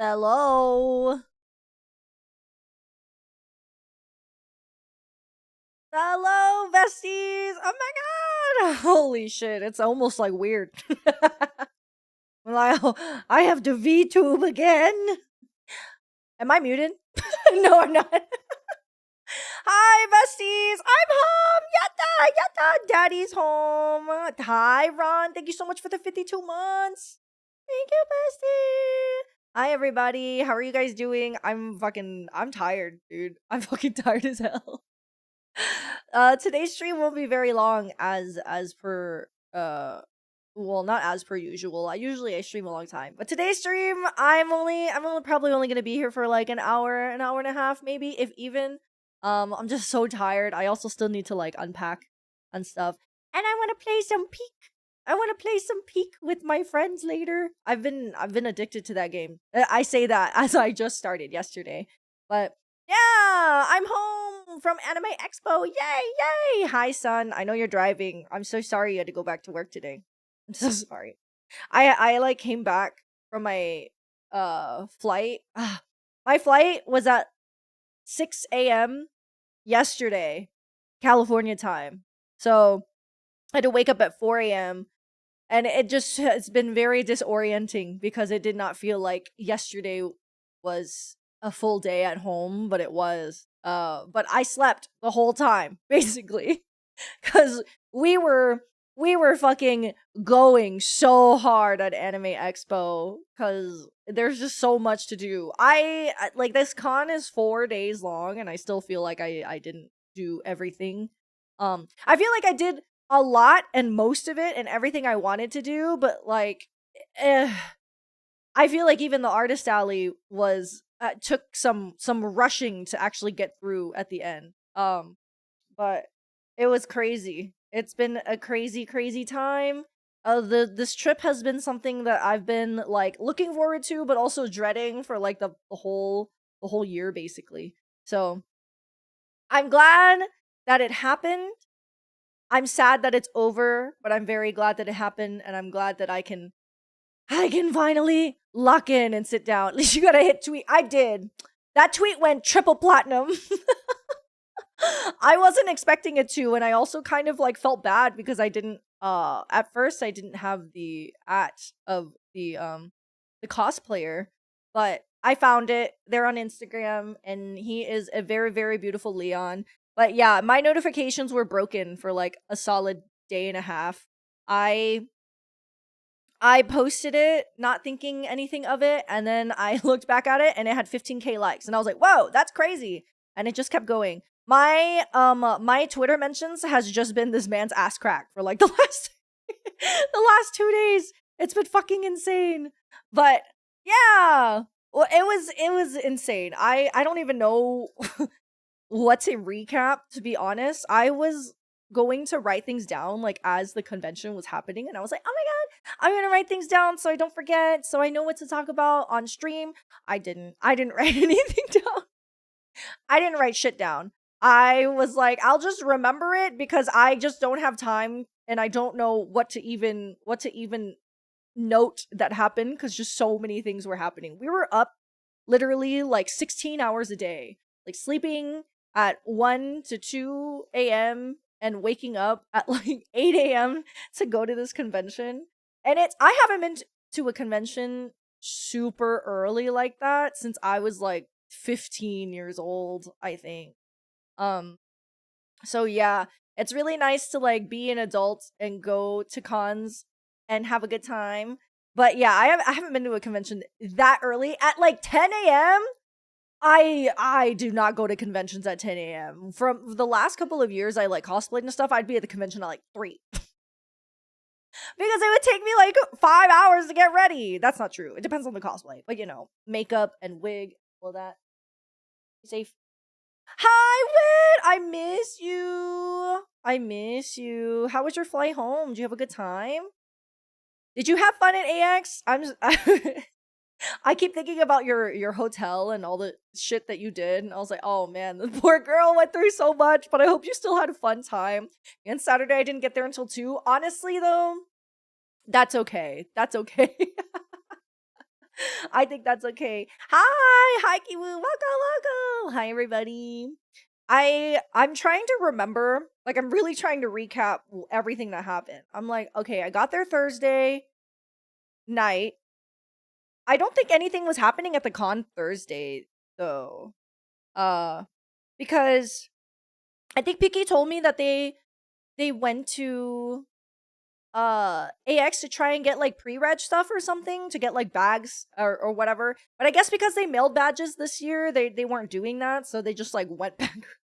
Hello. Hello, besties. Oh my god. Holy shit. It's almost like weird. Well, I have to VTube again. Am I muted? No, I'm not. Hi, besties. I'm home. Yatta, yatta. Daddy's home. Hi, Ron. Thank you so much for the 52 months. Thank you, bestie. Hi, everybody. How are you guys doing? I'm tired, dude. I'm fucking tired as hell. Today's stream won't be very long as per well, not as per usual. I stream a long time. But today's stream I'm only probably only going to be here for like an hour and a half maybe if even. I'm just so tired. I also still need to like unpack and stuff. And I want to play some Peak. I want to play some Peak with my friends later. I've been addicted to that game. I say that as I just started yesterday. But yeah, I'm home from Anime Expo. Yay, yay. Hi, son. I know you're driving. I'm so sorry you had to go back to work today. I'm so sorry. I like came back from my flight. My flight was at 6 a.m. yesterday, California time. So I had to wake up at 4 a.m. and it just has been very disorienting because it did not feel like yesterday was a full day at home, but it was. But I slept the whole time basically because we were we were fucking going so hard at Anime Expo because there's just so much to do. Like this con is 4 days long, and I still feel like I didn't do everything. I feel like I did a lot and most of it and everything I wanted to do, but like, eh, I feel like even the artist alley was took some rushing to actually get through at the end. But it was crazy. It's been a crazy, crazy time. This trip has been something that I've been like looking forward to, but also dreading for like the whole year basically. So I'm glad that it happened. I'm sad that it's over, but I'm very glad that it happened, and I'm glad that I can finally lock in and sit down. At least you gotta hit tweet. I did. That tweet went triple platinum. I wasn't expecting it to, and I also kind of like felt bad because I didn't at first I didn't have the at of the cosplayer, but I found it. They're on Instagram and he is a very, very beautiful Leon. But yeah, my notifications were broken for like a solid day and a half. I I posted it not thinking anything of it, and then I looked back at it and it had 15K likes, and I was like, "Whoa, that's crazy!" And it just kept going. My Twitter mentions has just been this man's ass crack for like the last the last 2 days. It's been fucking insane. But yeah, well, it was insane. I don't even know what to recap, to be honest. I was going to write things down like as the convention was happening, and I was like, "Oh my god, I'm going to write things down so I don't forget, so I know what to talk about on stream." I didn't write anything down. I didn't write shit down. I was like, I'll just remember it because I just don't have time and I don't know what to even note that happened because just so many things were happening. We were up literally like 16 hours a day, like sleeping at 1 to 2 a.m. and waking up at like 8 a.m. to go to this convention. And I haven't been to a convention super early like that since I was like 15 years old, I think. Um, so yeah, it's really nice to like be an adult and go to cons and have a good time. But yeah, I haven't been to a convention that early at like 10 a.m. I do not go to conventions at 10 a.m. From the last couple of years I like cosplayed and stuff, I'd be at the convention at like 3. Because it would take me like 5 hours to get ready. That's not true. It depends on the cosplay. But makeup and wig, all that. Safe. Hi, Wit! I miss you. I miss you. How was your flight home? Did you have a good time? Did you have fun at AX? I'm just I keep thinking about your hotel and all the shit that you did, and I was like, oh man, the poor girl went through so much, but I hope you still had a fun time. And Saturday I didn't get there until 2. Honestly though, that's okay. That's okay. I think that's okay. Hi, Kiwu, welcome. Hi, everybody. I'm trying to remember, like, I'm really trying to recap everything that happened. I'm like, okay, I got there Thursday night. I don't think anything was happening at the con Thursday though. Uh, because I think Piki told me that they went to AX to try and get like pre-reg stuff or something to get like bags or whatever. But I guess because they mailed badges this year, they weren't doing that, so they just like went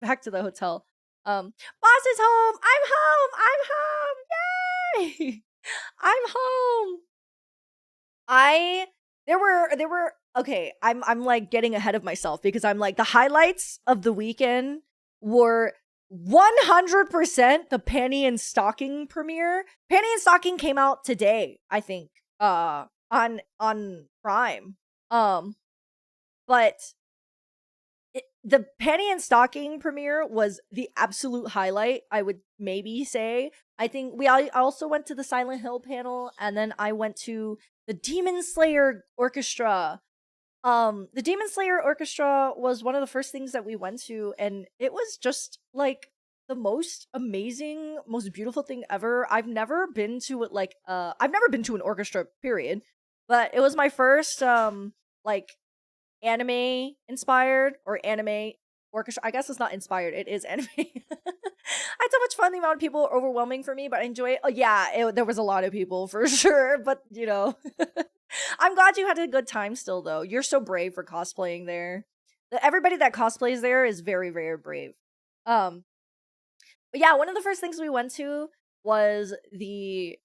back to the hotel. Boss is home. I'm home. I'm home. Yay! I'm home. I there were okay, I'm like getting ahead of myself because I'm like the highlights of the weekend were 100% the Panty and Stocking premiere. Panty and Stocking came out today, I think, on Prime. Um but the Panty and Stocking premiere was the absolute highlight, I would maybe say. I think I also went to the Silent Hill panel, and then I went to the Demon Slayer Orchestra. The Demon Slayer Orchestra was one of the first things that we went to, and it was just like the most amazing, most beautiful thing ever. I've never been to it I've never been to an orchestra, period. But it was my first like anime inspired or anime orchestra. I guess it's not inspired, it is anime. I had so much fun. The amount of people were overwhelming for me, but I enjoy it. Oh yeah, there was a lot of people for sure, but you know. I'm glad you had a good time still though. You're so brave for cosplaying there. Everybody that cosplays there is very, very brave. Um but yeah, one of the first things we went to was the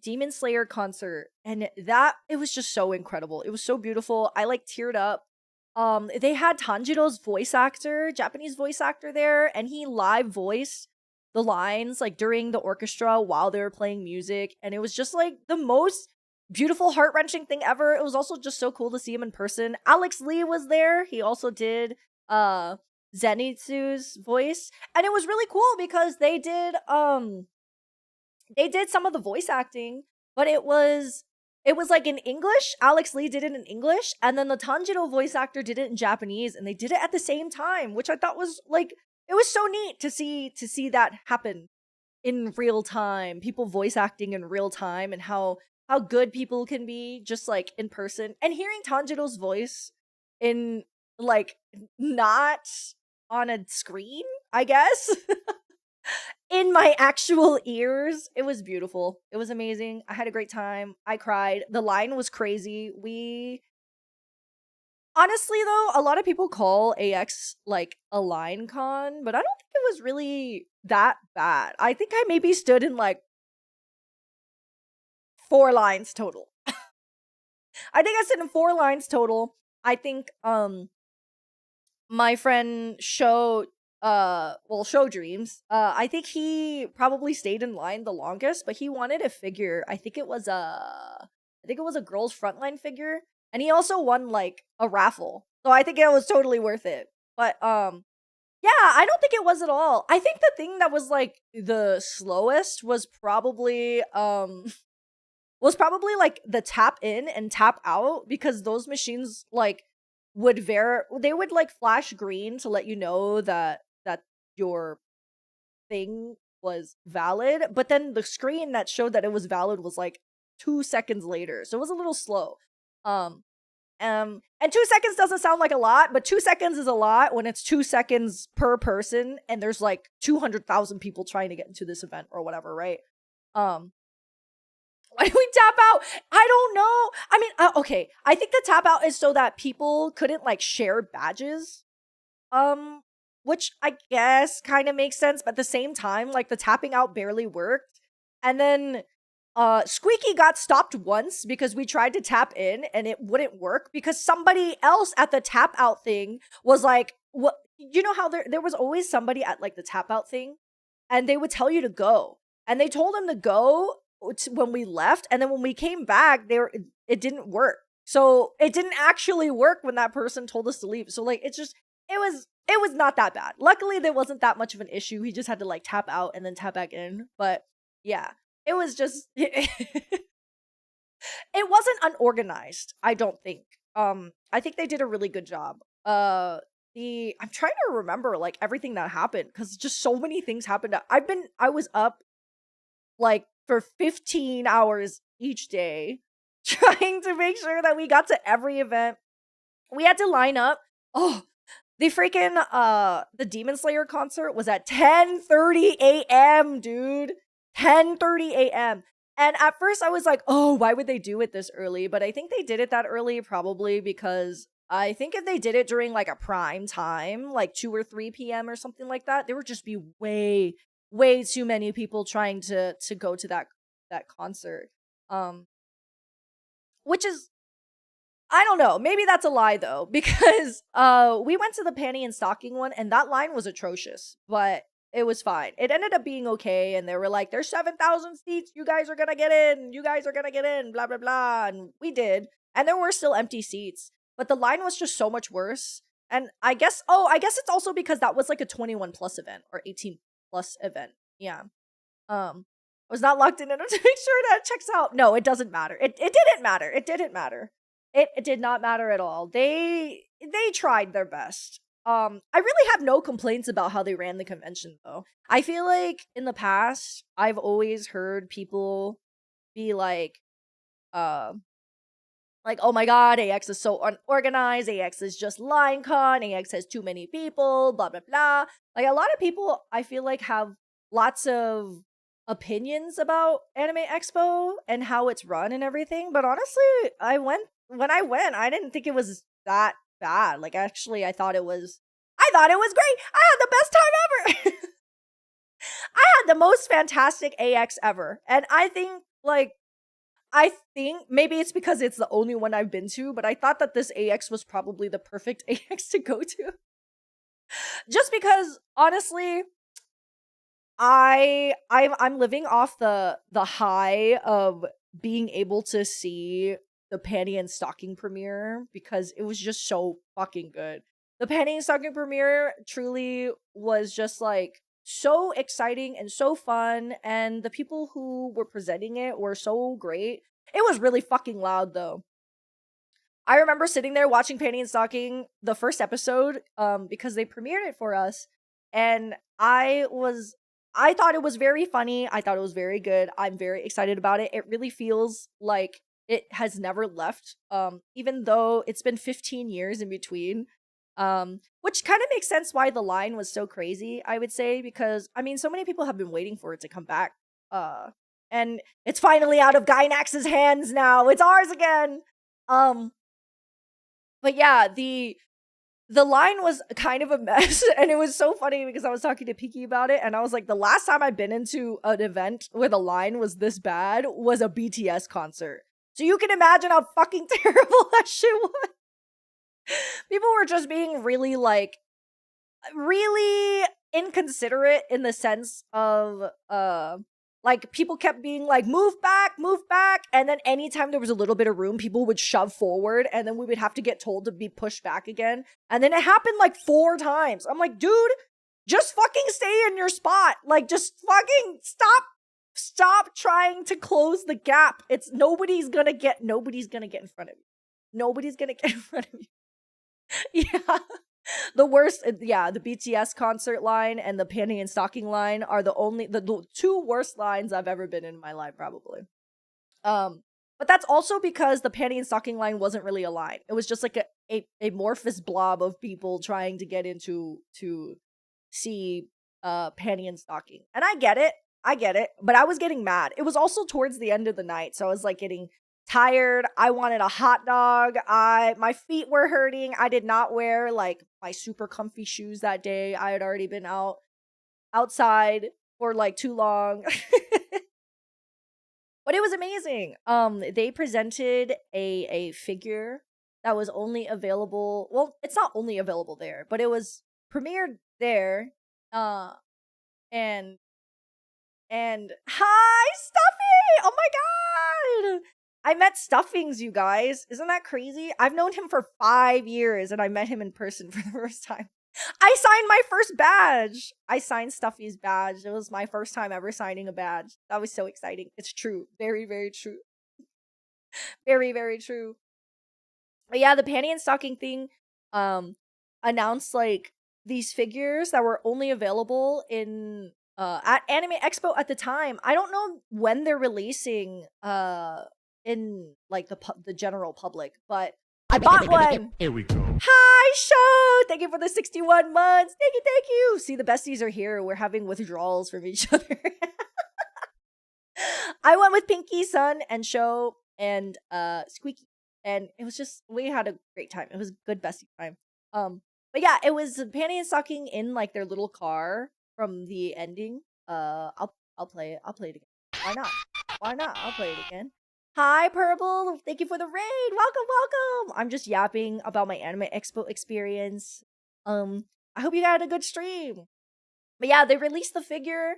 Demon Slayer concert, and that it was just so incredible. It was so beautiful. I like teared up. They had Tanjiro's voice actor, Japanese voice actor there, and he live voiced the lines like during the orchestra while they were playing music, and it was just like the most beautiful, heart-wrenching thing ever. It was also just so cool to see him in person. Alex Lee was there. He also did Zenitsu's voice, and it was really cool because they did some of the voice acting, but it was like in English. Alex Lee did it in English, and then the Tanjiro voice actor did it in Japanese, and they did it at the same time, which I thought was like it was so neat to see that happen in real time. People voice acting in real time, and how good people can be just like in person. And hearing Tanjiro's voice in like not on a screen, I guess. In my actual ears. It was beautiful. It was amazing. I had a great time. I cried. The line was crazy. We honestly though, a lot of people call AX like a line con, but I don't think it was really that bad. I think I maybe stood in like 4 lines total. I think I stood in 4 lines total. I think my friend Show Dreams, I think he probably stayed in line the longest, but he wanted a figure. I think it was a girl's frontline figure, and he also won like a raffle, so I think it was totally worth it. But yeah, I don't think it was at all. I think the thing that was like the slowest was probably like the tap in and tap out, because those machines like they would like flash green to let you know that your thing was valid, but then the screen that showed that it was valid was like 2 seconds later, so it was a little slow. um and 2 seconds doesn't sound like a lot, but 2 seconds is a lot when it's 2 seconds per person and there's like 200,000 people trying to get into this event or whatever, right? um why do we tap out? I don't know. I mean, okay. I think the tap out is so that people couldn't like share badges. Um, which I guess kind of makes sense, but at the same time, like the tapping out barely worked. And then Squeaky got stopped once because we tried to tap in and it wouldn't work because somebody else at the tap out thing was like, what, you know how there was always somebody at like the tap out thing and they would tell you to go. And they told him to go when we left, and then when we came back, it didn't work. So it didn't actually work when that person told us to leave. So like it was not that bad. Luckily there wasn't that much of an issue. He just had to like tap out and then tap back in. But yeah, it was just It wasn't unorganized, I don't think. I think they did a really good job. The I'm trying to remember like everything that happened because just so many things happened. I was up like for 15 hours each day trying to make sure that we got to every event. We had to line up. Oh, the freaking the Demon Slayer concert was at 10:30 a.m., dude. 10:30 a.m. And at first I was like, "Oh, why would they do it this early?" But I think they did it that early probably because I think if they did it during like a prime time, like 2 or 3 p.m. or something like that, there would just be way too many people trying to go to that concert. Um which is I don't know. Maybe that's a lie though, because we went to the panty and stocking one and that line was atrocious, but it was fine. It ended up being okay and they were like, "There's 7,000 seats. You guys are going to get in. You guys are going to get in, blah blah blah." And we did. And there were still empty seats, but the line was just so much worse. And I guess it's also because that was like a 21 plus event or 18 plus event. Yeah. I was not logged in enough to make sure that it checks out. No, it doesn't matter. It didn't matter. It didn't matter. It did not matter at all. They tried their best. I really have no complaints about how they ran the convention though. I feel like in the past I've always heard people be uh like, "Oh my god, AX is so unorganized, AX is just LineCon, AX has too many people, blah blah blah." Like a lot of people I feel like have lots of opinions about Anime Expo and how it's run and everything, but honestly, I went, I didn't think it was that bad. Like actually I thought it was great. I had the best time ever. I had the most fantastic AX ever. And I think maybe it's because it's the only one I've been to, but I thought that this AX was probably the perfect AX to go to. Just because honestly, I'm living off the high of being able to see the Panty and Stocking premiere because it was just so fucking good. The Panty and Stocking premiere truly was just like so exciting and so fun, and the people who were presenting it were so great. It was really fucking loud though. I remember sitting there watching Panty and Stocking the first episode because they premiered it for us, and I thought it was very funny. I thought it was very good. I'm very excited about it. It really feels like it has never left, even though it's been 15 years in between. Which kind of makes sense why the line was so crazy, I would say, because I mean so many people have been waiting for it to come back. And it's finally out of Gainax's hands now. It's ours again. Um but yeah, the line was kind of a mess, and it was so funny because I was talking to Piki about it, and I was like, the last time I've been into an event where the line was this bad was a BTS concert. So you can imagine how fucking terrible that shit was. People were just being really inconsiderate in the sense of like people kept being like move back, and then anytime there was a little bit of room people would shove forward and then we would have to get told to be pushed back again, and then it happened like 4 times. I'm like, dude, just fucking stay in your spot. Like just fucking stop trying to close the gap. It's nobody's gonna get in front of you. Nobody's gonna get in front of you. Yeah. The worst, yeah, the BTS concert line and the Panty and Stocking line are the 2 worst lines I've ever been in my life, probably. But that's also because the Panty and Stocking line wasn't really a line. It was just like a amorphous blob of people trying to get into to see Panty and Stocking. And I get it, but I was getting mad. It was also towards the end of the night, so I was like getting tired. I wanted a hot dog. My feet were hurting. I did not wear like my super comfy shoes that day. I had already been outside for like too long. But it was amazing. They presented a figure that was only available. Well, it's not only available there, but it was premiered there. Uh and hi, Stuffy! Oh my god! I met Stuffings, you guys. Isn't that crazy? I've known him for 5 years and I met him in person for the first time. I signed my first badge. I signed Stuffy's badge. It was my first time ever signing a badge. That was so exciting. It's true. Very, very true. Very, very true. But yeah, the panty and stocking thing announced like these figures that were only available in at Anime Expo at the time. I don't know when they're releasing in like the general public, but I bought one. Here we go. Hi, show! Thank you for the 61 months. Thank you, thank you. See, the besties are here. We're having withdrawals from each other. I went with Pinky, Sun, and Show, and Squeaky. And it was just, we had a great time. It was a good bestie time. But yeah, it was panty and stocking in like their little car from the ending. I'll play it. I'll play it again. Why not? Why not? I'll play it again. Hi, Purple. Thank you for the raid. Welcome, welcome. I'm just yapping about my Anime Expo experience. I hope you had a good stream. But yeah, they released the figure,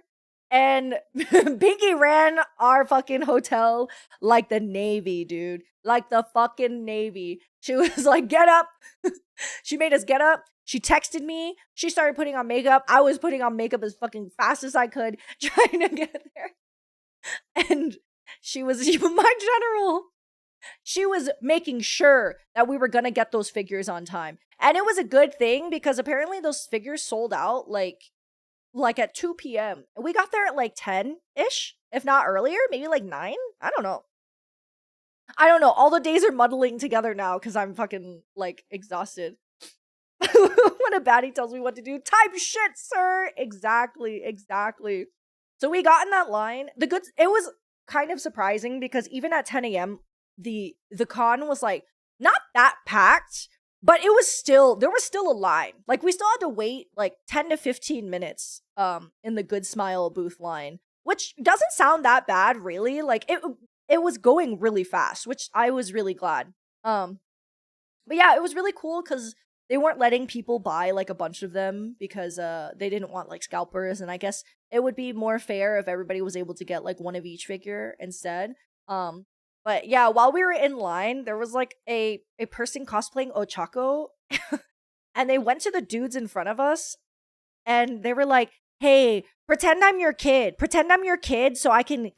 and Pinky ran our fucking hotel like the Navy, dude. Like the fucking Navy. She was like, get up. She made us get up. She texted me. She started putting on makeup. I was putting on makeup as fucking fast as I could, trying to get there. And she was my general. She was making sure that we were gonna get those figures on time. And it was a good thing because apparently those figures sold out like at 2 p.m. We got there at like 10-ish, if not earlier, maybe like 9. I don't know. All the days are muddling together now because I'm fucking like exhausted. When a baddie tells me what to do, type shit, sir. Exactly. So we got in that line. It was kind of surprising because even at 10 a.m., the con was like not that packed, but there was still a line. Like we still had to wait like 10 to 15 minutes in the Good Smile booth line, which doesn't sound that bad really. Like it was going really fast, which I was really glad. But yeah, it was really cool cuz they weren't letting people buy like a bunch of them because they didn't want like scalpers, and I guess it would be more fair if everybody was able to get like one of each figure instead. But yeah, while we were in line, there was like a person cosplaying Ochako and they went to the dudes in front of us and they were like, "Hey, pretend I'm your kid. Pretend I'm your kid so I can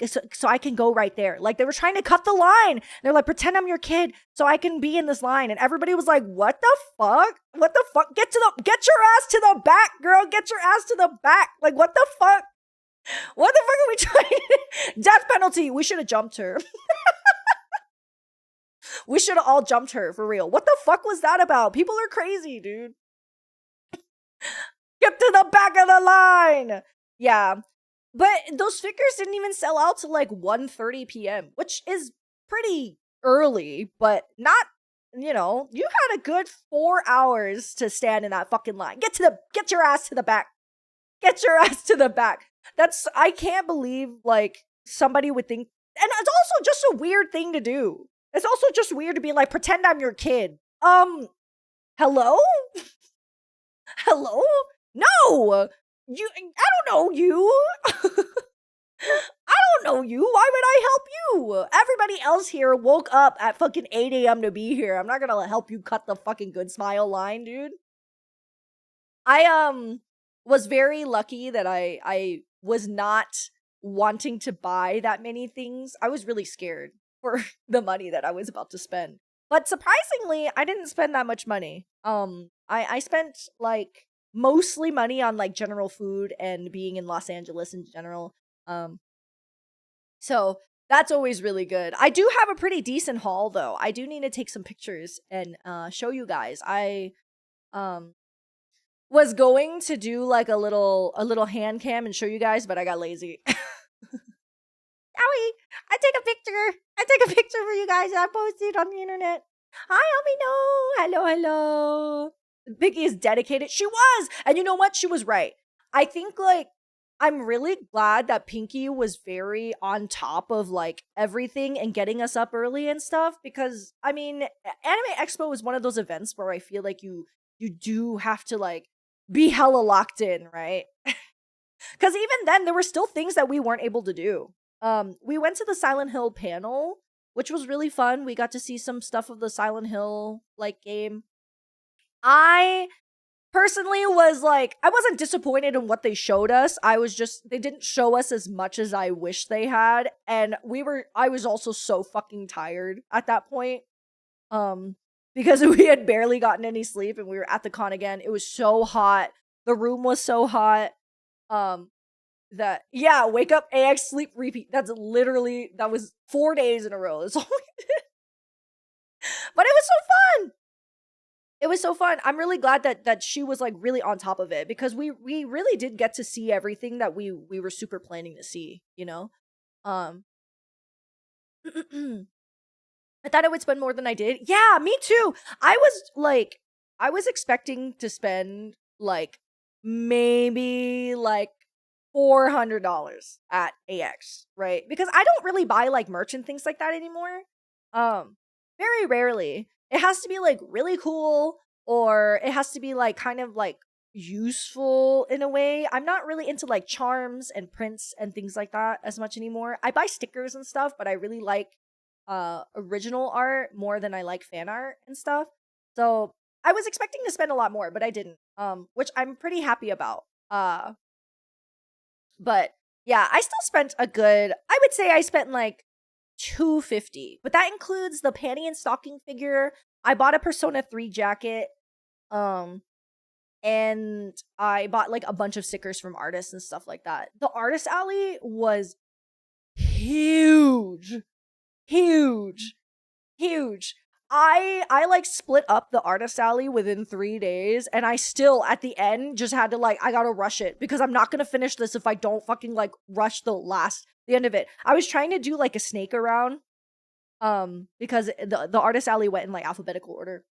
go right there." Like they were trying to cut the line. They're like, "Pretend I'm your kid so I can be in this line." And everybody was like, "What the fuck? What the fuck? Get your ass to the back, girl. Get your ass to the back." Like, what the fuck? What the fuck are we trying to Death penalty. We should have jumped her. We should have all jumped her for real. What the fuck was that about? People are crazy, dude. Get to the back of the line. Yeah. But those figures didn't even sell out till like 1:30 p.m., which is pretty early, but not, you had a good 4 hours to stand in that fucking line. Get your ass to the back. Get your ass to the back. I can't believe like somebody would think, and it's also just a weird thing to do. It's also just weird to be like, pretend I'm your kid. Hello? Hello? No! I don't know you. I don't know you. Why would I help you? Everybody else here woke up at fucking 8 a.m. to be here. I'm not gonna help you cut the fucking Good Smile line, dude. I was very lucky that I was not wanting to buy that many things. I was really scared for the money that I was about to spend. But surprisingly, I didn't spend that much money. I spent like mostly money on like general food and being in Los Angeles in general. So that's always really good. I do have a pretty decent haul though. I do need to take some pictures and show you guys. I was going to do like a little hand cam and show you guys, but I got lazy. Owie, I take a picture for you guys and I post it on the internet. Hi, Amino. Hello. Vicky is dedicated. She was. And you know what? She was right. I think like I'm really glad that Pinky was very on top of like everything and getting us up early and stuff, because I mean, Anime Expo is one of those events where I feel like you do have to like be hella locked in, right? Because even then there were still things that we weren't able to do. We went to the Silent Hill panel, which was really fun. We got to see some stuff of the Silent Hill like game. I personally was like, I wasn't disappointed in what they showed us. I was just, they didn't show us as much as I wish they had. And I was also so fucking tired at that point. Because we had barely gotten any sleep and we were at the con again. It was so hot. The room was so hot. That, yeah, wake up, AX, sleep, repeat. That was 4 days in a row. That's all we did. But it was so fun. It was so fun. I'm really glad that she was like really on top of it, because we really did get to see everything that we were super planning to see, you know? Um I thought I would spend more than I did. Yeah, me too. I was expecting to spend like maybe like $400 at AX, right? Because I don't really buy like merch and things like that anymore. Very rarely. It has to be like really cool, or it has to be like kind of like useful in a way. I'm not really into like charms and prints and things like that as much anymore. I buy stickers and stuff, but I really like original art more than I like fan art and stuff. So I was expecting to spend a lot more, but I didn't. Which I'm pretty happy about. But yeah, I still spent I would say I spent like $250, but that includes the panty and stocking figure. I bought a Persona 3 jacket. And I bought like a bunch of stickers from artists and stuff like that. The artist alley was huge. Huge. Huge. I like split up the artist alley within 3 days, and I still at the end just had to like, I gotta rush it because I'm not gonna finish this if I don't fucking like rush the end of it. I was trying to do like a snake around, because the artist alley went in like alphabetical order.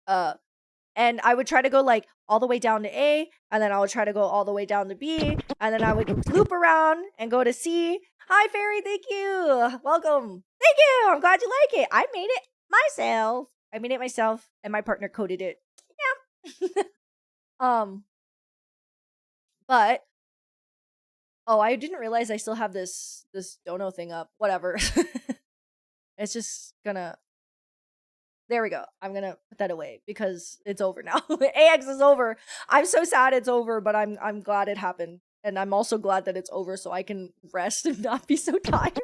And I would try to go like all the way down to A, and then I would try to go all the way down to B, and then I would loop around and go to C. Hi, Fairy, thank you. Welcome. Thank you. I'm glad you like it. I made it myself. And my partner coded it. Yeah. But I didn't realize I still have this dono thing up. Whatever. It's just gonna. There we go. I'm gonna put that away because it's over now. AX is over. I'm so sad it's over, but I'm glad it happened. And I'm also glad that it's over so I can rest and not be so tired.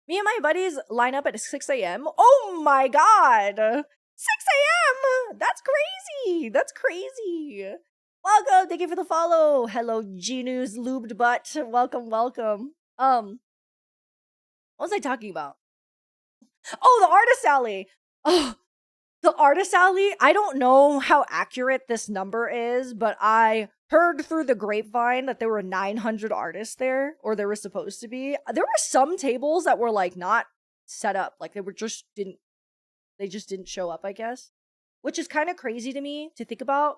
Me and my buddies line up at 6 a.m. Oh my god! 6 a.m! That's crazy! That's crazy! Welcome! Thank you for the follow! Hello, Genu's lubed butt. Welcome, welcome. What was I talking about? Oh, the artist alley. Oh, the artist alley. I don't know how accurate this number is, but I heard through the grapevine that there were 900 artists there, or there were supposed to be. There were some tables that were like not set up, like they just didn't show up, I guess, which is kind of crazy to me to think about.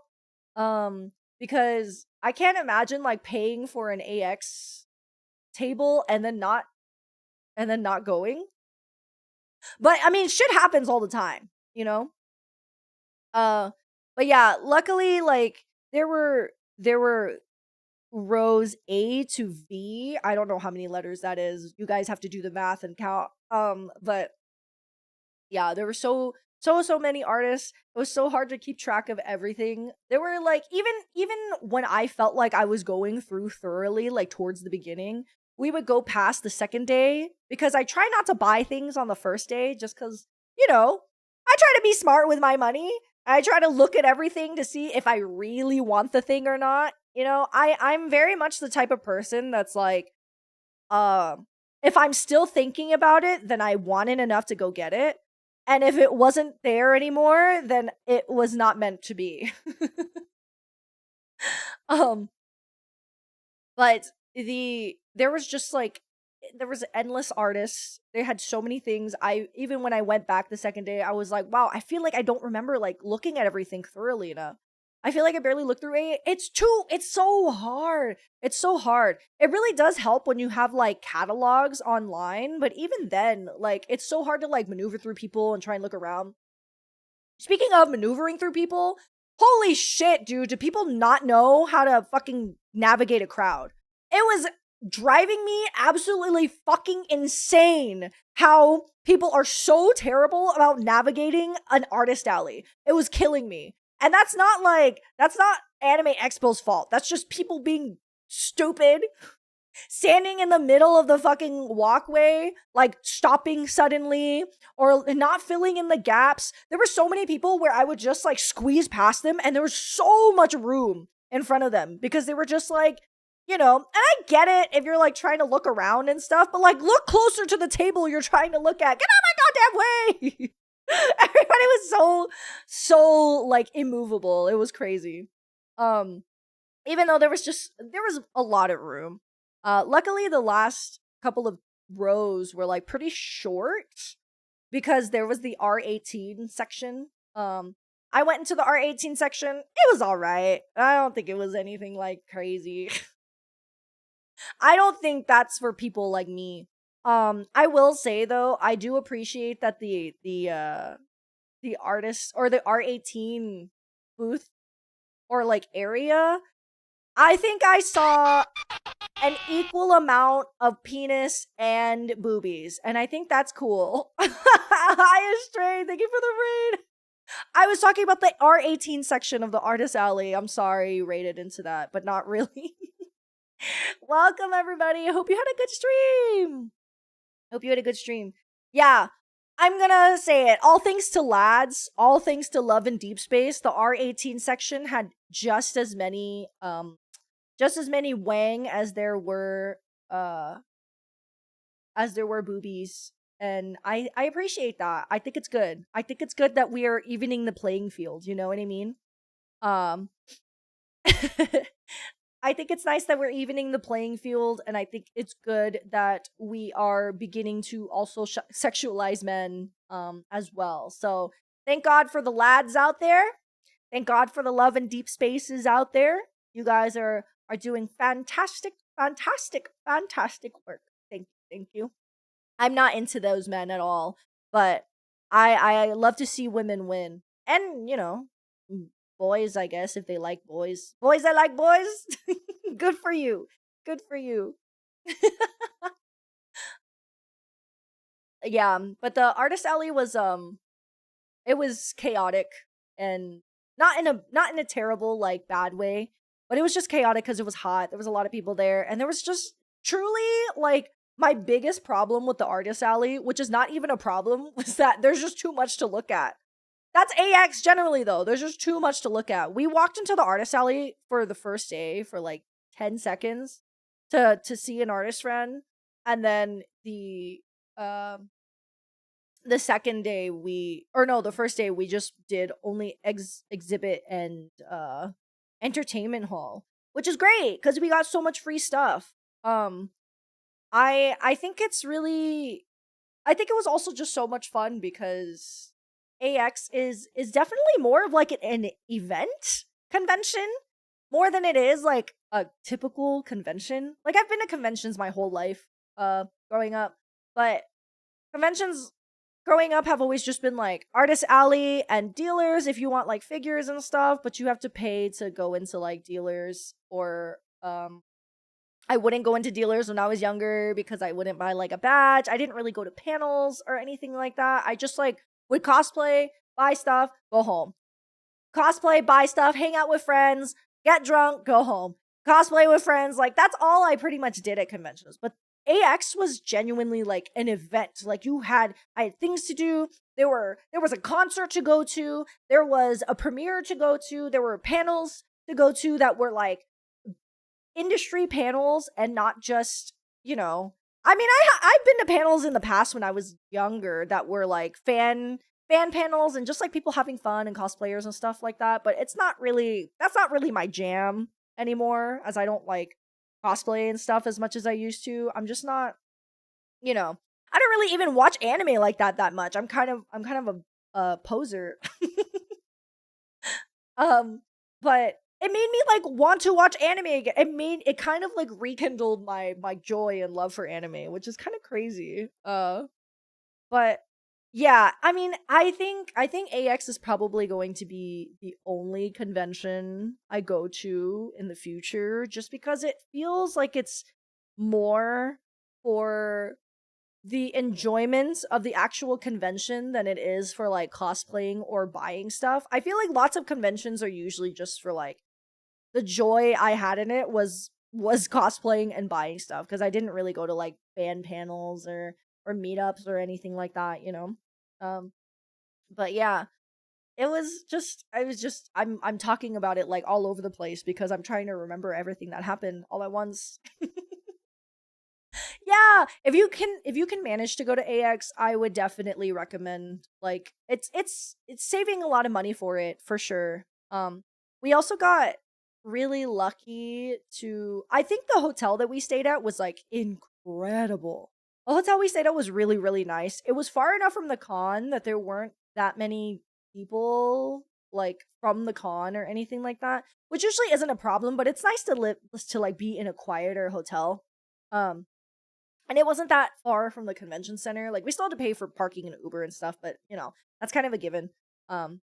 Because I can't imagine like paying for an AX table and then not going. But I mean, shit happens all the time, you know? But yeah, luckily, like, there were rows A to V. I don't know how many letters that is. You guys have to do the math and count. But yeah, there were so many artists. It was so hard to keep track of everything. There were like, even when I felt like I was going through thoroughly, like towards the beginning, we would go past the second day because I try not to buy things on the first day just because, you know, I try to be smart with my money. I try to look at everything to see if I really want the thing or not. You know, I'm very much the type of person that's like, if I'm still thinking about it, then I want it enough to go get it. And if it wasn't there anymore, then it was not meant to be. But there was just like, there was endless artists. They had so many things. Even when I went back the second day, I was like, wow, I feel like I don't remember like looking at everything thoroughly enough. I feel like I barely looked through it. It's so hard. It's so hard. It really does help when you have like catalogs online, but even then, like, it's so hard to like maneuver through people and try and look around. Speaking of maneuvering through people, holy shit, dude, do people not know how to fucking navigate a crowd? It was driving me absolutely fucking insane how people are so terrible about navigating an artist alley. It was killing me. And that's not Anime Expo's fault. That's just people being stupid, standing in the middle of the fucking walkway, like stopping suddenly or not filling in the gaps. There were so many people where I would just like squeeze past them and there was so much room in front of them because they were just like, and I get it if you're like trying to look around and stuff, but like look closer to the table you're trying to look at. Get out of my goddamn way. Everybody was so like immovable. It was crazy. Even though there was a lot of room. Luckily the last couple of rows were like pretty short because there was the R18 section. I went into the R18 section. It was all right. I don't think it was anything like crazy. I don't think that's for people like me. I will say though, I do appreciate that the artist or the R18 booth or like area, I think I saw an equal amount of penis and boobies, and I think that's cool. Hi, Astray, thank you for the raid. I was talking about the R18 section of the artist alley. I'm sorry you raided into that, but not really. Welcome everybody. I hope you had a good stream. Yeah, I'm gonna say it. All thanks to lads, all thanks to Love in Deep Space, the R18 section had just as many wang as there were boobies. And I appreciate that. I think it's good. I think it's good that we are evening the playing field, you know what I mean? I think it's nice that we're evening the playing field, and I think it's good that we are beginning to also sexualize men as well. So thank God for the lads out there. Thank God for the Love in Deep Spaces out there. You guys are doing fantastic work. Thank you. I'm not into those men at all, but I love to see women win. And, boys, I guess, if they like boys. Boys that like boys, good for you. Good for you. Yeah, but the artist alley was it was chaotic and not in a terrible like bad way, but it was just chaotic because it was hot. There was a lot of people there, and there was just truly like my biggest problem with the artist alley, which is not even a problem, was that there's just too much to look at. That's AX generally though. There's just too much to look at. We walked into the artist alley for the first day for like 10 seconds to see an artist friend, and then the second day the first day we just did only exhibit and entertainment hall, which is great because we got so much free stuff. I think I think it was also just so much fun because AX is definitely more of like an event convention more than it is like a typical convention. Like I've been to conventions my whole life growing up, but conventions growing up have always just been like artist alley and dealers if you want like figures and stuff, but you have to pay to go into like dealers. Or I wouldn't go into dealers when I was younger because I wouldn't buy like a badge. I didn't really go to panels or anything like that. I just like would cosplay, buy stuff, go home. Cosplay, buy stuff, hang out with friends, get drunk, go home. Cosplay with friends, like that's all I pretty much did at conventions. But AX was genuinely like an event. Like I had things to do. There was a concert to go to. There was a premiere to go to. There were panels to go to that were like industry panels and not just, I mean, I've been to panels in the past when I was younger that were like fan panels and just like people having fun and cosplayers and stuff like that, but that's not really my jam anymore, as I don't like cosplay and stuff as much as I used to. I'm just not, I don't really even watch anime like that much. I'm kind of a poser. But it made me like want to watch anime again. It kind of like rekindled my joy and love for anime, which is kind of crazy. But yeah, I mean, I think AX is probably going to be the only convention I go to in the future, just because it feels like it's more for the enjoyment of the actual convention than it is for like cosplaying or buying stuff. I feel like lots of conventions are usually just for like the joy I had in it was cosplaying and buying stuff because I didn't really go to like fan panels or meetups or anything like that, you know. Um but yeah, it was just I was just I'm talking about it like all over the place because I'm trying to remember everything that happened all at once. Yeah, if you can manage to go to AX, I would definitely recommend. Like it's saving a lot of money for it for sure. We also got really lucky to I think the hotel that we stayed at was like incredible. The hotel we stayed at was really really nice. It was far enough from the con that there weren't that many people like from the con or anything like that, which usually isn't a problem, but it's nice to live to like be in a quieter hotel. Um and it wasn't that far from the convention center. Like we still had to pay for parking and Uber and stuff, but you know, that's kind of a given. Um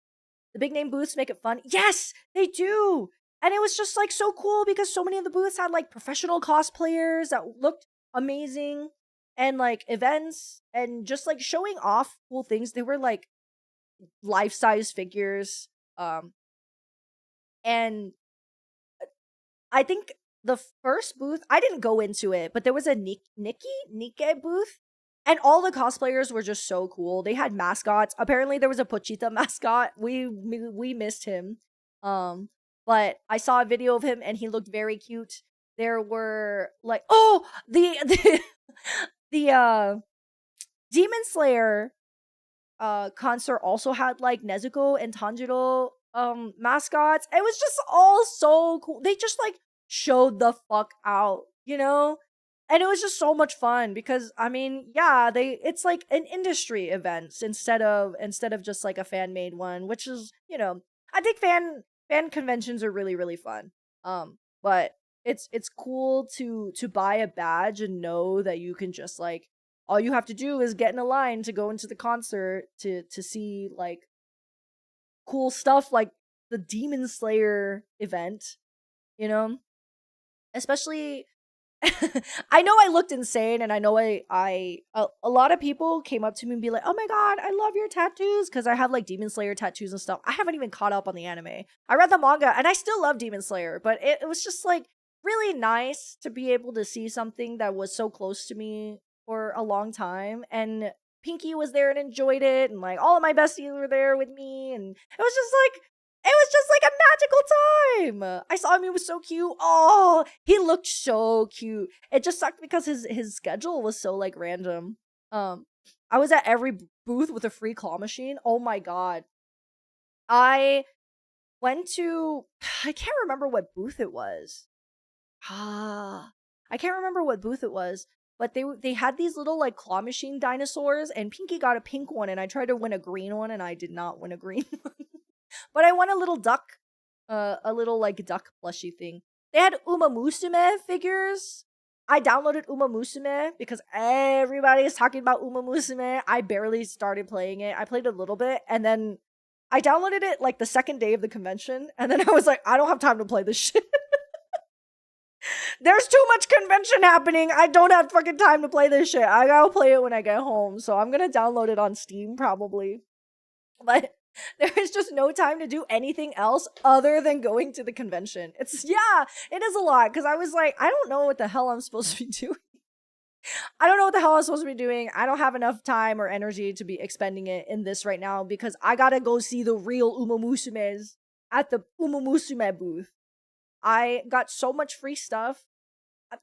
the big name booths make it fun. Yes, they do. And it was just like so cool because so many of the booths had like professional cosplayers that looked amazing and like events and just like showing off cool things. They were like life-size figures. And I think the first booth, I didn't go into it, but there was a Nikke booth, and all the cosplayers were just so cool. They had mascots. Apparently, there was a Pochita mascot. We missed him, but I saw a video of him, and he looked very cute. There were like, oh, the Demon Slayer concert also had like Nezuko and Tanjiro mascots. It was just all so cool. They just like showed the fuck out, you know? And it was just so much fun because I mean, yeah, it's like an industry event instead of just like a fan made one, which is, you know, I think fan conventions are really really fun. But it's cool to buy a badge and know that you can just like all you have to do is get in a line to go into the concert to see like cool stuff like the Demon Slayer event, you know? Especially I know I looked insane and I know a lot of people came up to me and be like, "Oh my god, I love your tattoos" cuz I have like Demon Slayer tattoos and stuff. I haven't even caught up on the anime. I read the manga and I still love Demon Slayer, but it was just like really nice to be able to see something that was so close to me for a long time and Pinky was there and enjoyed it and like all of my besties were there with me and it was just like a magical time. I saw him; he was so cute. Oh, he looked so cute. It just sucked because his schedule was so like random. Um, I was at every booth with a free claw machine. Oh my god! I went to I can't remember what booth it was. Ah, I can't remember what booth it was, but they had these little like claw machine dinosaurs, and Pinky got a pink one, and I tried to win a green one, and I did not win a green one. But I won a little duck, a little like duck plushie thing. They had Uma Musume figures. I downloaded Uma Musume because everybody is talking about Uma Musume. I barely started playing it. I played a little bit and then I downloaded it like the second day of the convention and then I was like, I don't have time to play this shit. There's too much convention happening. I don't have fucking time to play this shit. I gotta play it when I get home. So I'm gonna download it on Steam probably. But there is just no time to do anything else other than going to the convention. Yeah, it is a lot because I was like, I don't know what the hell I'm supposed to be doing. I don't know what the hell I'm supposed to be doing. I don't have enough time or energy to be expending it in this right now because I gotta go see the real Uma Musumes at the Uma Musume booth. I got so much free stuff.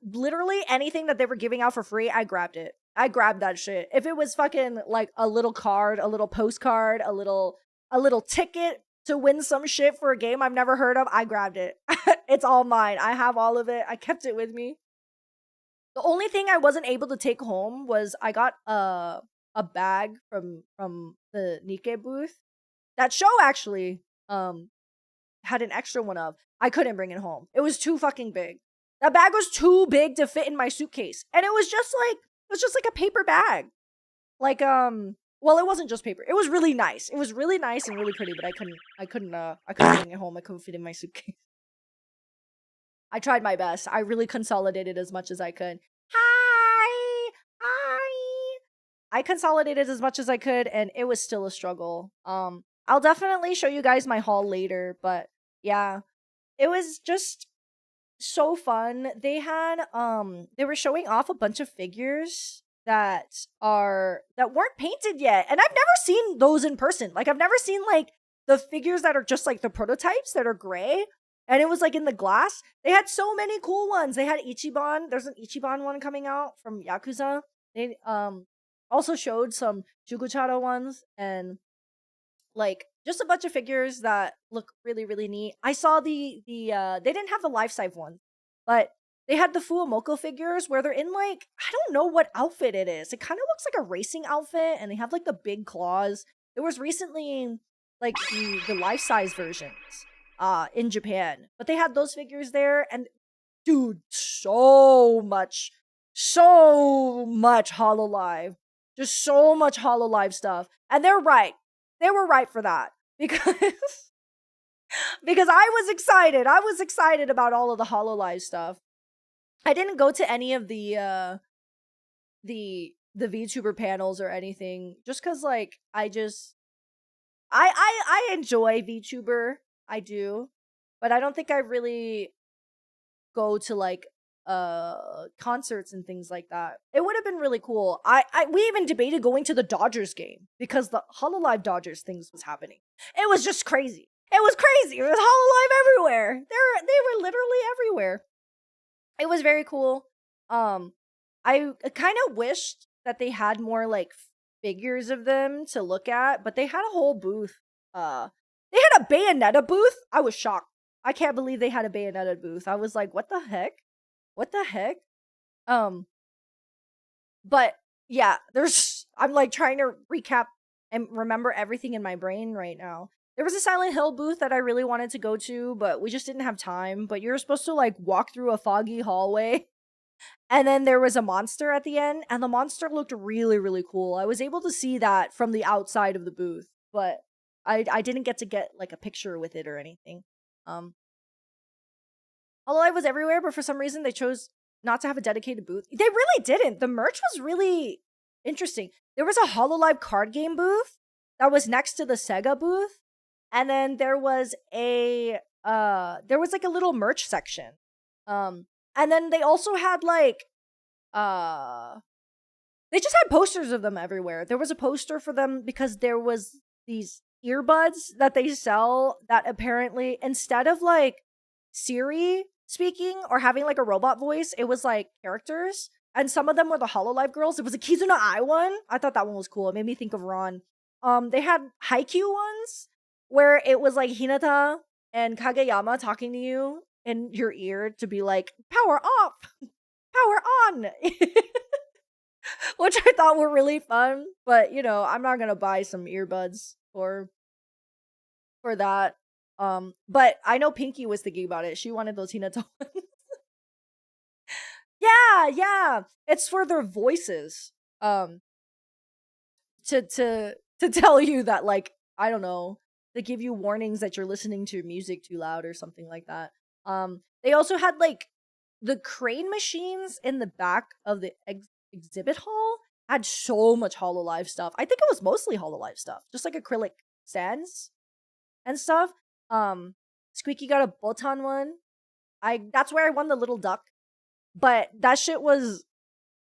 Literally anything that they were giving out for free, I grabbed it. I grabbed that shit. If it was fucking like a little card, a little postcard, a little ticket to win some shit for a game I've never heard of, I grabbed it. It's all mine. I have all of it. I kept it with me. The only thing I wasn't able to take home was I got a bag from the Nikke booth. That show actually had an extra one of. I couldn't bring it home. It was too fucking big. That bag was too big to fit in my suitcase. And it was just like a paper bag. Like well, it wasn't just paper. It was really nice. It was really nice and really pretty, but I couldn't bring it home. I couldn't fit in my suitcase. I tried my best. I really consolidated as much as I could. I consolidated as much as I could, and it was still a struggle. I'll definitely show you guys my haul later, but yeah, it was just so fun. They were showing off a bunch of figures that weren't painted yet. And I've never seen those in person. Like I've never seen like the figures that are just like the prototypes that are gray. And it was like in the glass. They had so many cool ones. They had Ichiban. There's an Ichiban one coming out from Yakuza. They also showed some Shuguchara ones and like just a bunch of figures that look really really neat. I saw they didn't have the life size ones, but they had the Fuomoko figures where they're in like I don't know what outfit it is. It kind of looks like a racing outfit and they have like the big claws. There was recently like the life size versions in Japan. But they had those figures there and dude, so much Hololive. Just so much Hololive stuff. And they're right. They were right for that because because I was excited. I was excited about all of the Hololive stuff. I didn't go to any of the VTuber panels or anything just cuz like I enjoy VTuber. I do. But I don't think I really go to like concerts and things like that. It would have been really cool. I we even debated going to the Dodgers game because the Hololive Dodgers things was happening. It was just crazy. It was crazy. There was Hololive everywhere. They were literally everywhere. It was very cool. I kind of wished that they had more like figures of them to look at, but they had a whole booth. They had a Bayonetta booth. I was shocked. I can't believe they had a Bayonetta booth. I was like, what the heck? What the heck? But yeah, I'm like trying to recap and remember everything in my brain right now. There was a Silent Hill booth that I really wanted to go to, but we just didn't have time. But you're supposed to like walk through a foggy hallway. And then there was a monster at the end, and the monster looked really, really cool. I was able to see that from the outside of the booth, but I didn't get to get like a picture with it or anything. Hololive was everywhere, but for some reason they chose not to have a dedicated booth. They really didn't. The merch was really interesting. There was a Hololive card game booth that was next to the Sega booth, and then there was like a little merch section. And then they also had like they just had posters of them everywhere. There was a poster for them because there was these earbuds that they sell that apparently instead of like Siri speaking or having like a robot voice, it was like characters. And some of them were the Hololive girls. It was a Kizuna Ai one. I thought that one was cool. It made me think of Ron. They had Haikyuu ones where it was like Hinata and Kageyama talking to you in your ear to be like, power off, power on. Which I thought were really fun. But, you know, I'm not going to buy some earbuds for that. But I know Pinky was thinking about it. She wanted those Hinata ones. Yeah. It's for their voices. To tell you that, like, I don't know, they give you warnings that you're listening to music too loud or something like that. They also had like the crane machines in the back of the exhibit hall had so much Hololive stuff. I think it was mostly Hololive stuff, just like acrylic stands and stuff. Squeaky got a Botan one. That's where I won the little duck. But that shit was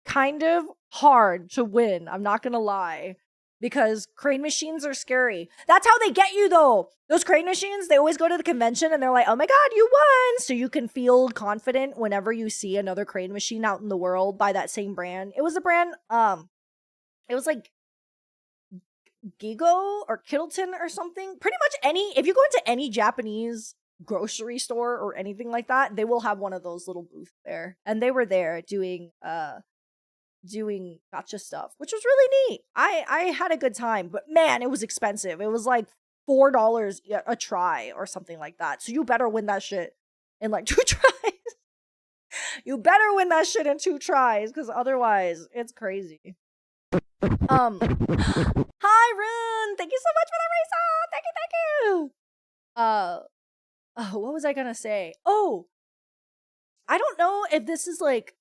kind of hard to win, I'm not gonna lie. Because crane machines are scary. That's how they get you though. Those crane machines, they always go to the convention and they're like, oh my god, you won! So you can feel confident whenever you see another crane machine out in the world by that same brand. It was a brand, it was like Gigo or Kittleton or something. Pretty much if you go into any Japanese grocery store or anything like that, they will have one of those little booths there. And they were there doing gotcha stuff, which was really neat. I had a good time, but man, it was expensive. It was like $4 a try or something like that. So you better win that shit in like 2 tries. You better win that shit in 2 tries, because otherwise it's crazy. Hi Rune! Thank you so much for the race! Thank you! What was I gonna say? Oh! I don't know if this is like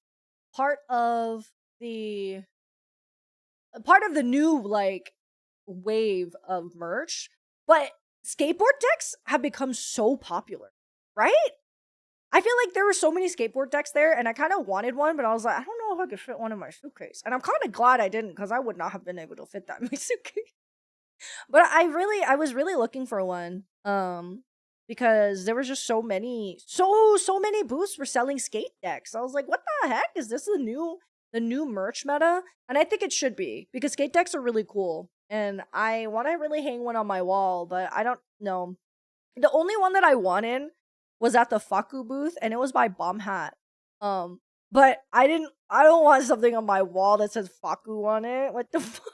part of the part of the new like wave of merch, but skateboard decks have become so popular, right? I feel like there were so many skateboard decks there, and I kind of wanted one, but I was like, I don't know if I could fit one in my suitcase. And I'm kind of glad I didn't, because I would not have been able to fit that in my suitcase. But I was really looking for one, because there was just so many booths for selling skate decks. I was like, what the heck is this? The new merch meta? And I think it should be, because skate decks are really cool, and I want to really hang one on my wall, but I don't know. The only one that I wanted was at the Faku booth, and it was by Bomb Hat. But I don't want something on my wall that says Faku on it. What the fuck?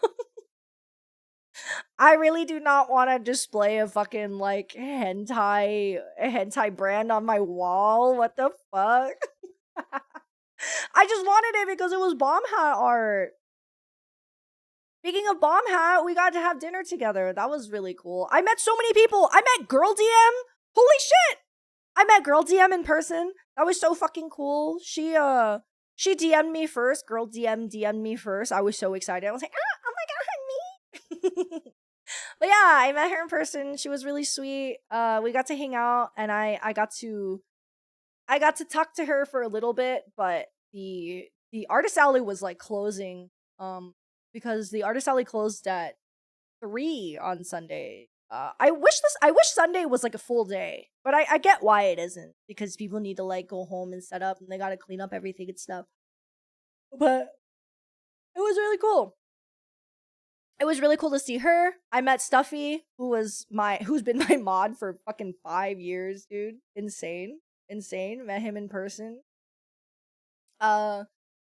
I really do not want to display a fucking like hentai brand on my wall. What the fuck? I just wanted it because it was Bomb Hat art. Speaking of Bomb Hat, we got to have dinner together. That was really cool. I met so many people. I met Girl DM. Holy shit! I met Girl DM in person. That was so fucking cool. She DM'd me first. Girl DM'd me first. I was so excited. I was like, oh my god, me. But yeah, I met her in person. She was really sweet. We got to hang out, and I got to talk to her for a little bit, but the artist alley was like closing, because the artist alley closed at 3 on Sunday. I wish Sunday was like a full day, but I get why it isn't, because people need to like go home and set up, and they gotta clean up everything and stuff. But it was really cool. It was really cool to see her. I met Stuffy, who's been my mod for fucking 5 years, dude. Insane. Met him in person. But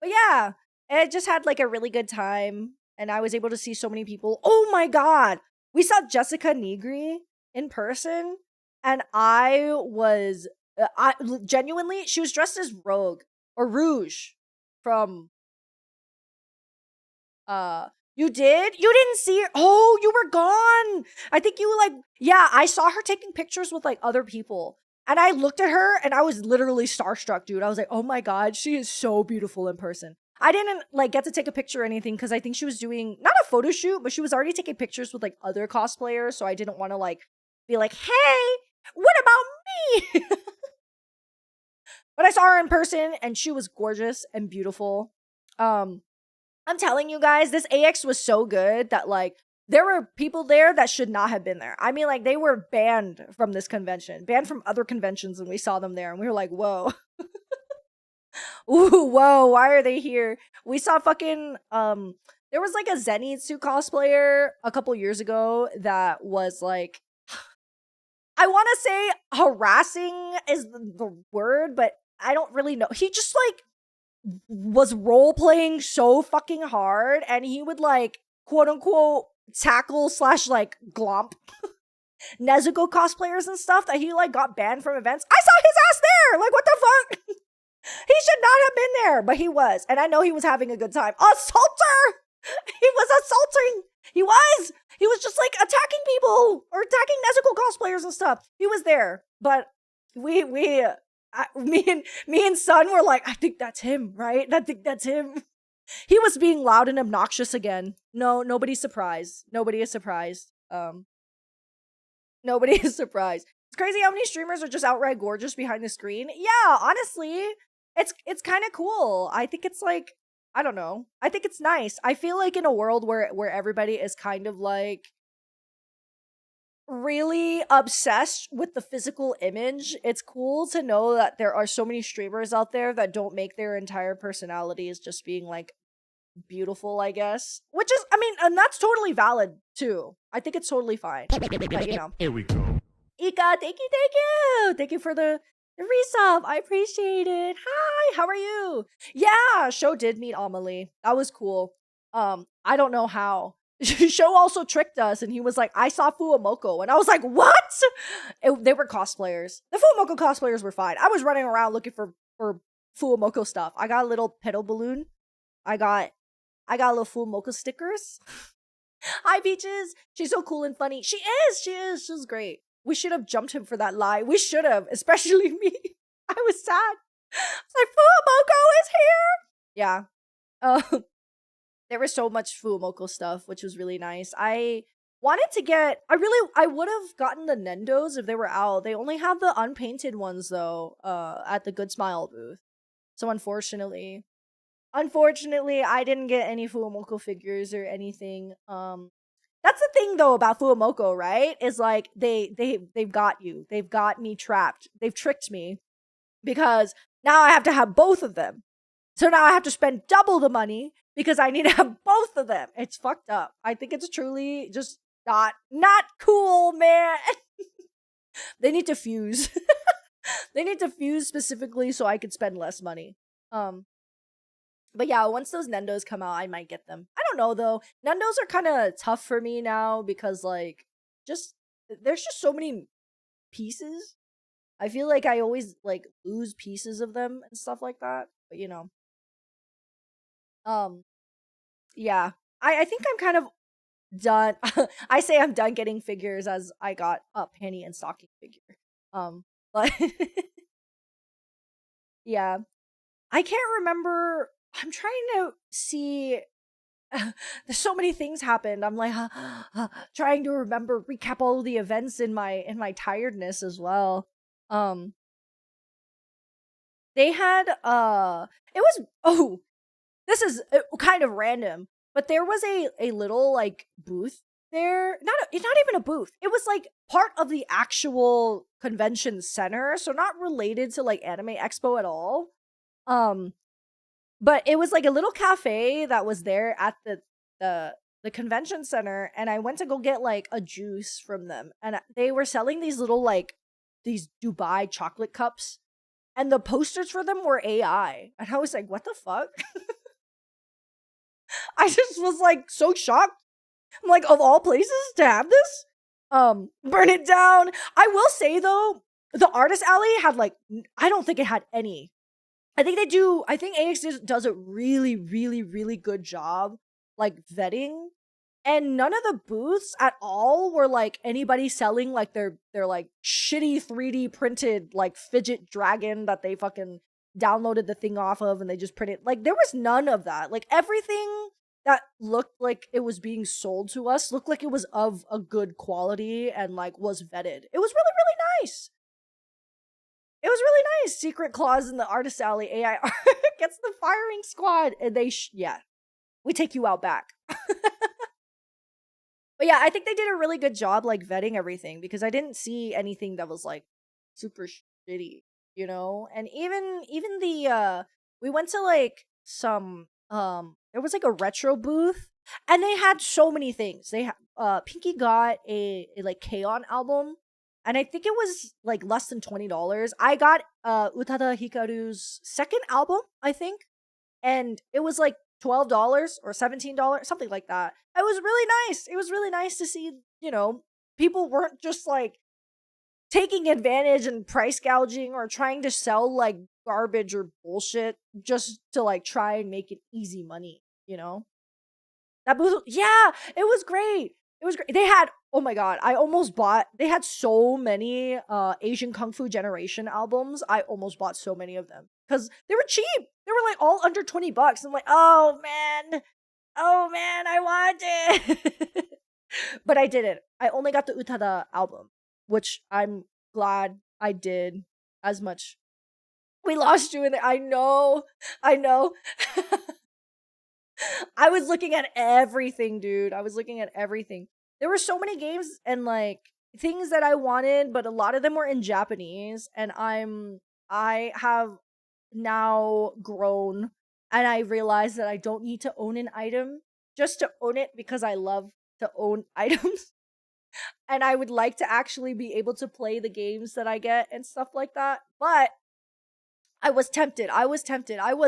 yeah, I just had like a really good time, and I was able to see so many people. Oh my god, we saw Jessica Negri in person, and I genuinely, she was dressed as Rogue or Rouge from you did? You didn't see her? Oh, you were gone. I think you like, yeah, I saw her taking pictures with like other people. And I looked at her and I was literally starstruck, dude. I was like, oh my god, she is so beautiful in person. I didn't like get to take a picture or anything, because I think she was doing not a photo shoot, but she was already taking pictures with like other cosplayers. So I didn't want to like be like, hey, what about me? But I saw her in person, and she was gorgeous and beautiful. I'm telling you guys, this AX was so good that like there were people there that should not have been there. I mean, like, they were banned from this convention, banned from other conventions, and we saw them there, and we were like, whoa. Ooh, whoa, why are they here? We saw fucking there was like a Zenitsu cosplayer a couple years ago that was like, I want to say harassing is the word, but I don't really know. He just like was role playing so fucking hard, and he would like quote unquote tackle slash like glomp Nezuko cosplayers and stuff, that he like got banned from events. I saw his ass there. Like, what the fuck? He should not have been there, but he was, and I know he was having a good time. Assaulter! He was assaulting. He was just like attacking people or attacking Nezuko cosplayers and stuff. He was there, but me and Sun were like, I think that's him, right? I think that's him. He was being loud and obnoxious again. No, nobody's surprised. Nobody is surprised. Nobody is surprised. It's crazy how many streamers are just outright gorgeous behind the screen. Yeah, honestly, it's kind of cool. I think it's like, I don't know. I think it's nice. I feel like in a world where everybody is kind of like really obsessed with the physical image, it's cool to know that there are so many streamers out there that don't make their entire personalities just being like beautiful, I guess. Which is, I mean, and that's totally valid too. I think it's totally fine. But, you know. Here we go. Ika, thank you. Thank you for the resub. I appreciate it. Hi, how are you? Yeah, Sho did meet Amelie. That was cool. I don't know how. Sho also tricked us, and he was like, I saw Fuamoko, and I was like, what? They were cosplayers. The Fuamoko cosplayers were fine. I was running around looking for Fuamoko stuff. I got a little pedal balloon. I got little Fuamoko stickers. Hi, Peaches. She's so cool and funny. She is. She's great. We should have jumped him for that lie. We should have, especially me. I was sad. I was like, Fuamoko is here. Yeah. There was so much Fuumoko stuff, which was really nice. I would have gotten the Nendos if they were out. They only have the unpainted ones though, at the Good Smile booth. So unfortunately, I didn't get any Fuumoko figures or anything. That's the thing though about Fuumoko, right? Is like they've got you. They've got me trapped. They've tricked me because now I have to have both of them. So now I have to spend double the money because I need to have both of them. It's fucked up. I think it's truly just not cool, man. They need to fuse. They need to fuse specifically so I could spend less money. But yeah, once those Nendos come out, I might get them. I don't know though. Nendos are kind of tough for me now because like just there's just so many pieces. I feel like I always like lose pieces of them and stuff like that. But you know. Um yeah. I think I'm kind of done. I say I'm done getting figures as I got a panty and stocking figure. But yeah. I can't remember. I'm trying to see. There's so many things happened. I'm like trying to remember, recap all the events in my tiredness as well. Um, they had it was this is kind of random, but there was a little like booth there. It's not even a booth. It was like part of the actual convention center, so not related to like Anime Expo at all. Um, but it was like a little cafe that was there at the convention center, and I went to go get like a juice from them, and they were selling these little like these Dubai chocolate cups, and the posters for them were AI, and I was like, what the fuck? I just was like so shocked. I'm like, of all places to have this, burn it down. I will say though, the artist alley had like I don't think it had any. I think they do. I think AX does a really, really, really good job, like vetting, and none of the booths at all were like anybody selling like their like shitty 3D printed like fidget dragon that they fucking downloaded the thing off of and they just printed. Like there was none of that. Like everything that looked like it was being sold to us looked like it was of a good quality and like was vetted. It was really, really nice. It was really nice. Secret Clause in the Artist Alley AI art gets the firing squad, and yeah, we take you out back. But yeah, I think they did a really good job like vetting everything because I didn't see anything that was like super shitty, you know. And even the we went to like some there was like a retro booth, and they had so many things. They Pinky got a like K-On album, and I think it was like less than $20. I got Utada Hikaru's second album, I think, and it was like $12 or $17, something like that. It was really nice. It was really nice to see, you know, people weren't just like taking advantage and price gouging or trying to sell like garbage or bullshit just to like try and make it easy money, you know? That booth, yeah, it was great. It was great. They had, oh my god, I almost bought. They had so many Asian Kung Fu Generation albums. I almost bought so many of them because they were cheap. They were like all under $20. I'm like, oh man, I want it, but I didn't. I only got the Utada album, which I'm glad I did. As much we lost you in there. I know. I was looking at everything, dude. I was looking at everything. There were so many games and like things that I wanted, but a lot of them were in Japanese, and I have now grown and I realized that I don't need to own an item just to own it because I love to own items. And I would like to actually be able to play the games that I get and stuff like that. But I was tempted. I was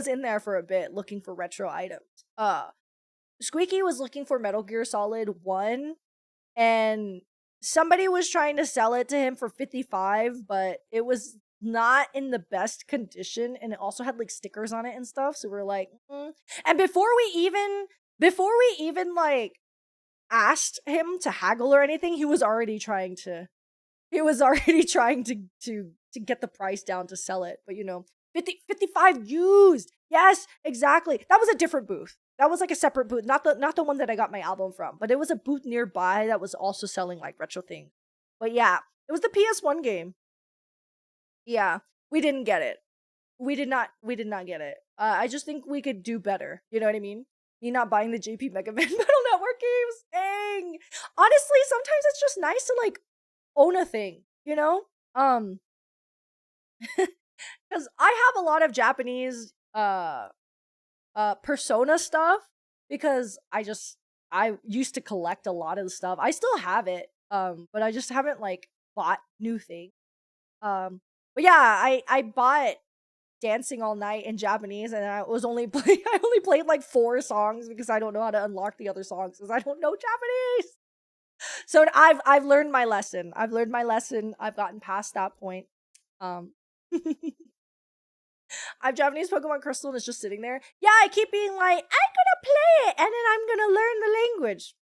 in there for a bit looking for retro items. Squeaky was looking for Metal Gear Solid 1, and somebody was trying to sell it to him for 55, but it was not in the best condition, and it also had like stickers on it and stuff. So we're like, and before we even like asked him to haggle or anything, he was already trying to get the price down to sell it. But you know, 55 used. Yes, exactly. That was a different booth. That was like a separate booth, not the one that I got my album from, but it was a booth nearby that was also selling like retro things. But yeah, it was the PS1 game. Yeah, we didn't get it. We did not get it. I just think we could do better. You know what I mean? Me not buying the JP Mega Man Battle Network games. Dang. Honestly, sometimes it's just nice to like own a thing, you know? Because I have a lot of Japanese Persona stuff because I used to collect a lot of the stuff. I still have it, but I just haven't like bought new things. But yeah, I bought Dancing All Night in Japanese, and I only played like 4 songs because I don't know how to unlock the other songs because I don't know Japanese. So I've learned my lesson. I've learned my lesson. I've gotten past that point. Um, I've Japanese Pokemon Crystal and it's just sitting there. Yeah, I keep being like, I'm gonna play it and then I'm gonna learn the language.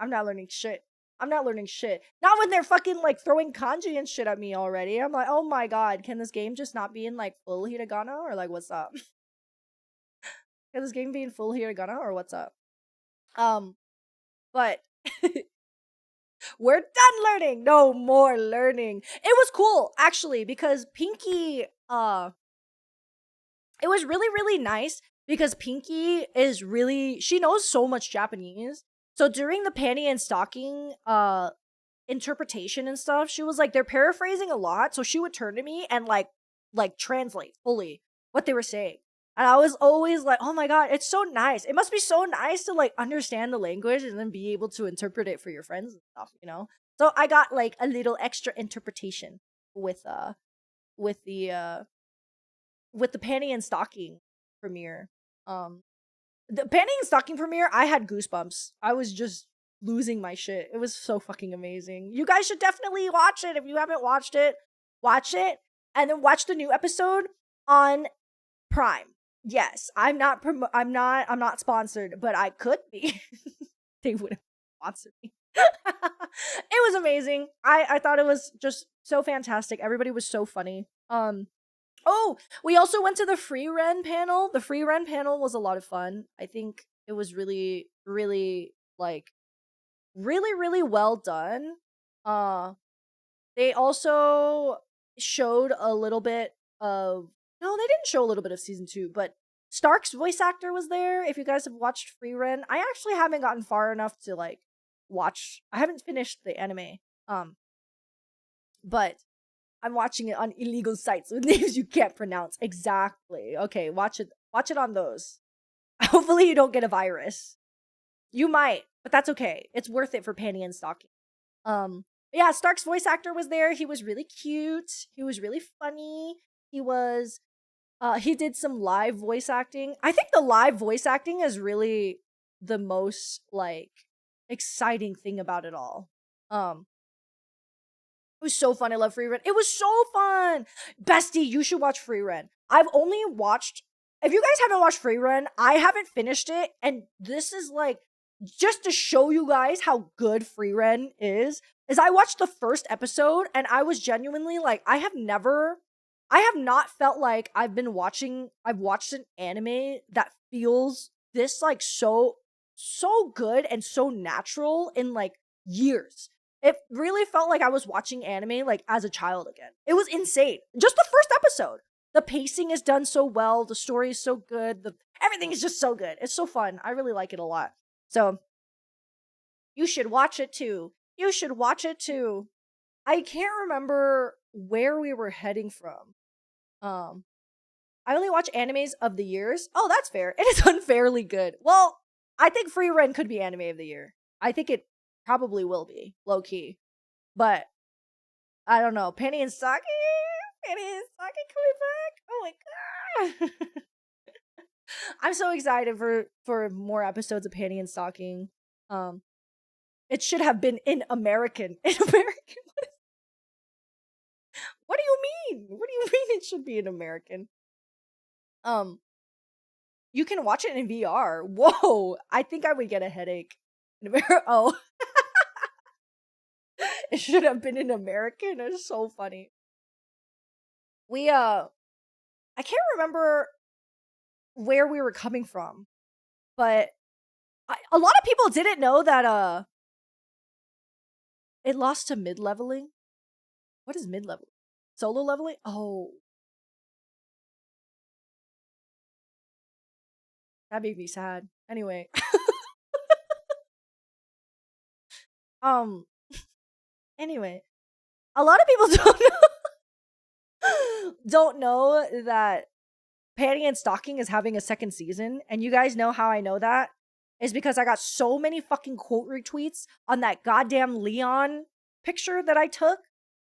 I'm not learning shit. I'm not learning shit. Not when they're fucking like throwing kanji and shit at me already. I'm like, oh my god, can this game just not be in like full hiragana or like what's up? Can this game be in full hiragana or what's up? But we're done learning. No more learning. It was cool actually because Pinky it was really really nice because Pinky is really she knows so much Japanese. So during the panty and stocking interpretation and stuff, she was like they're paraphrasing a lot, so she would turn to me and like translate fully what they were saying. And I was always like, "Oh my god, it's so nice. It must be so nice to like understand the language and then be able to interpret it for your friends and stuff, you know?" So I got like a little extra interpretation with with the uh with the panty and stocking premiere. The panty and stocking premiere, I had goosebumps. I was just losing my shit. It was so fucking amazing. You guys should definitely watch it. If you haven't watched it, watch it and then watch the new episode on Prime. Yes, I'm not sponsored, but I could be. They would have sponsored me. It was amazing. I thought it was just so fantastic. Everybody was so funny. Oh, we also went to the free Ren panel. The free Ren panel was a lot of fun. I think it was really, really like really, really well done. Uh they also showed a little bit of no, they didn't show a little bit of season 2, but Stark's voice actor was there. If you guys have watched Free Ren, I actually haven't gotten far enough to like watch. I haven't finished the anime. But I'm watching it on illegal sites with names you can't pronounce. Exactly. Okay, watch it. Watch it on those. Hopefully you don't get a virus. You might, but that's okay. It's worth it for panty and stocking. Yeah, Stark's voice actor was there. He was really cute. He was really funny. He did some live voice acting. I think the live voice acting is really the most like exciting thing about it all. It was so fun. I love Free Rent. It was so fun. Bestie, you should watch Free Rent. I've only watched if you guys haven't watched Free Run, I haven't finished it, and this is like just to show you guys how good Free Run is I watched the first episode and I was genuinely like, I have not felt like I've watched an anime that feels this like so good and so natural in like years. It really felt like I was watching anime like as a child again. It was insane. Just the first episode. The pacing is done so well. The story is so good. Everything is just so good. It's so fun. I really like it a lot. So you should watch it too. You should watch it too. I can't remember where we were heading from. I only watch animes of the years. Oh, that's fair. It is unfairly good. Well, I think Free Run could be anime of the year. I think it probably will be, low key. But I don't know. Penny and Saki? Penny and Saki coming back? Oh my god. I'm so excited for more episodes of Penny and Stocking. It should have been in American. In American? What do you mean? What do you mean it should be in American? You can watch it in VR. Whoa, I think I would get a headache. Oh. It should have been in American. It's so funny. we I can't remember where we were coming from, but a lot of people didn't know that it lost to mid leveling. What is mid leveling? Solo leveling? Oh, that made me sad. Anyway, um, anyway, a lot of people don't know that Panty and Stocking is having a second season, and you guys know how I know that is because I got so many fucking quote retweets on that goddamn Leon picture that I took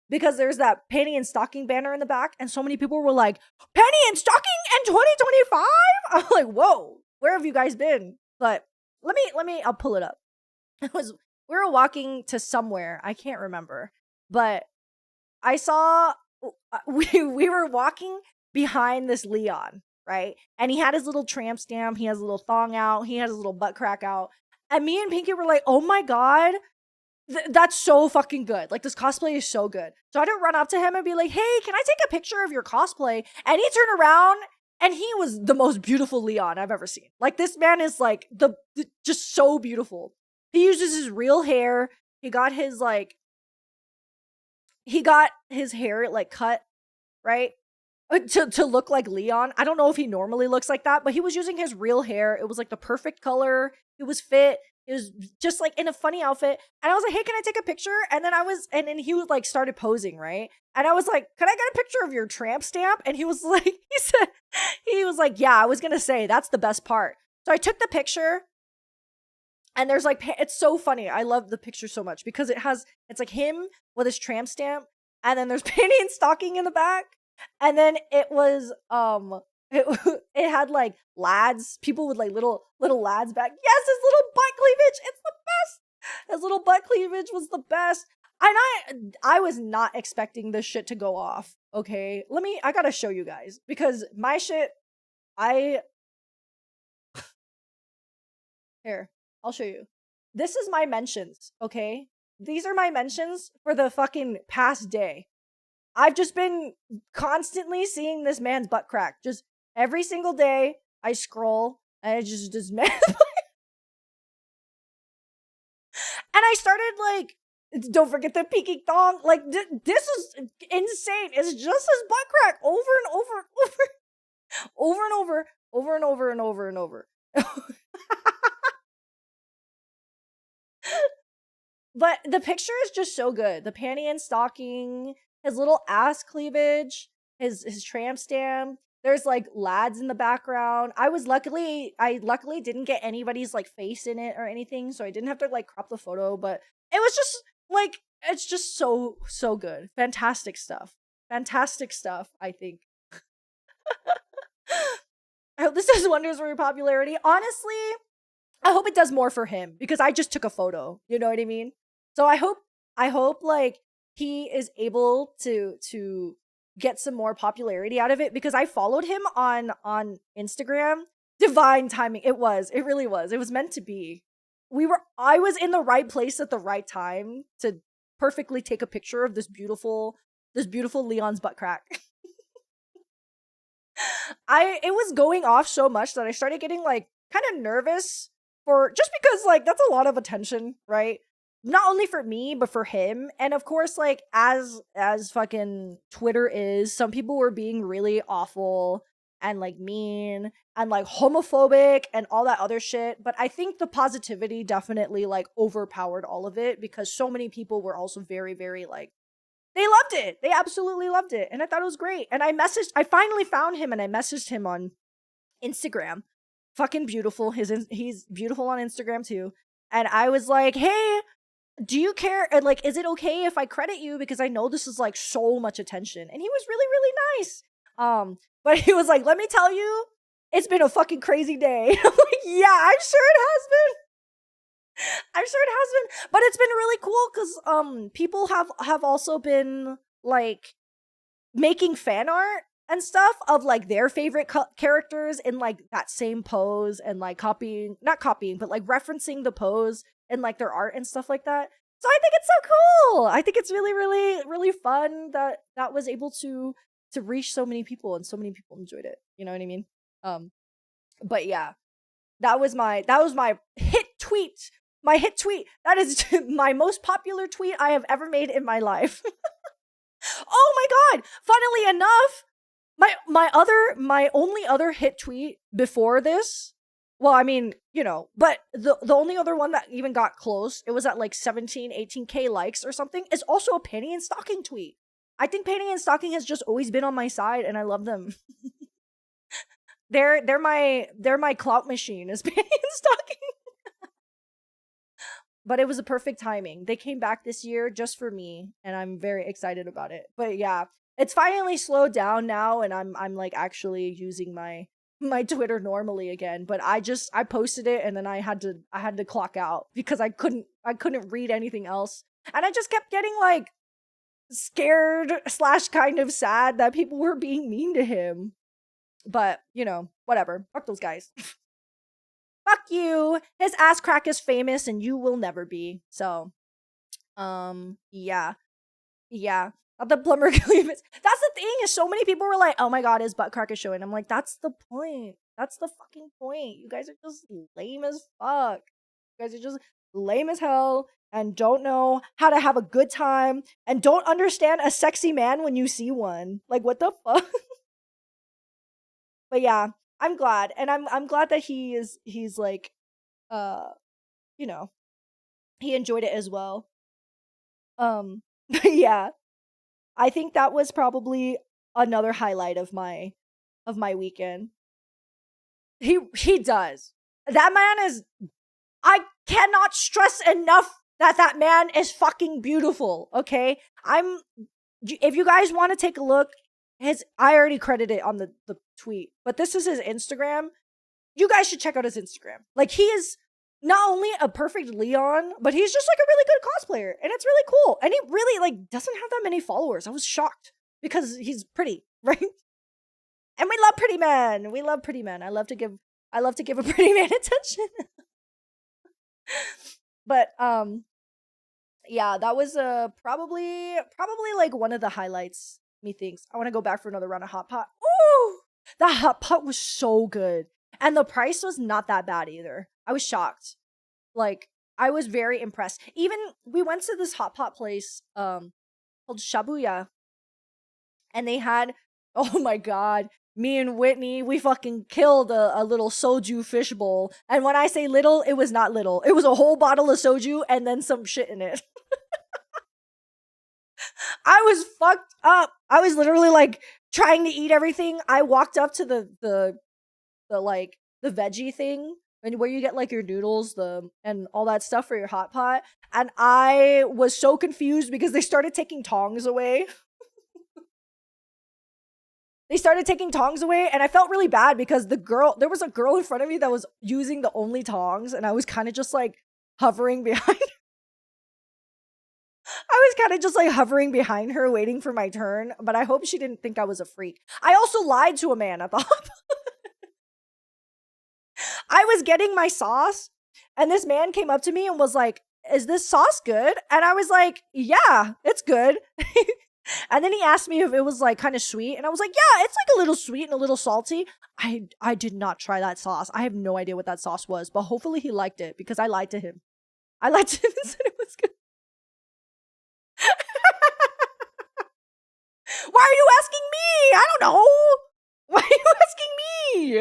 because there's that Panty and Stocking banner in the back, and so many people were like, "Panty and Stocking in 2025." I'm like, "Whoa, where have you guys been?" But I'll pull it up. It was we were walking to somewhere, I can't remember, but I saw we were walking behind this Leon, right? And he had his little tramp stamp, he has a little thong out, he has his little butt crack out. And me and Pinky were like, "Oh my god, that's so fucking good. Like, this cosplay is so good." So I had to run up to him and be like, "Hey, can I take a picture of your cosplay?" And he turned around and he was the most beautiful Leon I've ever seen. Like, this man is like just so beautiful. He uses his real hair. He got his hair like cut, right? To look like Leon. I don't know if he normally looks like that, but he was using his real hair. It was like the perfect color. It was fit. It was just like in a funny outfit. And I was like, "Hey, can I take a picture?" And then and he was like started posing, right? And I was like, "Can I get a picture of your tramp stamp?" And he was like, he was like, "Yeah, I was gonna say that's the best part." So I took the picture, and there's like, it's so funny. I love the picture so much because it's like him with his tramp stamp, and then there's Panty and Stocking in the back, and then it was it, it had like lads, people with like little lads back. Yes, his little butt cleavage, it's the best. His little butt cleavage was the best. And I was not expecting this shit to go off. Okay, I gotta show you guys because my shit, I here, I'll show you. This is my mentions, okay? These are my mentions for the fucking past day. I've just been constantly seeing this man's butt crack. Just every single day, I scroll and it's just man. And I started like, don't forget the peaking thong. Like, this is insane. It's just his butt crack over and over and over, over and over, over and over and over and over. But the picture is just so good. The Panty and Stocking, his little ass cleavage, his tramp stamp. There's like lads in the background. I luckily didn't get anybody's like face in it or anything, so I didn't have to like crop the photo, but it was just like it's just so good. Fantastic stuff. Fantastic stuff, I think. I hope this does wonders for your popularity. Honestly, I hope it does more for him because I just took a photo. You know what I mean? So I hope like he is able to get some more popularity out of it because I followed him on Instagram. Divine timing. It was. It really was. It was meant to be. I was in the right place at the right time to perfectly take a picture of this beautiful Leon's butt crack. It was going off so much that I started getting like kind of nervous for just because like that's a lot of attention, right? Not only for me but for him. And of course, like as fucking Twitter is, some people were being really awful and like mean and like homophobic and all that other shit, but I think the positivity definitely like overpowered all of it because so many people were also very very like they loved it. They absolutely loved it. And I thought it was great. And I finally found him and I messaged him on Instagram. Fucking beautiful. He's beautiful on Instagram too. And I was like, "Hey, do you care? Like, is it okay if I credit you? Because I know this is like so much attention." And he was really, really nice. But he was like, "Let me tell you, it's been a fucking crazy day." I'm like, "Yeah, I'm sure it has been. I'm sure it has been, but it's been really cool because people have also been like making fan art and stuff of like their favorite characters in like that same pose and like not copying but like referencing the pose and like their art and stuff like that. So I think it's so cool. I think it's really really really fun that was able to to reach so many people, and so many people enjoyed it. You know what I mean? But yeah, that was my hit tweet. My hit tweet. That is my most popular tweet I have ever made in my life. Oh my god! Funnily enough, my only other hit tweet before this, well, I mean, but the only other one that even got close, it was at like 18k likes or something, is also a Panty and Stocking tweet. I think Panty and Stocking has just always been on my side, and I love them. they're my clout machine, is Panty and Stocking. But it was a perfect timing. They came back this year just for me, and I'm very excited about it. But yeah, it's finally slowed down now, and I'm like actually using my Twitter normally again. But I posted it, and then I had to clock out because I couldn't read anything else, and I just kept getting like scared / kind of sad that people were being mean to him. But whatever. Fuck those guys. Fuck you. His ass crack is famous, and you will never be. So, yeah. Not the plumber cleavage. That's the thing, is so many people were like, oh my god, his butt crack is showing. I'm like, that's the point. That's the fucking point. You guys are just lame as fuck. You guys are just lame as hell and don't know how to have a good time and don't understand a sexy man when you see one. Like, what the fuck? But yeah, I'm glad. And I'm glad that he's like, you know, he enjoyed it as well. But yeah, I think that was probably another highlight of my weekend. He does. That man is, I cannot stress enough that man is fucking beautiful, okay? If you guys want to take a look, I already credited it on the tweet, but this is his Instagram. You guys should check out his Instagram. Like, he is not only a perfect Leon, but he's just like a really good cosplayer, and it's really cool. And he really like doesn't have that many followers. I was shocked because he's pretty, right? And we love pretty men. We love pretty men. I love to give a pretty man attention. But yeah, that was probably like one of the highlights. Methinks I want to go back for another round of hot pot. Ooh, that hot pot was so good, and the price was not that bad either. I was shocked. Like, I was very impressed. Even we went to this hot pot place called Shabuya, and they had, oh my god, me and Whitney, we fucking killed a little soju fishbowl. And when I say little, it was not little. It was a whole bottle of soju and then some shit in it. I was fucked up. I was literally like trying to eat everything. I walked up to the like the veggie thing where you get like your noodles, and all that stuff for your hot pot. And I was so confused because they started taking tongs away. They started taking tongs away, and I felt really bad because there was a girl in front of me that was using the only tongs, and I was kind of just like hovering behind. I was kind of just like hovering behind her, waiting for my turn, but I hope she didn't think I was a freak. I also lied to a man at the hop. I was getting my sauce, and this man came up to me and was like, "Is this sauce good?" And I was like, "Yeah, it's good." And then he asked me if it was like kind of sweet, and I was like, "Yeah, it's like a little sweet and a little salty." I did not try that sauce. I have no idea what that sauce was, but hopefully he liked it because I lied to him. I lied to him and said it was good. Why are you asking me? I don't know. Why are you asking me?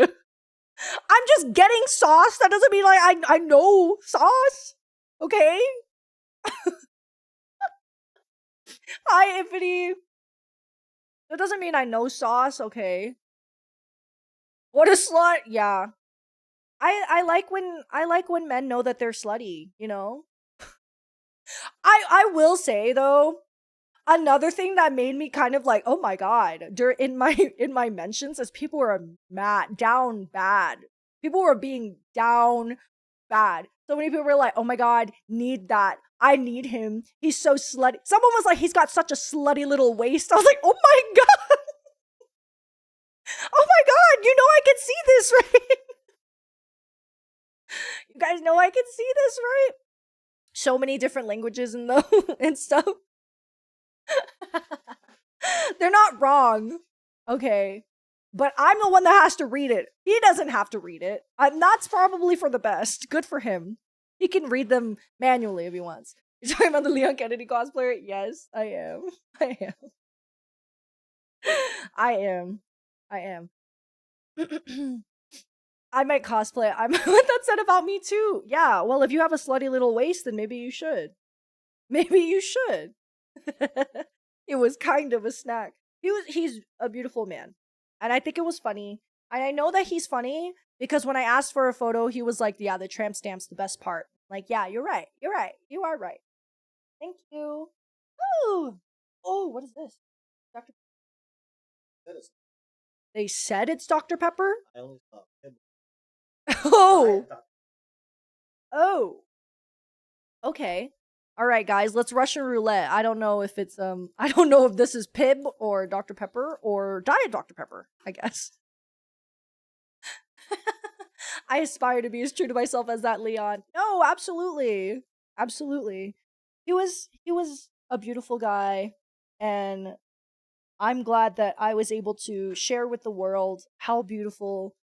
I'm just getting sauce. That doesn't mean like I know sauce. Okay? Hi, Infinity. That doesn't mean I know sauce, okay? What a slut. Yeah. I like when men know that they're slutty, you know? I will say though, another thing that made me kind of like, oh my god, in my mentions, is people were down bad. People were being down bad. So many people were like, oh my god, need that. I need him. He's so slutty. Someone was like, he's got such a slutty little waist. I was like, oh my god. Oh my god, you know I can see this, right? You guys know I can see this, right? So many different languages and stuff. They're not wrong. Okay. But I'm the one that has to read it. He doesn't have to read it. And that's probably for the best. Good for him. He can read them manually if he wants. You're talking about the Leon Kennedy cosplayer? Yes, I am. I am. I am. I am. I might cosplay. I might what that said about me too. Yeah, well, if you have a slutty little waist, then maybe you should. Maybe you should. It was kind of a snack. He's a beautiful man. And I think it was funny. And I know that he's funny because when I asked for a photo, he was like, "Yeah, the tramp stamp's the best part." Like, yeah, you're right. You're right. You are right. Thank you. Oh. Oh, what is this? Dr. They said it's Dr. Pepper? I only saw him. Oh. Oh. Okay. All right, guys, let's Russian roulette. I don't know if it's I don't know if this is Pib or Dr. Pepper or Diet Dr. Pepper, I guess. I aspire to be as true to myself as that Leon. No, absolutely. Absolutely. He was a beautiful guy, and I'm glad that I was able to share with the world how beautiful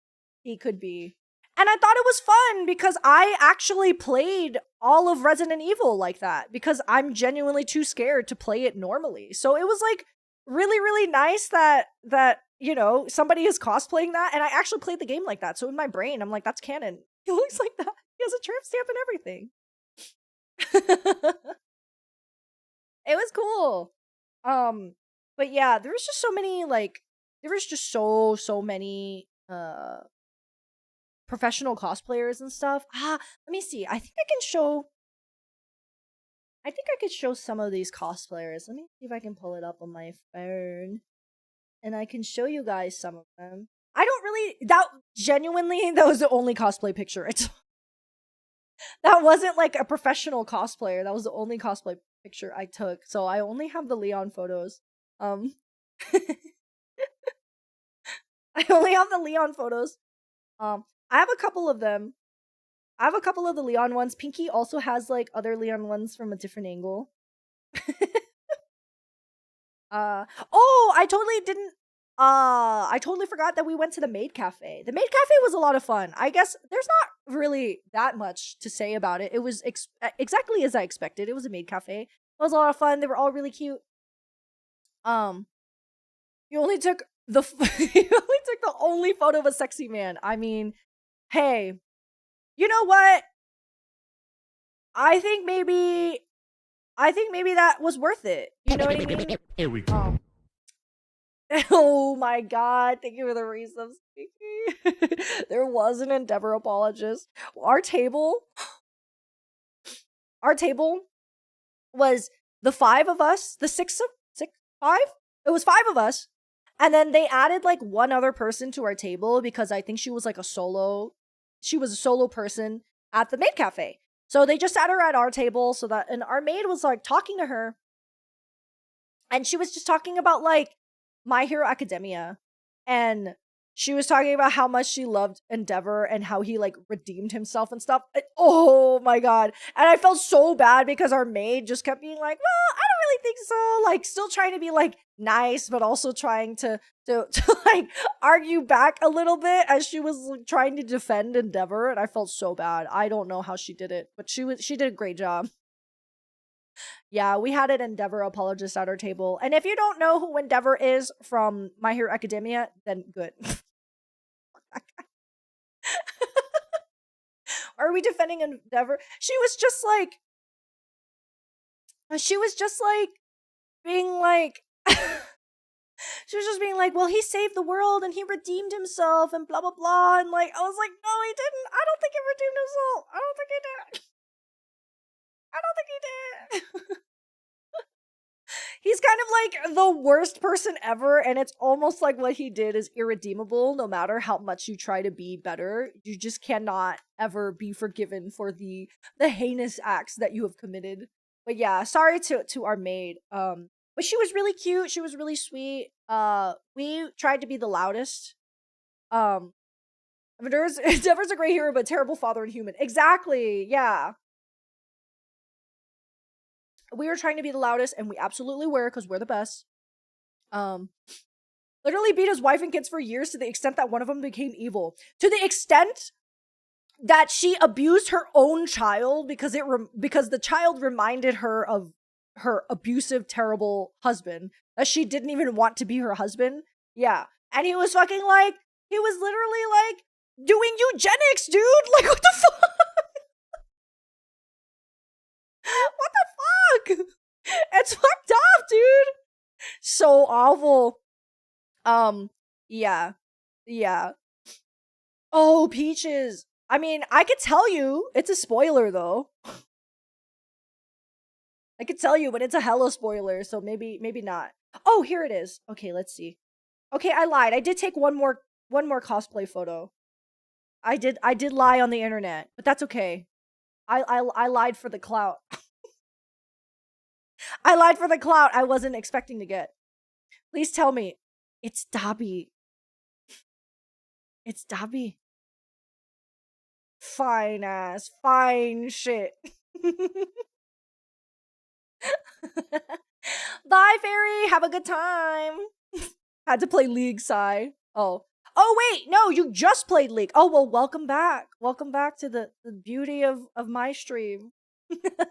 he could be. And I thought it was fun because I actually played all of Resident Evil like that because I'm genuinely too scared to play it normally. So it was like really really nice that somebody is cosplaying that, and I actually played the game like that. So in my brain I'm like, that's canon. He looks like that. He has a tramp stamp and everything. It was cool. But yeah, there was just so many there was just so many professional cosplayers and stuff. Let me see. I think I could show some of these cosplayers. Let me see if I can pull it up on my phone. And I can show you guys some of them. I don't really that genuinely that was the only cosplay picture. That wasn't like a professional cosplayer. That was the only cosplay picture I took. So I only have the Leon photos. Um I only have the Leon photos. I have a couple of them. I have a couple of the Leon ones. Pinky also has like other Leon ones from a different angle. Oh, I totally forgot that we went to the Maid Cafe. The Maid Cafe was a lot of fun. I guess there's not really that much to say about it. It was exactly as I expected. It was a Maid Cafe. It was a lot of fun. They were all really cute. Um, you only took you only took the only photo of a sexy man. I mean, hey, you know what? I think maybe that was worth it. You know what I mean? Here we go. Oh my god, thank you for the reason, speaking. There was an Endeavor apologist. Our table was the five of us, the five? It was five of us. And then they added like one other person to our table because I think she was a solo person at the maid cafe. So they just sat her at our table and our maid was like talking to her. And she was just talking about like My Hero Academia. And she was talking about how much she loved Endeavor and how he like redeemed himself and stuff. Oh my god. And I felt so bad because our maid just kept being like, well, I don't really think so. Like still trying to be like nice, but also trying to like argue back a little bit as she was like, trying to defend Endeavor. And I felt so bad. I don't know how she did it, but she did a great job. Yeah, we had an Endeavor apologist at our table. And if you don't know who Endeavor is from My Hero Academia, then good. Are we defending Endeavor? She was just like being like she was just being like, well, he saved the world and he redeemed himself and blah blah blah. And like I was like, no, he didn't. I don't think he redeemed himself. I don't think he did. I don't think he did. He's kind of like the worst person ever, and it's almost like what he did is irredeemable no matter how much you try to be better. You just cannot ever be forgiven for the heinous acts that you have committed. But yeah, sorry to our maid. But she was really cute, she was really sweet. We tried to be the loudest. Endeavor's a great hero, but terrible father and human. Exactly, yeah. We were trying to be the loudest, and we absolutely were because we're the best. Um, Literally beat his wife and kids for years to the extent that one of them became evil. To the extent that she abused her own child because because the child reminded her of her abusive, terrible husband that she didn't even want to be her husband. Yeah. And he was fucking like, he was literally like doing eugenics, dude. Like, what the fuck? What the fuck? It's fucked up, dude. So awful. Yeah. Yeah. Oh, Peaches. I mean, I could tell you. It's a spoiler, though. I could tell you, but it's a hella spoiler, so maybe not. Oh, here it is. Okay, let's see. Okay, I lied. I did take one more cosplay photo. I did lie on the internet, but that's okay. I lied for the clout. I lied for the clout I wasn't expecting to get. Please tell me it's Dobby. It's Dobby. Fine ass. Fine shit. Bye, fairy. Have a good time. Had to play League, sigh. Oh. Oh, wait. No, you just played League. Oh, well, welcome back. Welcome back to the beauty of my stream. Hi,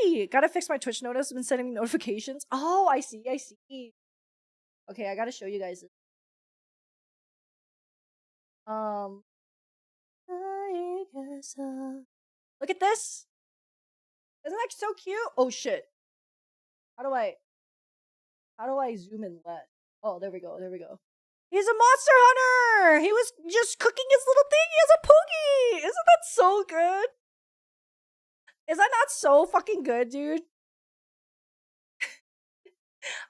Bessie! Gotta fix my Twitch notice. I've been sending notifications. Oh, I see. I see. Okay, I gotta show you guys this. Look at this. Isn't that so cute? Oh shit. How do I zoom in less? Oh, there we go. There we go. He's a monster hunter. He was just cooking his little thing. He has a poogie. Isn't that so good? Is that not so fucking good, dude?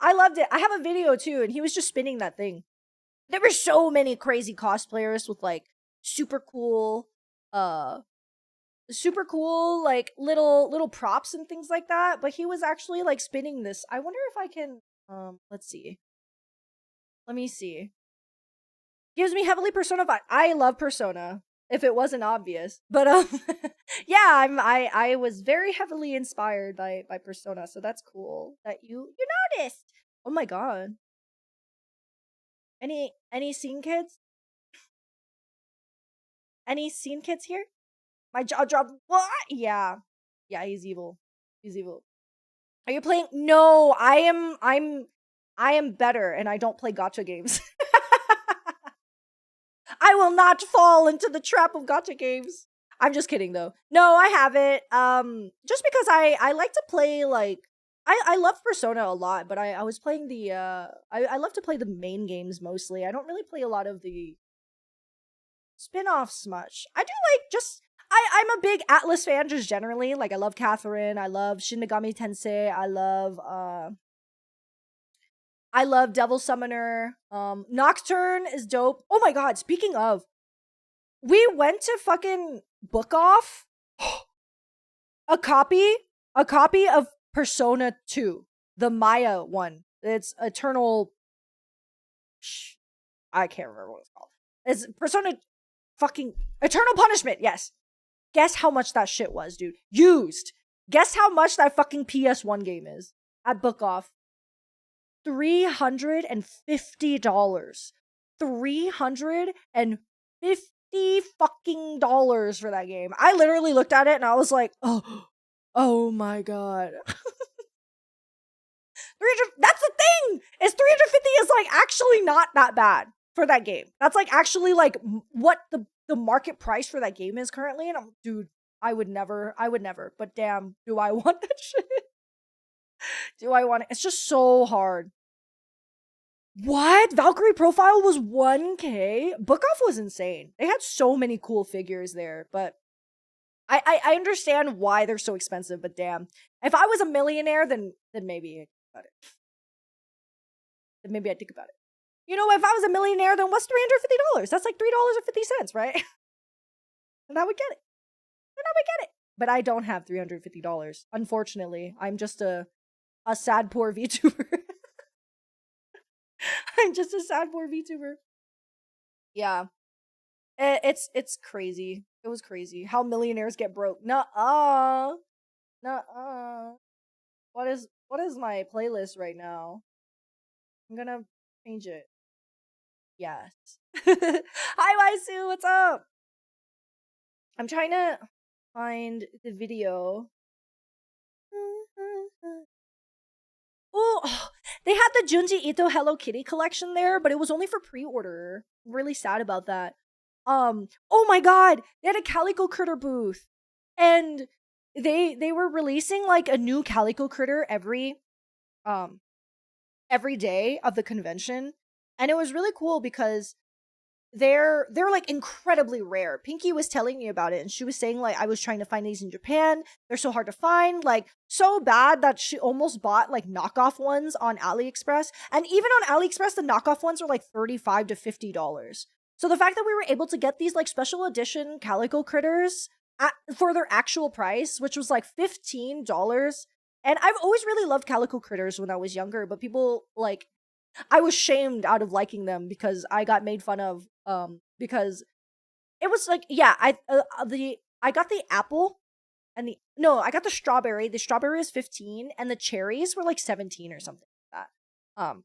I loved it. I have a video too, and he was just spinning that thing. There were so many crazy cosplayers with like super cool like little props and things like that, but he was actually like spinning this. I wonder if I can let's see. Let me see. Gives me heavily Persona vibe. I love Persona, if it wasn't obvious. But yeah, I was very heavily inspired by Persona, so that's cool that you noticed. Oh my god. Any scene kids? Any scene kids here? My jaw dropped. What? Yeah. Yeah, he's evil. He's evil. Are you playing? No, I am better and I don't play gacha games. I will not fall into the trap of gacha games. I'm just kidding though. No, I haven't. Just because I like to play like I love Persona a lot, but I was playing the I love to play the main games mostly. I don't really play a lot of the spin-offs much. I do like just I'm a big Atlas fan just generally. Like I love Catherine, I love Shin Megami Tensei, I love Devil Summoner. Nocturne is dope. Oh my god, speaking of, we went to fucking Book Off a copy of Persona 2, the Maya one. It's Eternal I can't remember what it's called. It's Persona fucking Eternal Punishment. Yes. Guess how much that shit was, dude. Used. Guess how much that fucking PS1 game is at Book Off. $350. $350 fucking dollars for that game. I literally looked at it and I was like, oh my god. 300, that's the thing! Is 350 is like actually not that bad for that game. That's like actually like what the market price for that game is currently, and I'm dude, I would never, but damn, do I want that shit? Do I want it? It's just so hard. What? Valkyrie Profile was 1K? Book Off was insane. They had so many cool figures there, but I understand why they're so expensive, but damn. If I was a millionaire, then maybe I'd think about it. Then maybe I'd think about it. You know, if I was a millionaire, then what's $350? That's like $3.50, right? And I would get it. And I would get it. But I don't have $350. Unfortunately. I'm just a sad poor VTuber. I'm just a sad poor VTuber. Yeah. It's crazy. It was crazy. How millionaires get broke. Nuh-uh. Nuh-uh. What is my playlist right now? I'm gonna change it. Yes. Hi, Waisu. What's up? I'm trying to find the video. Oh, they had the Junji Ito Hello Kitty collection there, but it was only for pre-order. I'm really sad about that. Oh my god, they had a Calico Critter booth, and they were releasing like a new Calico Critter um every day of the convention, and it was really cool because they're like incredibly rare. Pinky was telling me about it, and she was saying like I was trying to find these in Japan. They're so hard to find, like so bad that she almost bought like knockoff ones on AliExpress. And even on AliExpress, the knockoff ones are like $35 to $50. So the fact that we were able to get these like special edition Calico Critters for their actual price, which was like $15. And I've always really loved Calico Critters when I was younger, but people like I was shamed out of liking them because I got made fun of because it was like yeah, I got the apple and the no, I got the strawberry. The strawberry was 15 and the cherries were like 17 or something like that.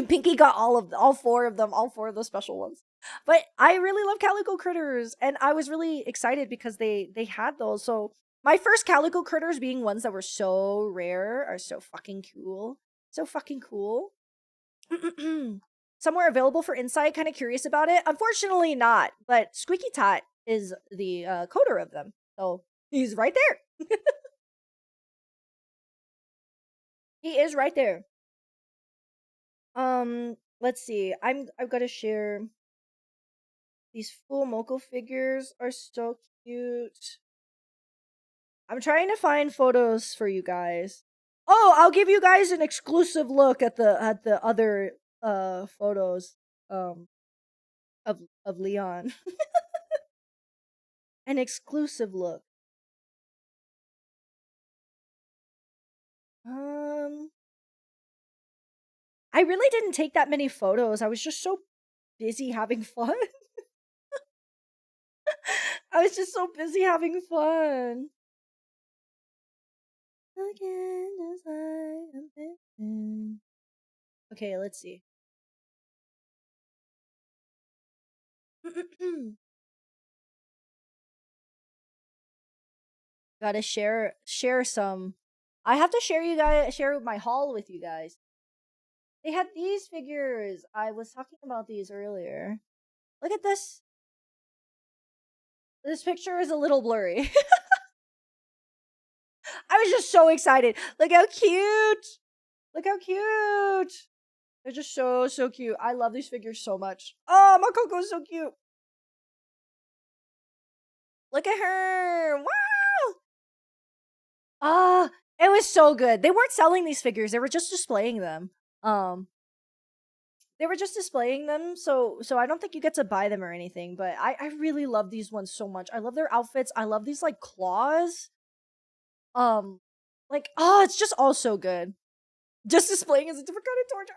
Pinky got all four of them, all four of the special ones. But I really love Calico Critters and I was really excited because they had those. So my first Calico Critters being ones that were so rare are so fucking cool. So fucking cool. Somewhere available for Insight. Kind of curious about it. Unfortunately, not. But Squeaky Tot is the coder of them, so he's right there. He is right there. Let's see. I've got to share. These full Moko figures are so cute. I'm trying to find photos for you guys. Oh, I'll give you guys an exclusive look at the other photos of Leon. An exclusive look. Um, I really didn't take that many photos. I was just so busy having fun. I was just so busy having fun. Okay, let's see. Gotta share some. I have to share my haul with you guys. They had these figures. I was talking about these earlier. Look at this. This picture is a little blurry. I was just so excited. Look how cute. Look how cute. They're just so cute. I love these figures so much. Oh, Mokoko's so cute. Look at her. Wow. Ah, it was so good. They weren't selling these figures. They were just displaying them. Um they were just displaying them, so I don't think you get to buy them or anything, but I really love these ones so much. I love their outfits. I love these like claws. Like oh, it's just all so good. Just displaying as a different kind of torture.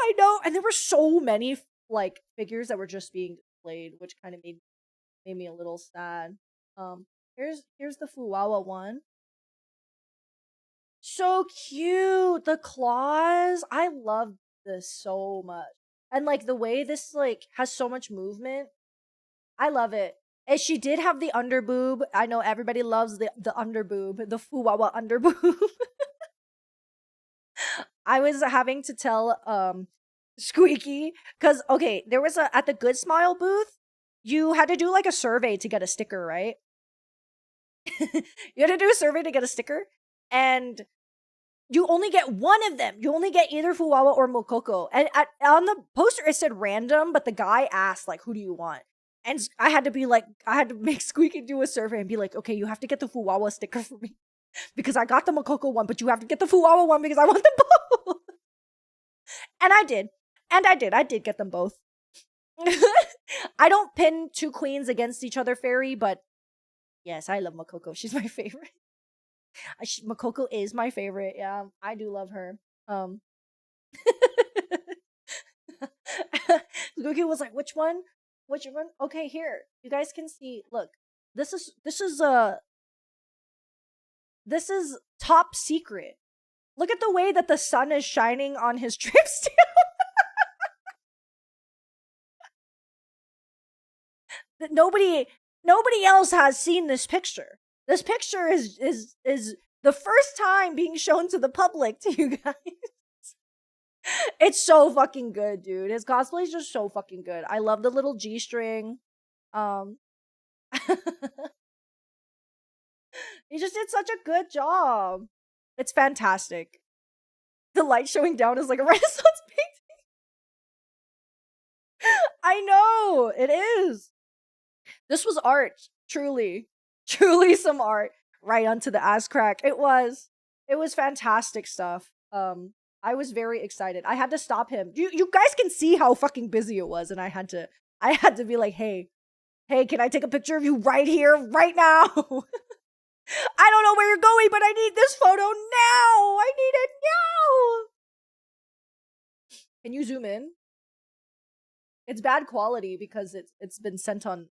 I know. And there were so many like figures that were just being displayed, which kind of made me a little sad. Here's the Fuwawa one. So cute. The claws. I love this so much. And like the way this like has so much movement. I love it. And she did have the underboob. I know everybody loves the underboob, the Fuwawa underboob. I was having to tell Squeaky cuz okay, there was a at the Good Smile booth, you had to do like a survey to get a sticker, right? You had to do a survey to get a sticker and you only get one of them. You only get either Fuwawa or Mokoko. And on the poster it said random, but the guy asked like who do you want? And I had to be like I had to make Squeaky do a survey and be like, "Okay, you have to get the Fuwawa sticker for me." Because I got the Mokoko one, but you have to get the Fuwawa one because I want them both. And I did. And I did. I did get them both. I don't pin two queens against each other, Fairy, but yes, I love Makoko. She's my favorite. Makoko is my favorite. Yeah, I do love her. Goku was like, "Which one? Which one?" Okay, here. You guys can see. Look. This is top secret. Look at the way that the sun is shining on his trip steel. Nobody else has seen this picture. This picture is the first time being shown to the public, to you guys. It's so fucking good, dude. His cosplay is just so fucking good. I love the little G-string. He just did such a good job. It's fantastic. The light showing down is like a Renaissance painting. I know, it is. This was art, truly. Truly some art. Right onto the ass crack. It was fantastic stuff. I was very excited. I had to stop him. You guys can see how fucking busy it was, and I had to be like, hey, can I take a picture of you right here, right now? I don't know where you're going, but I need this photo now. I need it now. Can you zoom in? It's bad quality because it's been sent on.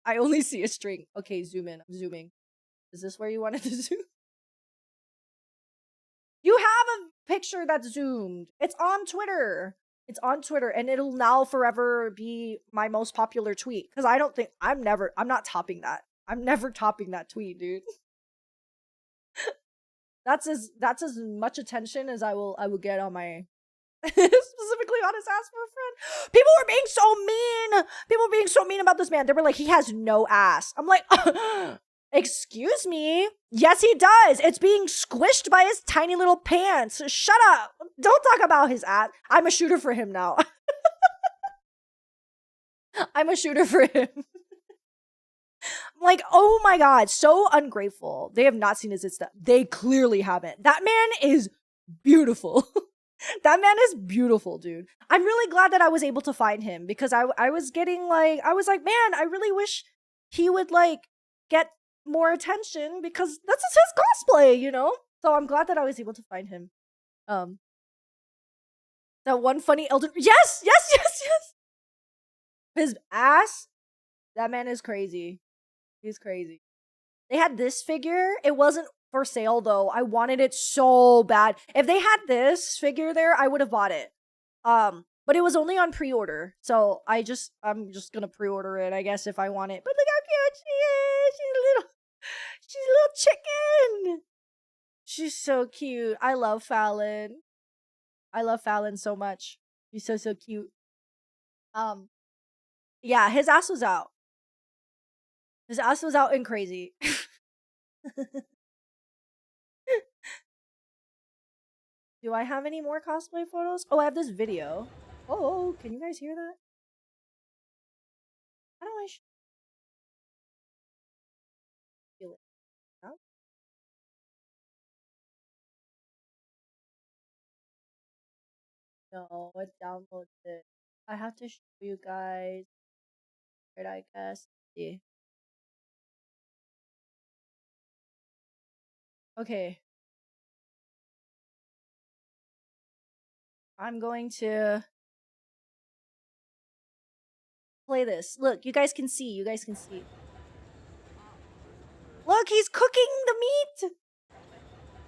I only see a string. Okay, zoom in. I'm zooming. Is this where you wanted to zoom? You have a picture that's zoomed. It's on Twitter. It's on Twitter, and it'll now forever be my most popular tweet. Because I'm not topping that. I'm never topping that tweet, dude. That's as much attention as I will get on my specifically on his ass for a friend. People were being so mean. People were being so mean about this man. They were like, he has no ass. I'm like, excuse me? Yes, he does. It's being squished by his tiny little pants. Shut up. Don't talk about his ass. I'm a shooter for him now. I'm a shooter for him. I'm like, oh my god, so ungrateful. They have not seen his Insta. They clearly haven't. That man is beautiful. That man is beautiful, dude. I'm really glad that I was able to find him because I was getting like, I was like, man, I really wish he would like get more attention because that's just his cosplay, you know? So I'm glad that I was able to find him. That one funny Elden. Yes. His ass. That man is crazy. He's crazy. They had this figure. It wasn't for sale though. I wanted it so bad. If they had this figure there, I would have bought it. But it was only on pre-order. So I'm just gonna pre-order it, I guess, if I want it. But look how cute she is. She's a little chicken. She's so cute. I love Fallon. I love Fallon so much. She's so cute. Yeah, his ass was out. His ass was out and crazy. Do I have any more cosplay photos? Oh, I have this video. Oh, can you guys hear that? How do I feel it? No? No, it downloads it. I have to show you guys. Right, I guess. See. Okay. I'm going to play this. Look, you guys can see. You guys can see. Look, he's cooking the meat.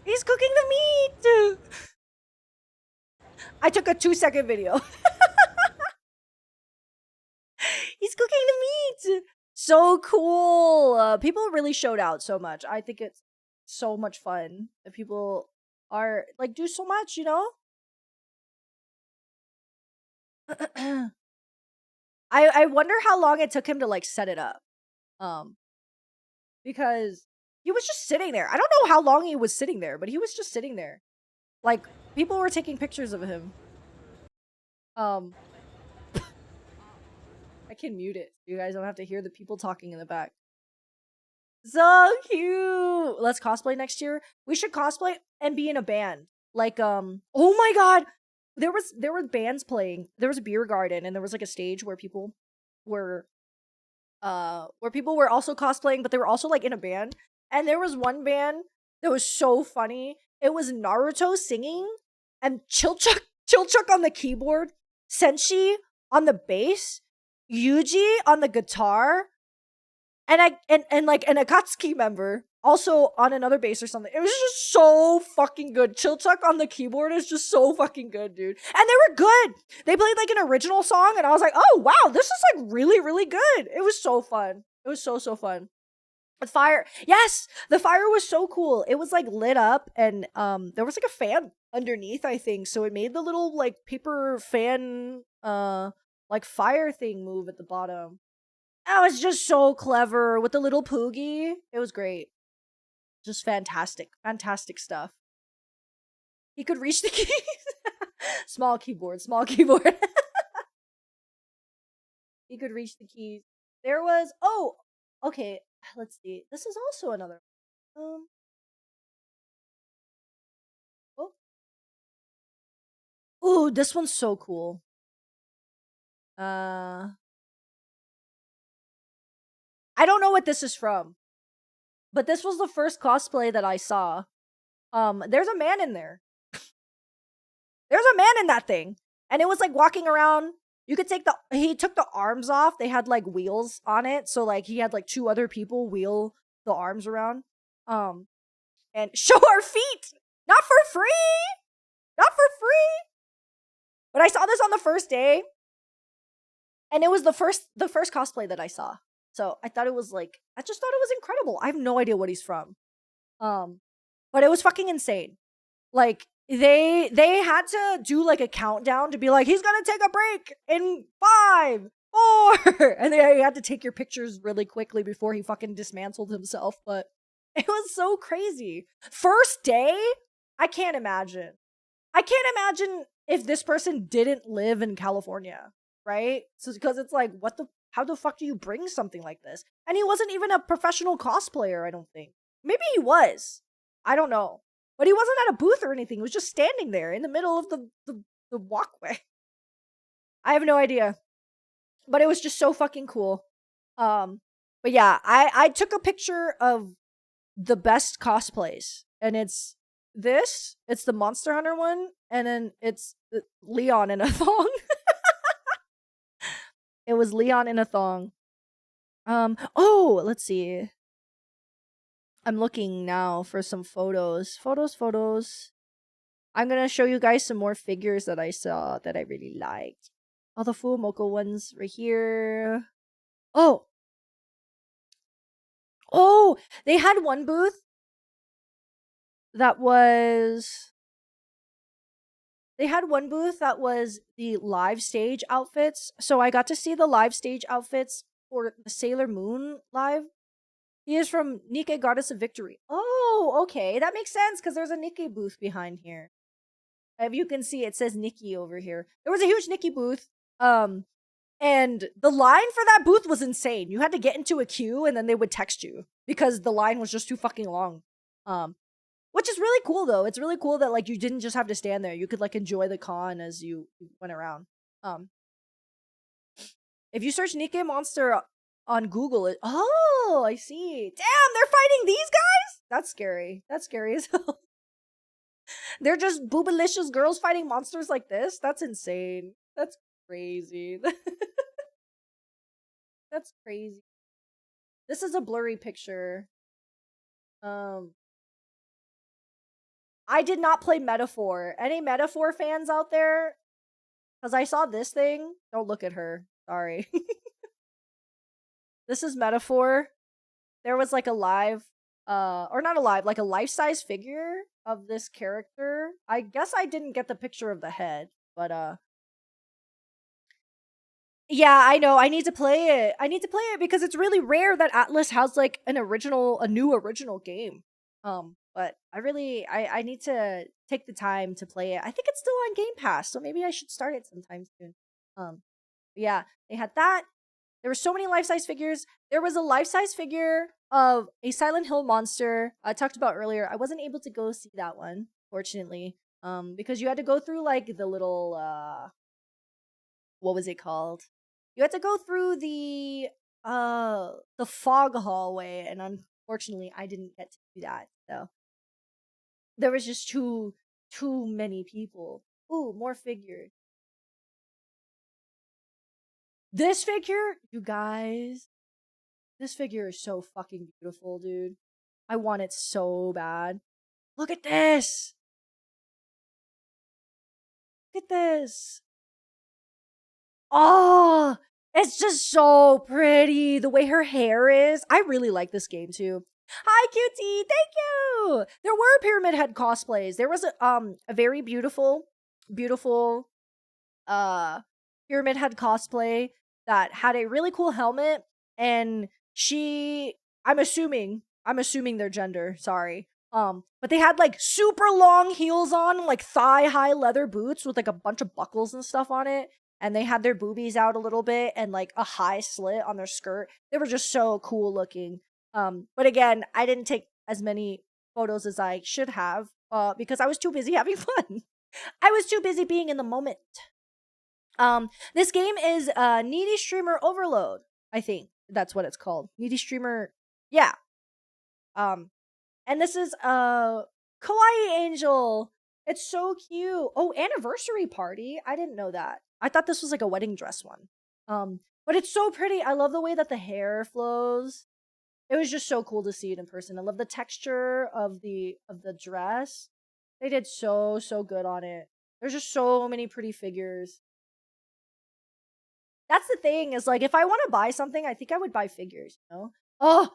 He's cooking the meat. I took a 2-second video. He's cooking the meat. So cool. People really showed out so much. I think it's so much fun. That people are like do so much, you know? I wonder how long it took him to like set it up. Because he was just sitting there. I don't know how long he was sitting there, but he was just sitting there. Like people were taking pictures of him. I can mute it. You guys don't have to hear the people talking in the back. So cute. Let's cosplay next year. We should cosplay and be in a band. Like oh my god. There were bands playing. There was a beer garden and there was like a stage where people were also cosplaying, but they were also like in a band. And there was one band that was so funny. It was Naruto singing and Chilchuk on the keyboard, Senshi on the bass, Yuji on the guitar, and an Akatsuki member also on another bass or something. It was just so fucking good. Chilchuck on the keyboard is just so fucking good, dude. And they were good. They played like an original song, and I was like, oh wow, this is like really, really good. It was so fun. It was so fun. The fire, yes, the fire was so cool. It was like lit up, and there was like a fan underneath, I think, so it made the little like paper fan like fire thing move at the bottom. That was just so clever with the little poogie. It was great. Just fantastic. Fantastic stuff. He could reach the keys. Small keyboard, small keyboard. He could reach the keys. There was, oh, okay, let's see. This is also another. Um oh. Ooh, this one's so cool. I don't know what this is from, but this was the first cosplay that I saw. There's a man in there. There's a man in that thing. And it was like walking around. You could take he took the arms off. They had like wheels on it. So like he had like two other people wheel the arms around. And show our feet. Not for free. Not for free. But I saw this on the first day. And it was the first cosplay that I saw. So I thought it was like, I just thought it was incredible. I have no idea what he's from. But it was fucking insane. Like they had to do like a countdown to be like, he's gonna take a break in 5, 4, and they had to take your pictures really quickly before he fucking dismantled himself. But it was so crazy. First day, I can't imagine. I can't imagine if this person didn't live in California, right? So because it's like, how the fuck do you bring something like this? And he wasn't even a professional cosplayer, I don't think. Maybe he was. I don't know. But he wasn't at a booth or anything. He was just standing there in the middle of the walkway. I have no idea. But it was just so fucking cool. But yeah, I took a picture of the best cosplays. And it's the Monster Hunter one, and then it's Leon in a thong. It was Leon in a thong. Oh, let's see. I'm looking now for some photos. Photos. I'm gonna show you guys some more figures that I saw that I really liked. All the Fuumoco ones right here. Oh! Oh! They had one booth that was... They had one booth that was the live stage outfits. So I got to see the live stage outfits for the Sailor Moon live. He is from Nikke Goddess of Victory. Oh, okay. That makes sense because there's a Nikke booth behind here. If you can see, it says Nikki over here. There was a huge Nikki booth. And the line for that booth was insane. You had to get into a queue and then they would text you because the line was just too fucking long. Which is really cool though. It's really cool that like you didn't just have to stand there. You could like enjoy the con as you went around. If you search Nikke Monster on Google, oh, I see. Damn, they're fighting these guys? That's scary. That's scary as hell. They're just boobalicious girls fighting monsters like this? That's insane. That's crazy. That's crazy. This is a blurry picture. I did not play Metaphor. Any Metaphor fans out there? Because I saw this thing. Don't look at her. Sorry. This is Metaphor. There was like a live, or not a live, like a life-size figure of this character. I guess I didn't get the picture of the head, but yeah, I know. I need to play it. I need to play it because it's really rare that Atlas has like a new original game. But I need to take the time to play it. I think it's still on Game Pass, so maybe I should start it sometime soon. Yeah, they had that. There were so many life-size figures. There was a life-size figure of a Silent Hill monster I talked about earlier. I wasn't able to go see that one, fortunately. Because you had to go through like the little what was it called? You had to go through the fog hallway, and unfortunately I didn't get to do that. So there was just too many people. Ooh, more figures. This figure, you guys, this figure is so fucking beautiful, dude. I want it so bad. Look at this. Look at this. Oh, it's just so pretty. The way her hair is. I really like this game too. Hi, cutie. Thank you. There were Pyramid Head cosplays. There was a very beautiful, beautiful Pyramid Head cosplay that had a really cool helmet, and she I'm assuming their gender, sorry. But they had like super long heels on, like thigh high leather boots with like a bunch of buckles and stuff on it. And they had their boobies out a little bit and like a high slit on their skirt. They were just so cool looking. But again, I didn't take as many photos as I should have, because I was too busy having fun. I was too busy being in the moment. This game is Needy Streamer Overload. I think that's what it's called. Needy Streamer, yeah. And this is Kawaii Angel. It's so cute. Oh, anniversary party. I didn't know that. I thought this was like a wedding dress one. But it's so pretty. I love the way that the hair flows. It was just so cool to see it in person. I love the texture of the dress. They did so good on it. There's just so many pretty figures. That's the thing, is like if I want to buy something, I think I would buy figures, you know? Oh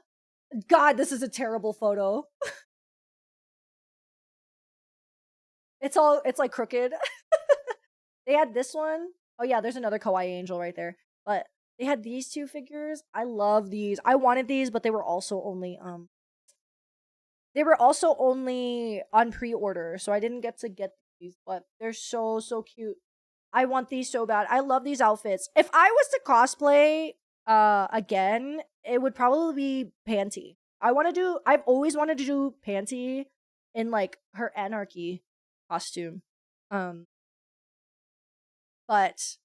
god, this is a terrible photo. It's like crooked. They had this one. Oh yeah, there's another Kawaii Angel right there. But they had these two figures. I love these. I wanted these, but they were also only on pre-order, so I didn't get to get these, but they're so cute. I want these so bad. I love these outfits. If I was to cosplay again, it would probably be Panty. I've always wanted to do Panty in like her anarchy costume. But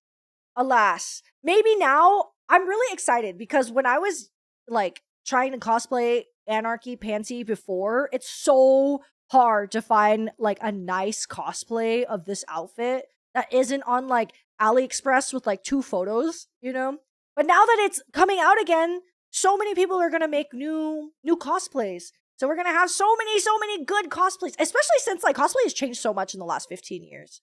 alas, maybe now I'm really excited because when I was like trying to cosplay Anarchy Panty before, it's so hard to find like a nice cosplay of this outfit that isn't on like AliExpress with like 2 photos, you know? But now that it's coming out again, so many people are gonna make new cosplays. So we're gonna have so many good cosplays, especially since like cosplay has changed so much in the last 15 years.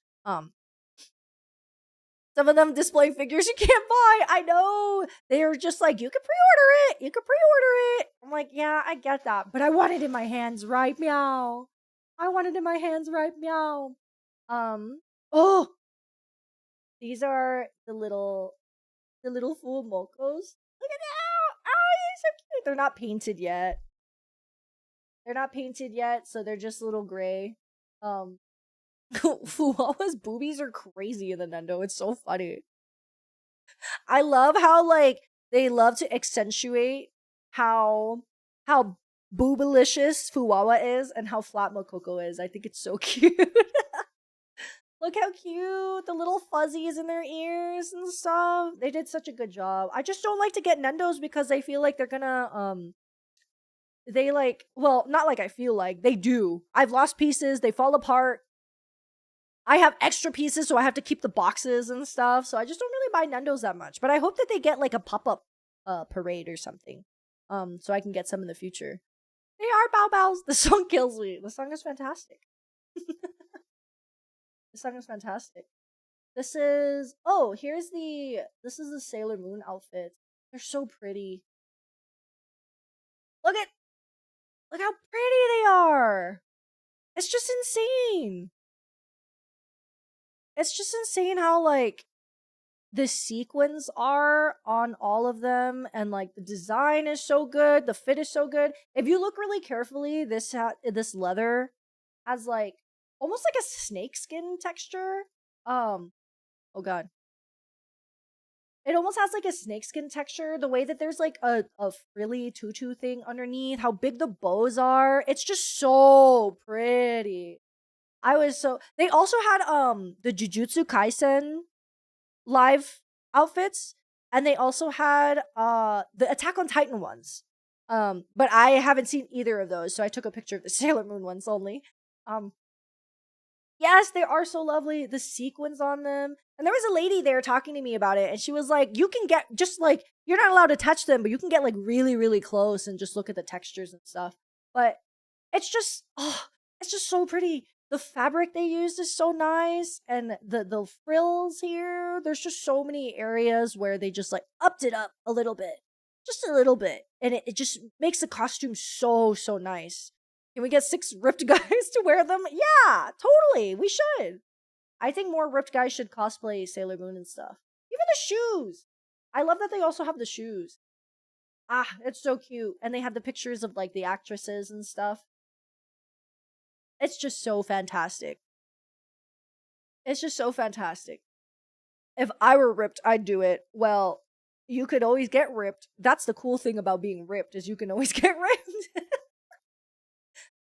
Some of them display figures you can't buy. I know. They're just like, you can pre-order it. You can pre-order it. I'm like, yeah, I get that. But I want it in my hands right meow. I want it in my hands right meow. Oh. These are the little Full Mokos. Look at that. Oh, you're so cute. They're not painted yet. So they're just a little gray. Fuwawa's boobies are crazy in the Nendo. It's so funny. I love how like they love to accentuate how boobalicious Fuwawa is and how flat Mokoko is. I think it's so cute. Look how cute. The little fuzzies in their ears and stuff. They did such a good job. I just don't like to get Nendos because I feel like they're gonna they like, well, not like I feel like, they do. I've lost pieces, they fall apart. I have extra pieces, so I have to keep the boxes and stuff. So I just don't really buy Nendos that much. But I hope that they get like a pop-up parade or something. So I can get some in the future. They are Bao Baos. The song kills me. The song is fantastic. The song is fantastic. This is this is the Sailor Moon outfit. They're so pretty. Look how pretty they are. It's just insane. It's just insane how like the sequins are on all of them, and like the design is so good, the fit is so good. If you look really carefully, this leather has like almost like a snakeskin texture. Oh god. It almost has like a snakeskin texture, the way that there's like a frilly tutu thing underneath, how big the bows are. It's just so pretty. They also had the Jujutsu Kaisen live outfits, and they also had the Attack on Titan ones. But I haven't seen either of those, so I took a picture of the Sailor Moon ones only. Yes, they are so lovely. The sequins on them. And there was a lady there talking to me about it, and she was like, you can get just like, you're not allowed to touch them, but you can get like really close and just look at the textures and stuff. But it's just so pretty. The fabric they used is so nice, and the frills here. There's just so many areas where they just like upped it up a little bit, just a little bit, and it just makes the costume so nice. Can we get 6 ripped guys to wear them? Yeah, totally. We should. I think more ripped guys should cosplay Sailor Moon and stuff. Even the shoes. I love that they also have the shoes. Ah, it's so cute. And they have the pictures of like the actresses and stuff. It's just so fantastic. It's just so fantastic. If I were ripped, I'd do it. Well, you could always get ripped. That's the cool thing about being ripped is you can always get ripped.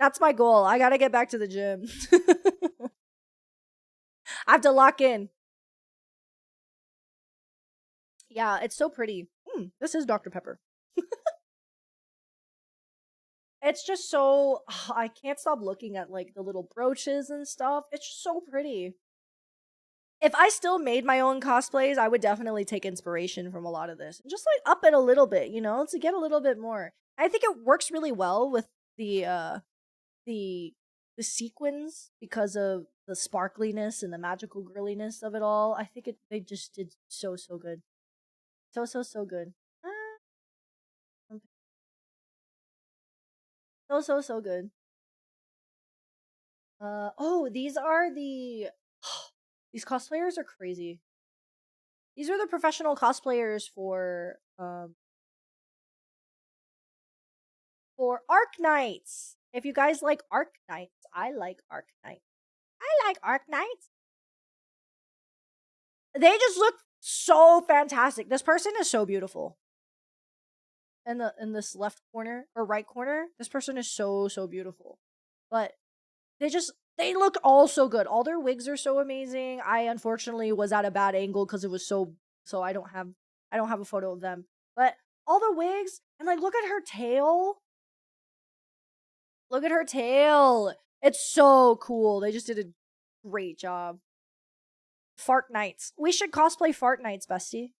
That's my goal. I gotta get back to the gym. I have to lock in. Yeah, it's so pretty. This is Dr. Pepper. It's just so I can't stop looking at like the little brooches and stuff. It's just so pretty. If I still made my own cosplays, I would definitely take inspiration from a lot of this. Just like up it a little bit, you know, to get a little bit more. I think it works really well with the the sequins because of the sparkliness and the magical girliness of it all. I think they just did so good. So good. Ah, so good. Oh, these are the these cosplayers are crazy. These are the professional cosplayers for Arc Knights. If you guys like Arc Knights, I like Arc Knights. I like Arc Knights. They just look so fantastic. This person is so beautiful. In this left corner or right corner, this person is so beautiful. But they look all so good. All their wigs are so amazing. I unfortunately was at a bad angle because it was so I don't have a photo of them. But all the wigs and like look at her tail. Look at her tail. It's so cool. They just did a great job. Fart Nights. We should cosplay Fart Nights, bestie.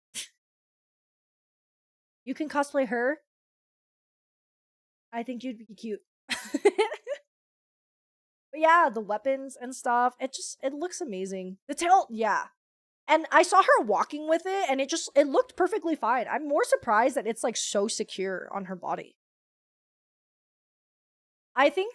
You can cosplay her. I think you'd be cute. But yeah, the weapons and stuff. It looks amazing. The tail, yeah. And I saw her walking with it and it looked perfectly fine. I'm more surprised that it's like so secure on her body. I think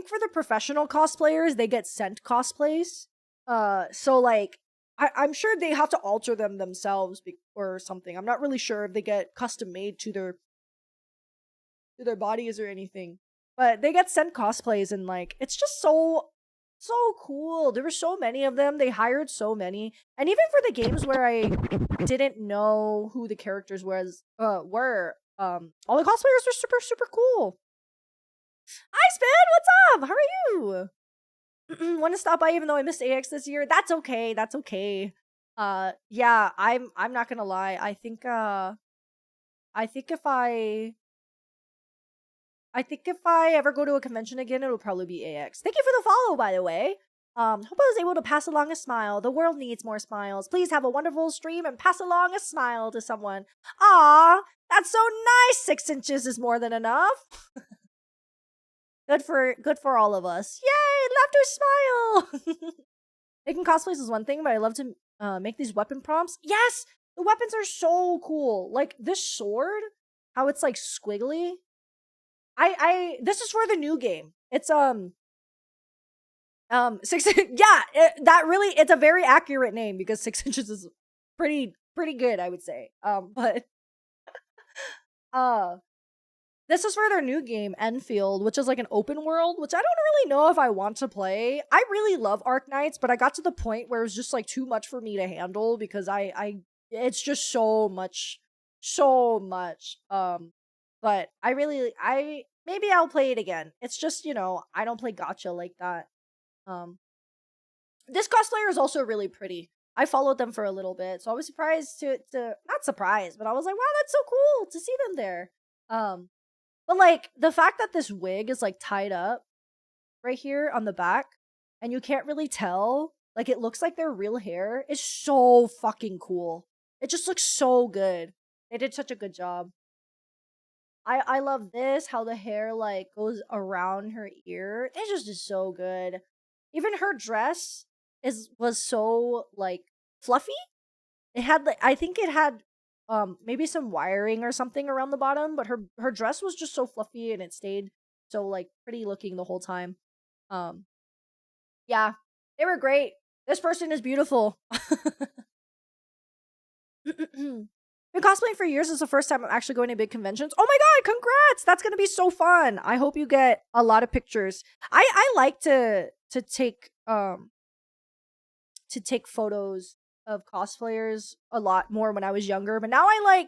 for the professional cosplayers, they get sent cosplays. So like I'm sure they have to alter them themselves or something. I'm not really sure if they get custom made to their bodies or anything. But they get sent cosplays and like it's just so cool. There were so many of them. They hired so many. And even for the games where I didn't know who the characters were all the cosplayers were super cool. Hi Spin, what's up? How are you? Want to stop by even though I missed AX this year? That's okay. That's okay. Yeah, I'm not going to lie. I think if I ever go to a convention again, it'll probably be AX. Thank you for the follow, by the way. Hope I was able to pass along a smile. The world needs more smiles. Please have a wonderful stream and pass along a smile to someone. Ah, that's so nice. 6 inches is more than enough. Good for all of us. Yay, laughter smile. Making cosplays is one thing, but I love to make these weapon prompts. Yes, the weapons are so cool. Like this sword, how it's like squiggly. This is for the new game. It's 6 yeah, that really it's a very accurate name because 6 inches is pretty good, I would say. But this is for their new game, Enfield, which is like an open world, which I don't really know if I want to play. I really love Arc Knights, but I got to the point where it was just like too much for me to handle because it's just so much. But maybe I'll play it again. It's just, I don't play gacha like that. This cosplayer is also really pretty. I followed them for a little bit, so I was surprised to not surprised, but I was like, wow, that's so cool to see them there. But like the fact that this wig is like tied up right here on the back and you can't really tell, like it looks like their real hair is so fucking cool. It just looks so good. They did such a good job. I love this, how the hair like goes around her ear. It just is so good. Even her dress was so like fluffy. It had like I think it had maybe some wiring or something around the bottom, but her dress was just so fluffy and it stayed so like pretty looking the whole time. Um yeah, they were great. This person is beautiful. Been cosplaying for years. This is the first time I'm actually going to big conventions. Oh my god, congrats! That's gonna be so fun. I hope you get a lot of pictures. I like to take photos of cosplayers a lot more when I was younger, but now I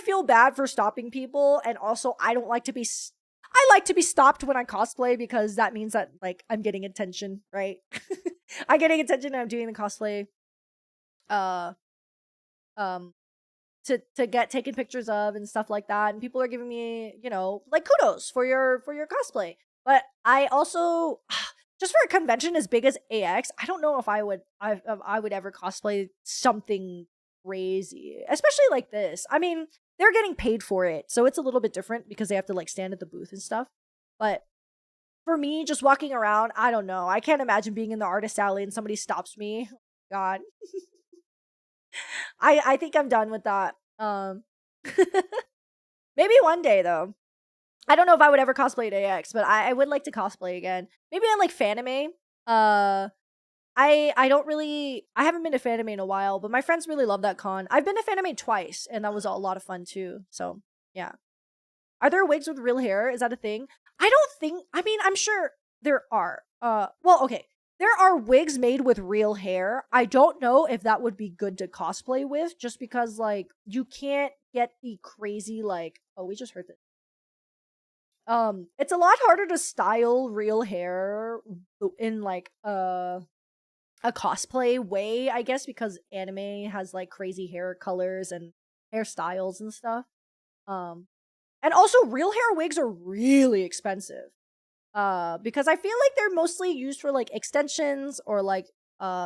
feel bad for stopping people, and also I don't like to be I like to be stopped when I cosplay because that means that like I'm getting attention, right? I'm getting attention and I'm doing the cosplay uh um to get taken pictures of and stuff like that, and people are giving me, you know, like kudos for your cosplay. But I also just for a convention as big as AX, I don't know if I would ever cosplay something crazy, especially like this. I mean, they're getting paid for it, so it's a little bit different because they have to like stand at the booth and stuff. But for me, just walking around, I don't know. I can't imagine being in the artist alley and somebody stops me. God, I think I'm done with that. Maybe one day though. I don't know if I would ever cosplay at AX, but I would like to cosplay again. Maybe on like Fanime. Uh I don't really I haven't been to Fanime in a while, but my friends really love that con. I've been to Fanime twice, and that was a lot of fun too. So yeah. Are there wigs with real hair? Is that a thing? I don't think. I mean, I'm sure there are. Well, okay. There are wigs made with real hair. I don't know if that would be good to cosplay with, just because like you can't get the crazy like. Oh, we just heard this. It's a lot harder to style real hair in like a cosplay way, I guess, because anime has like crazy hair colors and hairstyles and stuff. Um, and also real hair wigs are really expensive. Because I feel like they're mostly used for like extensions or like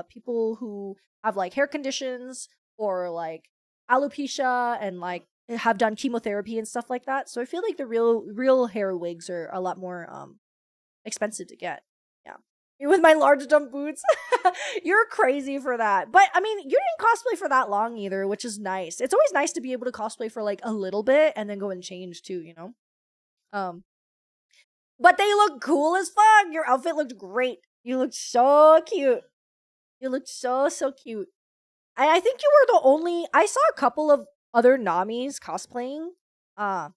people who have like hair conditions or like alopecia and like have done chemotherapy and stuff like that. So I feel like the real hair wigs are a lot more expensive to get. Yeah. Me with my large dump boots. You're crazy for that. But I mean, you didn't cosplay for that long either, which is nice. It's always nice to be able to cosplay for like a little bit and then go and change too, you know? Um, but they look cool as fuck. Your outfit looked great. You looked so cute. You looked so cute. And I think you were the only I saw a couple of other Namis cosplaying. Uh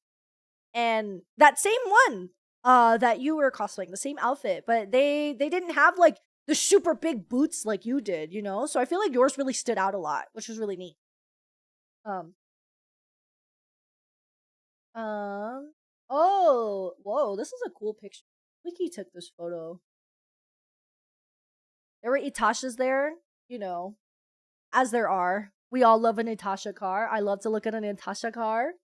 and that same one that you were cosplaying, the same outfit, but they didn't have like the super big boots like you did, you know? So I feel like yours really stood out a lot, which was really neat. Um um oh, whoa, this is a cool picture. Wiki took this photo. There were Itashas there, you know, as there are. We all love an Itasha car. I love to look at an Itasha car.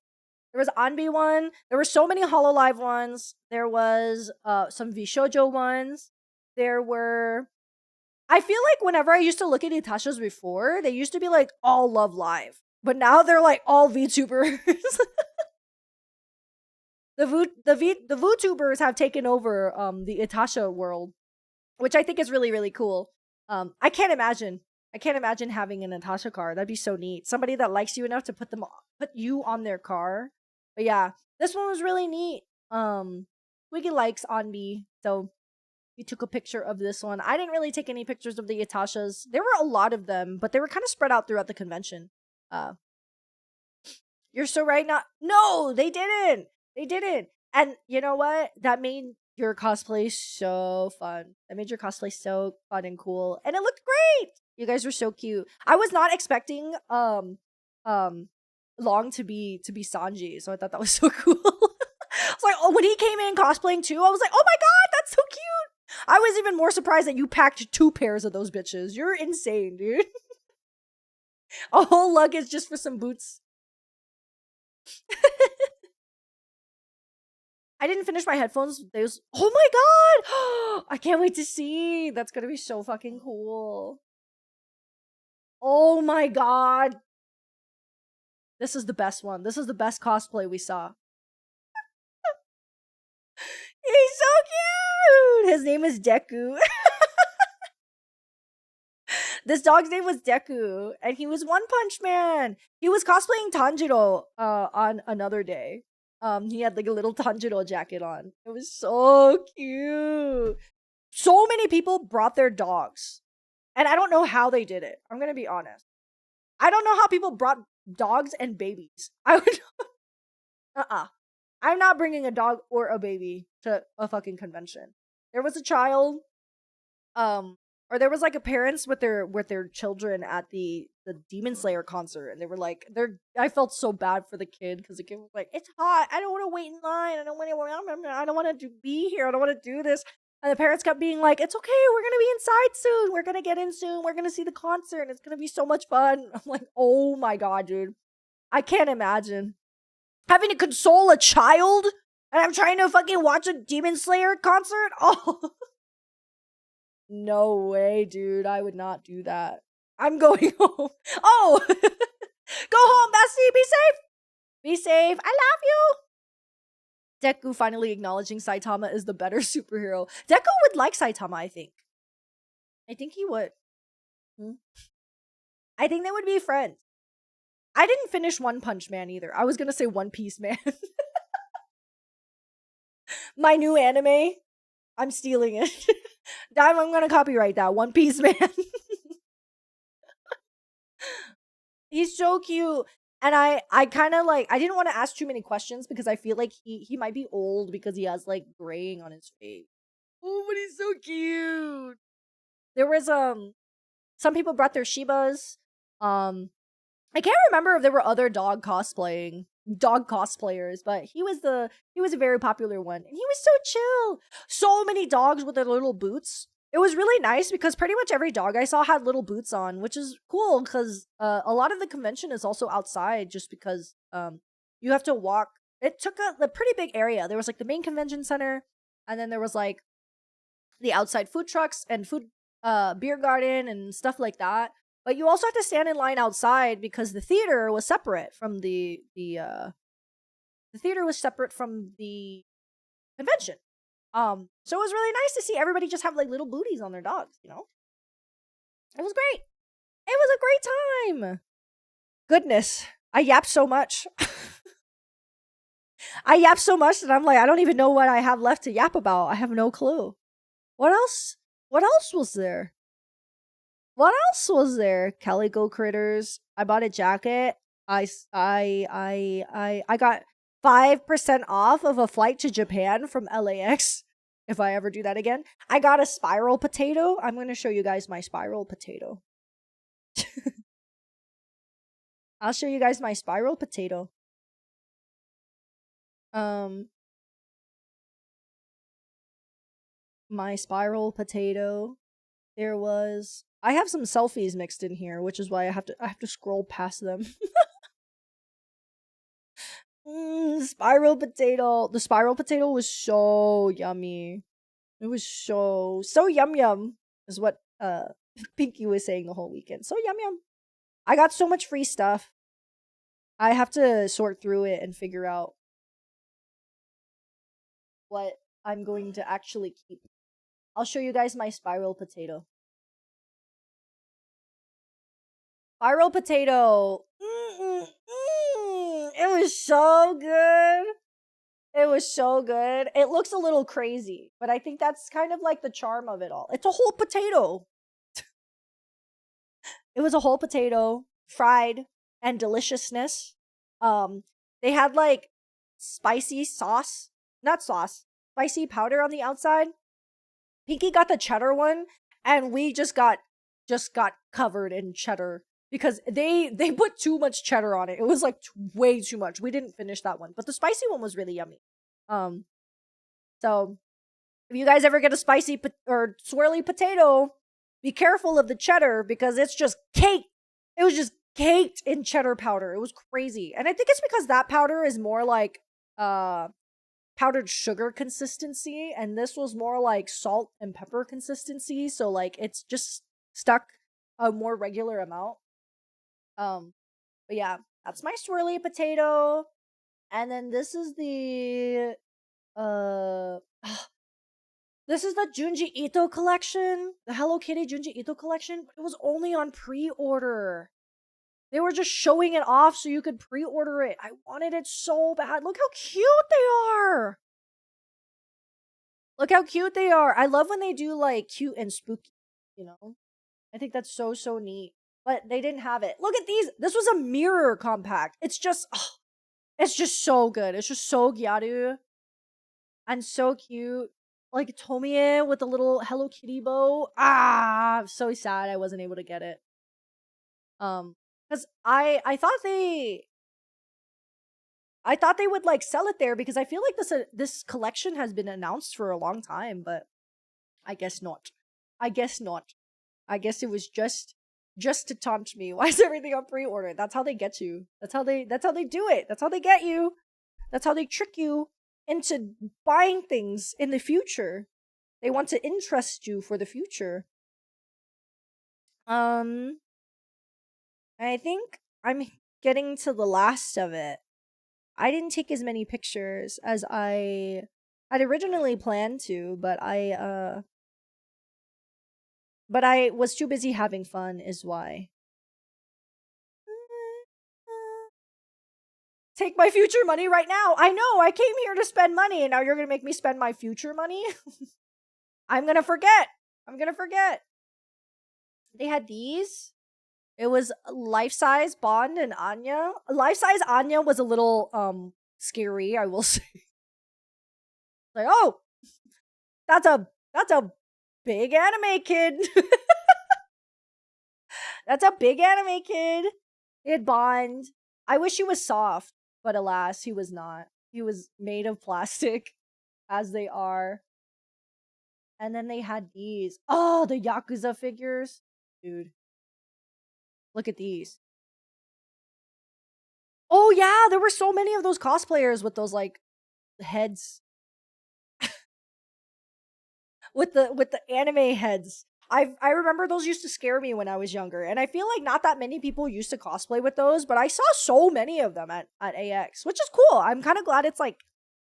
There was Anbi one. There were so many Hololive ones. There was some Vishojo ones. There were I feel like whenever I used to look at Itashas before, they used to be like all Love Live. But now they're like all VTubers. The VTubers have taken over the Itasha world, which I think is really really cool. I can't imagine. I can't imagine having an Natasha car. That'd be so neat. Somebody that likes you enough to put you on their car. But yeah, this one was really neat. Wiggy likes on me, so we took a picture of this one. I didn't really take any pictures of the Yatashas. There were a lot of them, but they were kind of spread out throughout the convention. Uh, you're so right. Not no, they didn't. They didn't. And you know what? That made your cosplay so fun. That made your cosplay so fun and cool, and it looked great. You guys were so cute. I was not expecting um Long to be Sanji, so I thought that was so cool. I was like, oh, when he came in cosplaying too, I was like, oh my god, that's so cute. I was even more surprised that you packed 2 pairs of those bitches. You're insane, dude. A whole luggage just for some boots. I didn't finish my headphones. Those. Oh my god! I can't wait to see. That's gonna be so fucking cool. Oh my god! This is the best one. This is the best cosplay we saw. He's so cute. His name is Deku. This dog's name was Deku, and he was One Punch Man. He was cosplaying Tanjiro on another day. He had like a little Tanjiro jacket on. It was so cute. So many people brought their dogs. And I don't know how they did it. I'm gonna be honest. I don't know how people brought dogs and babies. I would I'm not bringing a dog or a baby to a fucking convention. There was a child, or there was like a parents with their children at the Demon Slayer concert, and they were like, I felt so bad for the kid because the kid was like, "It's hot. I don't want to wait in line. I don't want to be here. I don't want to do this." And the parents kept being like, "It's okay. We're gonna be inside soon. We're gonna get in soon. We're gonna see the concert. And it's gonna be so much fun." I'm like, "Oh my god, dude! I can't imagine having to console a child, and I'm trying to fucking watch a Demon Slayer concert." Oh, no way, dude! I would not do that. I'm going home. Oh, go home, bestie. Be safe. Be safe. I love you. Deku finally acknowledging Saitama is the better superhero. Deku would like Saitama, I think. I think he would. I think they would be friends. I didn't finish One Punch Man either. I was gonna say One Piece Man. My new anime. I'm stealing it. I'm gonna copyright that. One Piece Man. He's so cute. And I kind of like, I didn't want to ask too many questions because I feel like he might be old because he has like graying on his face. Oh, but he's so cute. There was some people brought their Shibas. I can't remember if there were other dog cosplayers, but he was a very popular one, and he was so chill. So many dogs with their little boots. It was really nice because pretty much every dog I saw had little boots on, which is cool because a lot of the convention is also outside just because you have to walk. It took a pretty big area. There was like the main convention center, and then there was like the outside food trucks and food beer garden and stuff like that. But you also have to stand in line outside because the theater was separate from the theater was separate from the convention. So it was really nice to see everybody just have like little booties on their dogs, you know? It was great. It was a great time. Goodness. I yapped so much. I yapped so much that I'm like, I don't even know what I have left to yap about. I have no clue. What else? What else was there? What else was there? Calico Critters. I bought a jacket. I got 5% off of a flight to Japan from LAX. If I ever do that again. I got a spiral potato. I'm going to show you guys my spiral potato. I'll show you guys my spiral potato. My spiral potato. There was, I have some selfies mixed in here, which is why I have to scroll past them. Spiral potato. The spiral potato was so yummy. It was so yum yum is what Pinky was saying the whole weekend. So yum yum. I got so much free stuff. I have to sort through it and figure out what I'm going to actually keep. I'll show you guys my spiral potato. Spiral potato. It was so good. It was so good. It looks a little crazy, but I think that's kind of like the charm of it all. It's a whole potato. It was a whole potato, fried and deliciousness. They had like spicy sauce, not sauce, spicy powder on the outside. Pinky got the cheddar one, and we just got covered in cheddar because they put too much cheddar on it. It was like way too much. We didn't finish that one, but the spicy one was really yummy. So if you guys ever get a spicy or swirly potato, be careful of the cheddar because it's just caked. It was just caked in cheddar powder. It was crazy, and I think it's because that powder is more like powdered sugar consistency, and this was more like salt and pepper consistency. So like it's just stuck a more regular amount. But yeah, that's my swirly potato. And then this is the This is the Junji Ito collection, the Hello Kitty Junji Ito collection. It was only on pre-order. They were just showing it off so you could pre-order it. I wanted it so bad. Look how cute they are. Look how cute they are. I love when they do like cute and spooky, you know? I think that's so neat. But they didn't have it. Look at these. This was a mirror compact. It's just so good. It's just so gyaru and so cute. Like Tomie with the little Hello Kitty bow. I'm so sad I wasn't able to get it. Cuz I thought they would like sell it there because I feel like this collection has been announced for a long time, but I guess not. I guess not. I guess it was just to taunt me. Why is everything on pre-order? That's how they get you. That's how they do it. That's how they get you. That's how they trick you into buying things in the future. They want to interest you for the future. I think I'm getting to the last of it. I didn't take as many pictures as I had originally planned to, but I was too busy having fun is why. Take my future money right now. I know, I came here to spend money and now you're going to make me spend my future money? I'm going to forget. They had these. It was life-size Bond and Anya. Life-size Anya was a little scary, I will say. Like, oh, that's a big anime kid. That's a big anime kid. He had Bond. I wish he was soft, but alas, he was not. He was made of plastic, as they are. And then they had these. Oh, the Yakuza figures. Dude. Look at these. Oh yeah, there were so many of those cosplayers with those like heads. with the anime heads. I remember those used to scare me when I was younger, and I feel like not that many people used to cosplay with those, but I saw so many of them at AX, which is cool. I'm kind of glad it's like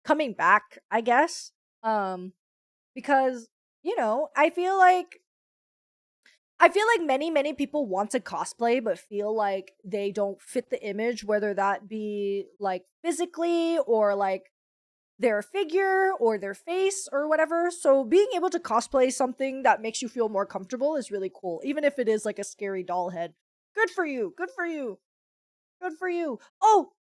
coming back, I guess. Because you know, I feel like many people want to cosplay but feel like they don't fit the image, whether that be like physically or like their figure or their face or whatever. So being able to cosplay something that makes you feel more comfortable is really cool, even if it is like a scary doll head. Good for you. Good for you. Good for you. Oh,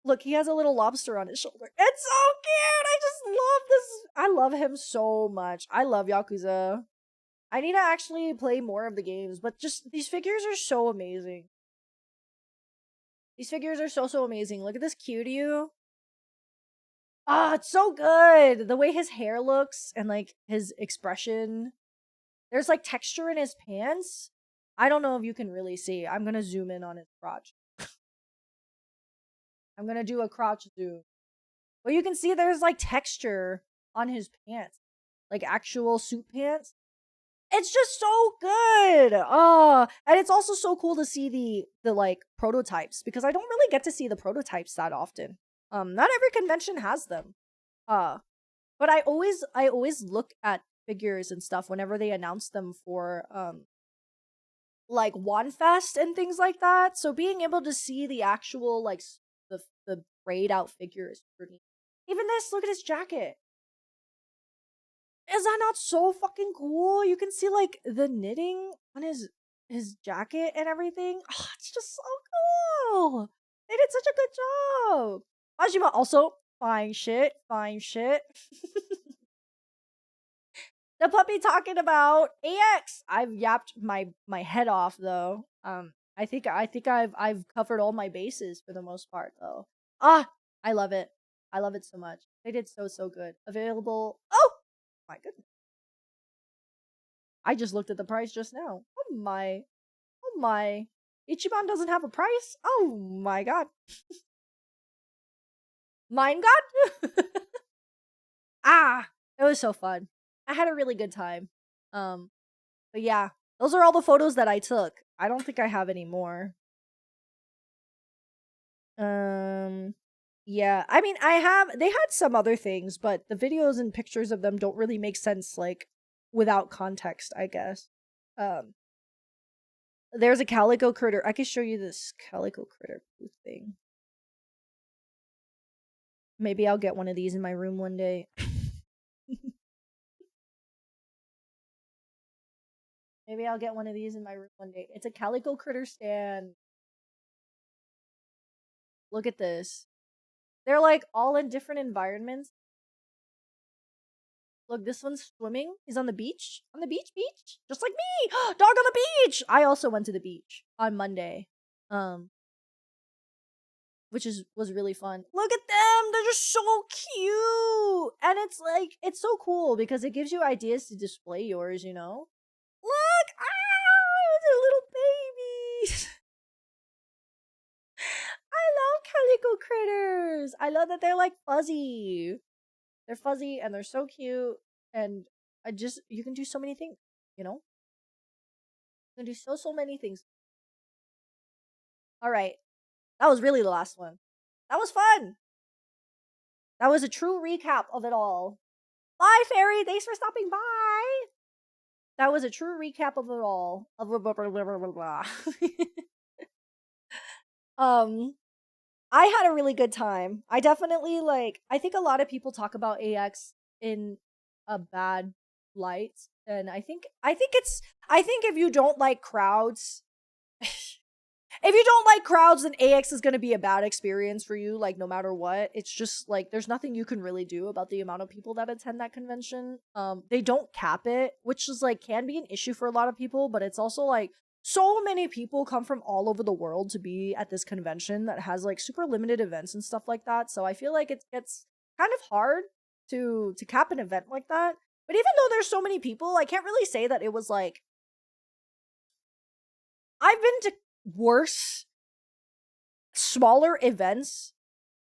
look, he has a little lobster on his shoulder. It's so cute. I just love this. I love him so much. I love Yakuza. I need to actually play more of the games, but just these figures are so amazing. These figures are so amazing. Look at this Kiryu. Ah, it's so good. The way his hair looks and like his expression. There's like texture in his pants. I don't know if you can really see. I'm gonna zoom in on his crotch. I'm gonna do a crotch zoom. But you can see there's like texture on his pants. Like actual suit pants. It's just so good. Oh, and it's also so cool to see the like prototypes because I don't really get to see the prototypes that often. Not every convention has them. But I always look at figures and stuff whenever they announce them for like OneFest and things like that. So being able to see the actual like the grayed out figure is pretty. Even this, look at his jacket. Is that not so fucking cool? You can see like the knitting on his jacket and everything. Oh, it's just so cool. They did such a good job. Majima also fine shit. The puppy talking about AX. I've yapped my head off though. I think I've covered all my bases for the most part though. Ah, I love it. I love it so much. They did so good. Available. Oh my goodness. I just looked at the price just now. Oh my. Oh my. Ichiban doesn't have a price? Oh my god. Mine god? Ah, it was so fun. I had a really good time. But yeah, those are all the photos that I took. I don't think I have any more. Um Yeah, I mean, they had some other things, but the videos and pictures of them don't really make sense, like, without context, I guess. Um, there's a calico critter. I can show you this calico critter thing. Maybe I'll get one of these in my room one day. Maybe I'll get one of these in my room one day. It's a calico critter stand. Look at this. They're like all in different environments. Look, this one's swimming. He's on the beach. On the beach, just like me. Dog on the beach. I also went to the beach on Monday, which was really fun. Look at them. They're just so cute, and it's like it's so cool because it gives you ideas to display yours. You know. Look, they're little babies. I love calico critters. I love that they're like fuzzy. They're fuzzy and they're so cute. And you can do so many things, you know? You can do so many things. All right. That was really the last one. That was fun. That was a true recap of it all. Bye, Fairy. Thanks for stopping by. That was a true recap of it all. um, I had a really good time. I definitely I think a lot of people talk about AX in a bad light, and I think if you don't like crowds, if you don't like crowds, then AX is going to be a bad experience for you, like no matter what. It's just like there's nothing you can really do about the amount of people that attend that convention. They don't cap it, which is like can be an issue for a lot of people, but it's also like so many people come from all over the world to be at this convention that has like super limited events and stuff like that. So I feel like it gets kind of hard to cap an event like that. But even though there's so many people, I can't really say that it was like I've been to worse smaller events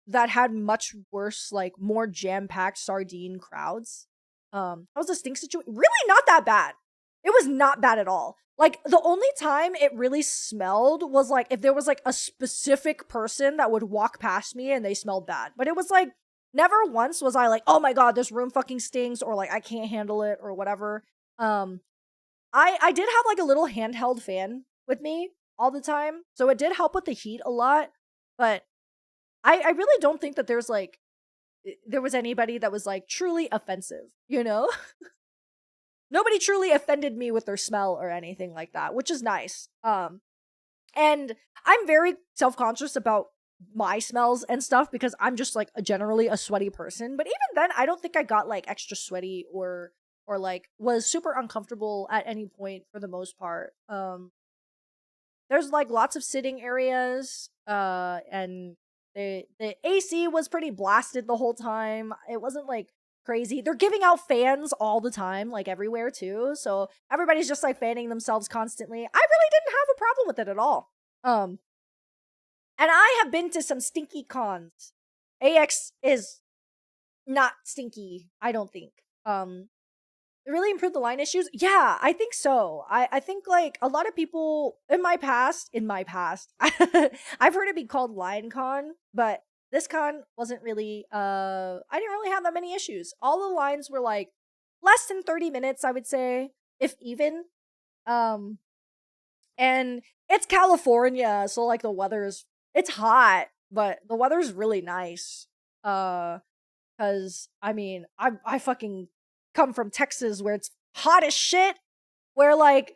that had much worse, like more jam-packed sardine crowds. That was a stink situation. Really not that bad. It was not bad at all. Like the only time it really smelled was like if there was like a specific person that would walk past me and they smelled bad. But it was like never once was I like, oh my god, this room fucking stinks, or like I can't handle it, or whatever. Um I did have like a little handheld fan with me all the time, so it did help with the heat a lot. But I really don't think that there was anybody that was like truly offensive, you know? Nobody truly offended me with their smell or anything like that, which is nice. And I'm very self-conscious about my smells and stuff because I'm just like generally a sweaty person. But even then, I don't think I got like extra sweaty or like was super uncomfortable at any point for the most part. There's like lots of sitting areas, and the AC was pretty blasted the whole time. It wasn't like crazy. They're giving out fans all the time, like everywhere too. So everybody's just like fanning themselves constantly. I really didn't have a problem with it at all. Um, and I have been to some stinky cons. AX is not stinky, I don't think. It really improved the line issues. Yeah, I think so. I think like a lot of people in my past, I've heard it be called line con, but this con wasn't really I didn't really have that many issues. All the lines were like less than 30 minutes, I would say, if even. Um and it's California, so like it's hot, but the weather's really nice. Cause I mean, I fucking come from Texas where it's hot as shit, where like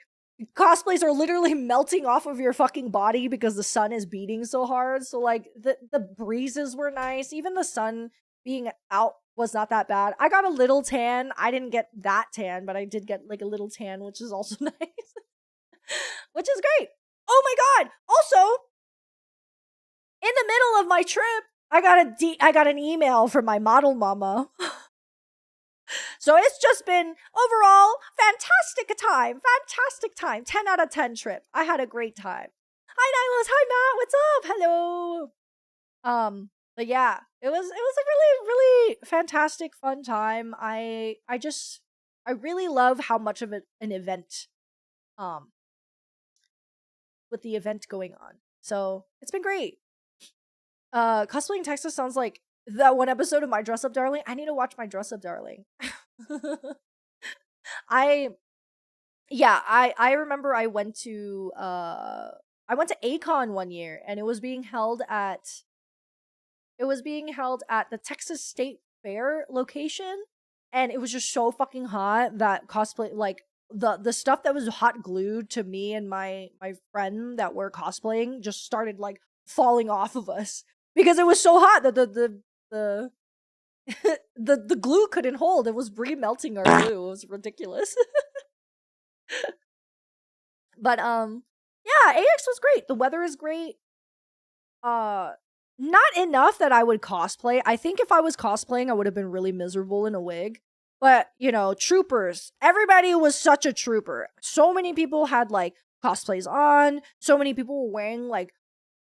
cosplays are literally melting off of your fucking body because the sun is beating so hard. So like the breezes were nice. Even the sun being out was not that bad. I got a little tan. I didn't get that tan, but I did get like a little tan, which is also nice. Which is great. Oh my god. Also, in the middle of my trip, I got an email from my model mama. So it's just been overall fantastic time. Fantastic time. 10 out of 10 trip. I had a great time. Hi Nylas, hi Matt, what's up? Hello. But yeah, it was a really, really fantastic, fun time. I really love how much of an event um with the event going on. So it's been great. Cosplaying Texas sounds like that one episode of My Dress Up Darling. I need to watch My Dress Up Darling. I yeah, I remember I went to ACON one year, and it was being held at the Texas State Fair location, and it was just so fucking hot that cosplay, like, the stuff that was hot glued to me and my friend that were cosplaying just started like falling off of us because it was so hot that the the glue couldn't hold. It was re-melting our glue. It was ridiculous. But yeah, AX was great. The weather is great. Uh Not enough that I would cosplay. I think if I was cosplaying, I would have been really miserable in a wig. But, troopers. Everybody was such a trooper. So many people had like cosplays on. So many people were wearing like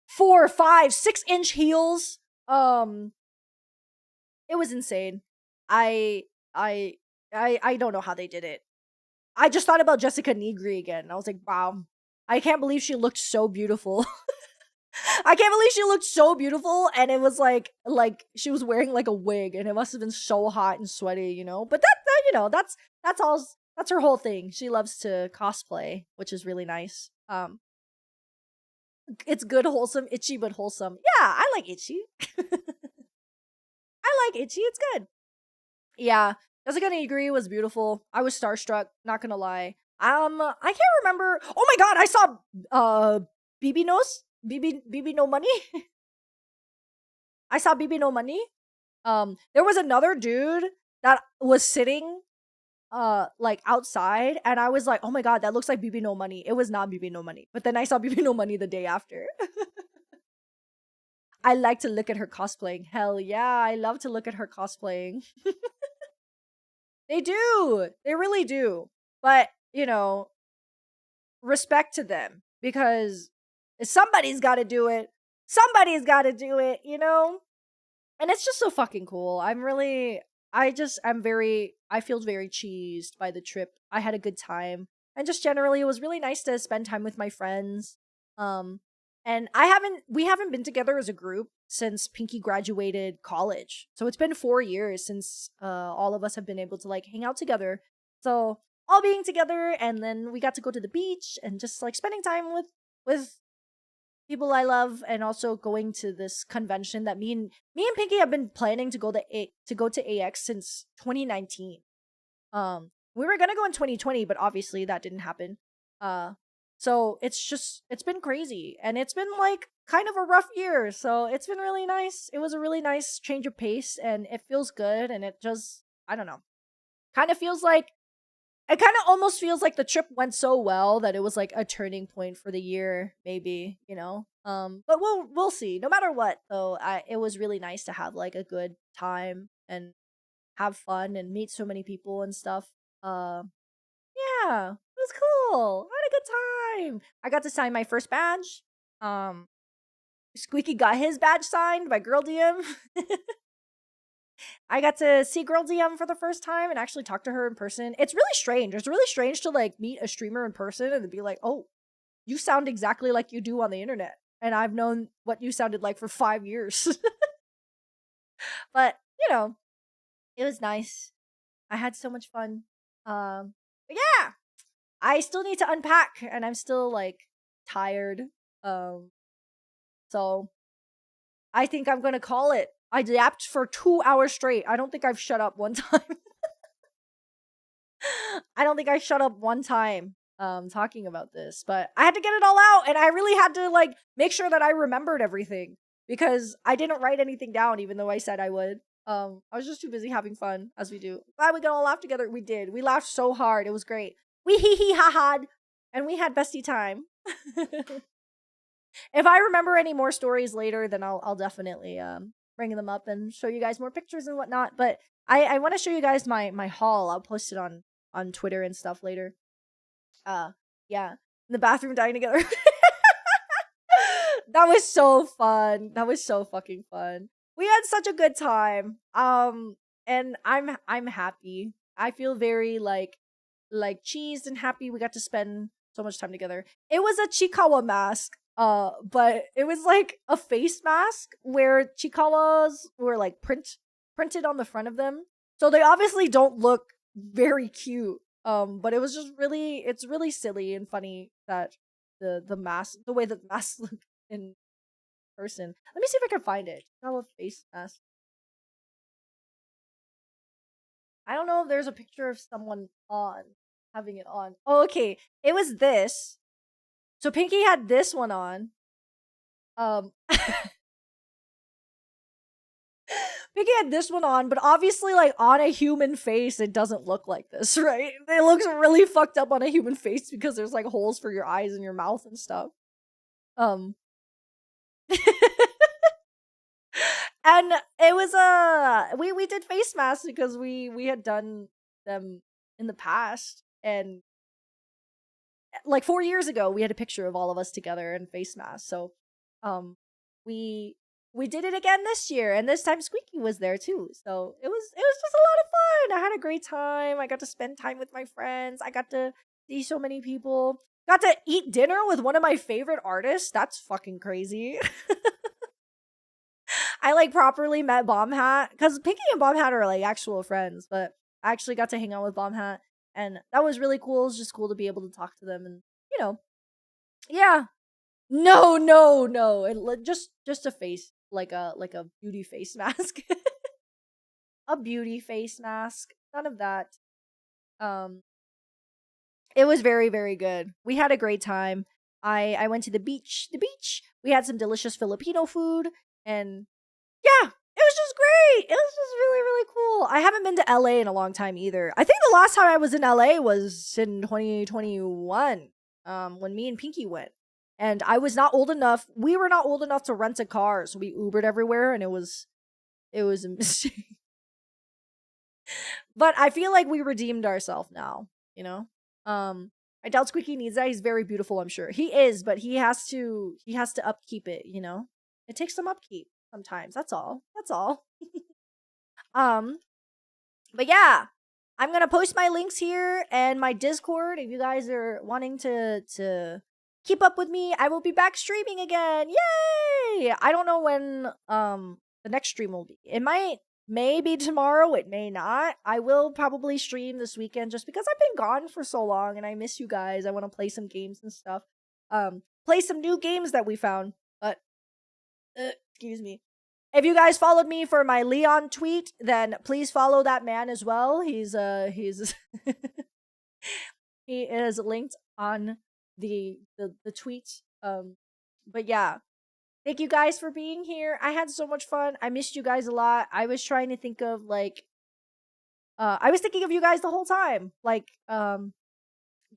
4, 5, 6-inch heels. It was insane. I I I don't know how they did it. I just thought about Jessica Negri again. I was like, wow. I can't believe she looked so beautiful. I can't believe she looked so beautiful, and it was like she was wearing like a wig, and it must have been so hot and sweaty. But that's all. That's her whole thing. She loves to cosplay, which is really nice. It's good, wholesome, itchy, but wholesome. Yeah, I like itchy. I like itchy. It's good. Yeah, Jessica Negri was beautiful. I was starstruck. Not gonna lie. I can't remember. Oh my god, I saw BB Nose. BB No Money. I saw BB No Money. There was another dude that was sitting like outside, and I was like, oh my god, that looks like BB No Money. It was not BB No Money. But then I saw BB No Money the day after. I like to look at her cosplaying. Hell yeah, I love to look at her cosplaying. They do. They really do. But, respect to them, because somebody's got to do it. Somebody's got to do it. And it's just so fucking cool. I feel very cheesed by the trip. I had a good time. And just generally, it was really nice to spend time with my friends. Um, and we haven't been together as a group since Pinky graduated college. So it's been 4 years since all of us have been able to like hang out together. So all being together, and then we got to go to the beach and just like spending time with people I love, and also going to this convention that me and Pinky have been planning to go to AX since 2019. We were gonna go in 2020, but obviously that didn't happen. Uh, so it's been crazy, and it's been like kind of a rough year. So it's been really nice. It was a really nice change of pace, and it feels good, and it just, I don't know, kind of feels like it kind of almost feels like the trip went so well that it was like a turning point for the year, maybe. But we'll see. No matter what, though, it was really nice to have like a good time and have fun and meet so many people and stuff. Yeah, it was cool. I had a good time. I got to sign my first badge. Squeaky got his badge signed by Girl DM. I got to see Girl DM for the first time and actually talk to her in person. It's really strange. It's really strange to like meet a streamer in person and be like, oh, you sound exactly like you do on the internet. And I've known what you sounded like for 5 years. But, it was nice. I had so much fun. But yeah, I still need to unpack, and I'm still like tired. So I think I'm gonna call it. I yapped for 2 hours straight. I don't think I've shut up one time. I don't think I shut up one time talking about this, but I had to get it all out, and I really had to like make sure that I remembered everything, because I didn't write anything down even though I said I would. I was just too busy having fun, as we do. Glad we got all laugh together. We did. We laughed so hard. It was great. We hee hee ha ha, and we had bestie time. If I remember any more stories later, then I'll definitely bring them up and show you guys more pictures and whatnot. But I want to show you guys my haul. I'll post it on Twitter and stuff later. Yeah, in the bathroom dying together. That was so fun. That was so fucking fun. We had such a good time. And I'm happy. I feel very like cheesed and happy we got to spend so much time together. It was a Chikawa mask. But it was like a face mask where chikawas were like printed on the front of them. So they obviously don't look very cute. But it was just really it's really silly and funny that the mask the way that the masks look in person. Let me see if I can find it. Chikawa face mask. I don't know if there's a picture of someone on having it on. Oh, okay. It was this. So Pinky had this one on. Pinky had this one on, but obviously, like on a human face, it doesn't look like this, right? It looks really fucked up on a human face because there's like holes for your eyes and your mouth and stuff. Um, and it was we did face masks because we had done them in the past, and like 4 years ago we had a picture of all of us together in face masks. So um we we did it again this year, and this time Squeaky was there too. So it was just a lot of fun. I had a great time. I got to spend time with my friends. I got to see so many people. Got to eat dinner with one of my favorite artists. That's fucking crazy. I like properly met Bomb Hat because Pinky and Bomb Hat are like actual friends, but I actually got to hang out with Bomb Hat, and that was really cool. It's just cool to be able to talk to them, and you know, yeah. No, no, no. Just a face, like a beauty face mask, a beauty face mask. None of that. Um, it was very very good. We had a great time. I went to the beach. The beach. We had some delicious Filipino food, and yeah, it was just great. It was just really, really cool. I haven't been to LA in a long time either. I think the last time I was in LA was in 2021, when me and Pinky went. And I was not old enough. We were not old enough to rent a car, so we Ubered everywhere, and it was a mistake. But I feel like we redeemed ourselves now, you know? I doubt Squeaky needs that. He's very beautiful, I'm sure. He is, but he has to upkeep it, you know? It takes some upkeep sometimes. That's all. That's all. Um, but yeah, I'm gonna post my links here and my Discord if you guys are wanting to keep up with me. I will be back streaming again. Yay! I don't know when the next stream will be. It may be tomorrow, it may not. I will probably stream this weekend just because I've been gone for so long and I miss you guys. I want to play some games and stuff. Play some new games that we found. But excuse me. If you guys followed me for my Leon tweet, then please follow that man as well. He's he is linked on the tweet. But yeah, thank you guys for being here. I had so much fun. I missed you guys a lot. I was trying to think of like I was thinking of you guys the whole time. Like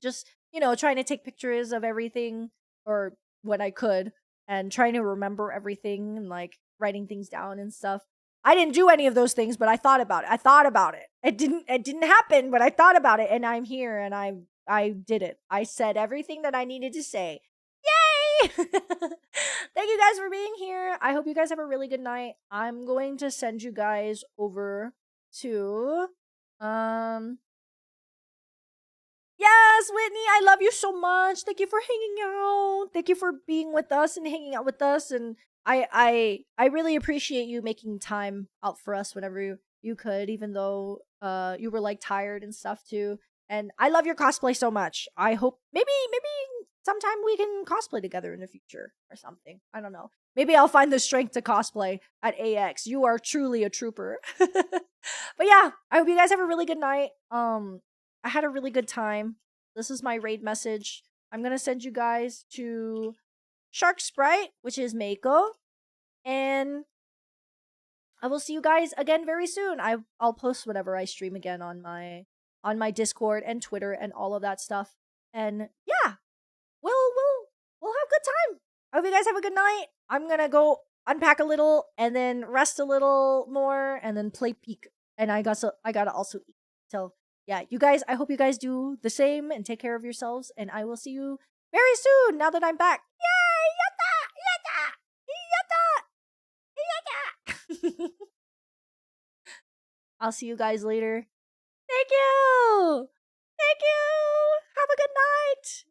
just, trying to take pictures of everything or when I could and trying to remember everything and like writing things down and stuff. I didn't do any of those things, but I thought about it. I thought about it. It didn't happen, but I thought about it and I'm here and I did it. I said everything that I needed to say. Yay! Thank you guys for being here. I hope you guys have a really good night. I'm going to send you guys over to um yes, Whitney, I love you so much. Thank you for hanging out. Thank you for being with us and hanging out with us. And I really appreciate you making time out for us whenever you could, even though you were like tired and stuff too. And I love your cosplay so much. I hope maybe sometime we can cosplay together in the future or something. I don't know. Maybe I'll find the strength to cosplay at AX. You are truly a trooper. But yeah, I hope you guys have a really good night. I had a really good time. This is my raid message. I'm gonna send you guys to Shark Sprite, which is Mako, and I will see you guys again very soon. I'll post whenever I stream again on my Discord and Twitter and all of that stuff. And yeah, we'll have a good time. I hope you guys have a good night. I'm gonna go unpack a little and then rest a little more and then play Peak. And I gotta also eat. So yeah, you guys, I hope you guys do the same and take care of yourselves. And I will see you very soon now that I'm back. Yay! Yatta! Yatta! Yatta! Yatta! I'll see you guys later. Thank you! Thank you! Have a good night!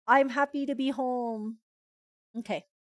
I'm happy to be home. Okay.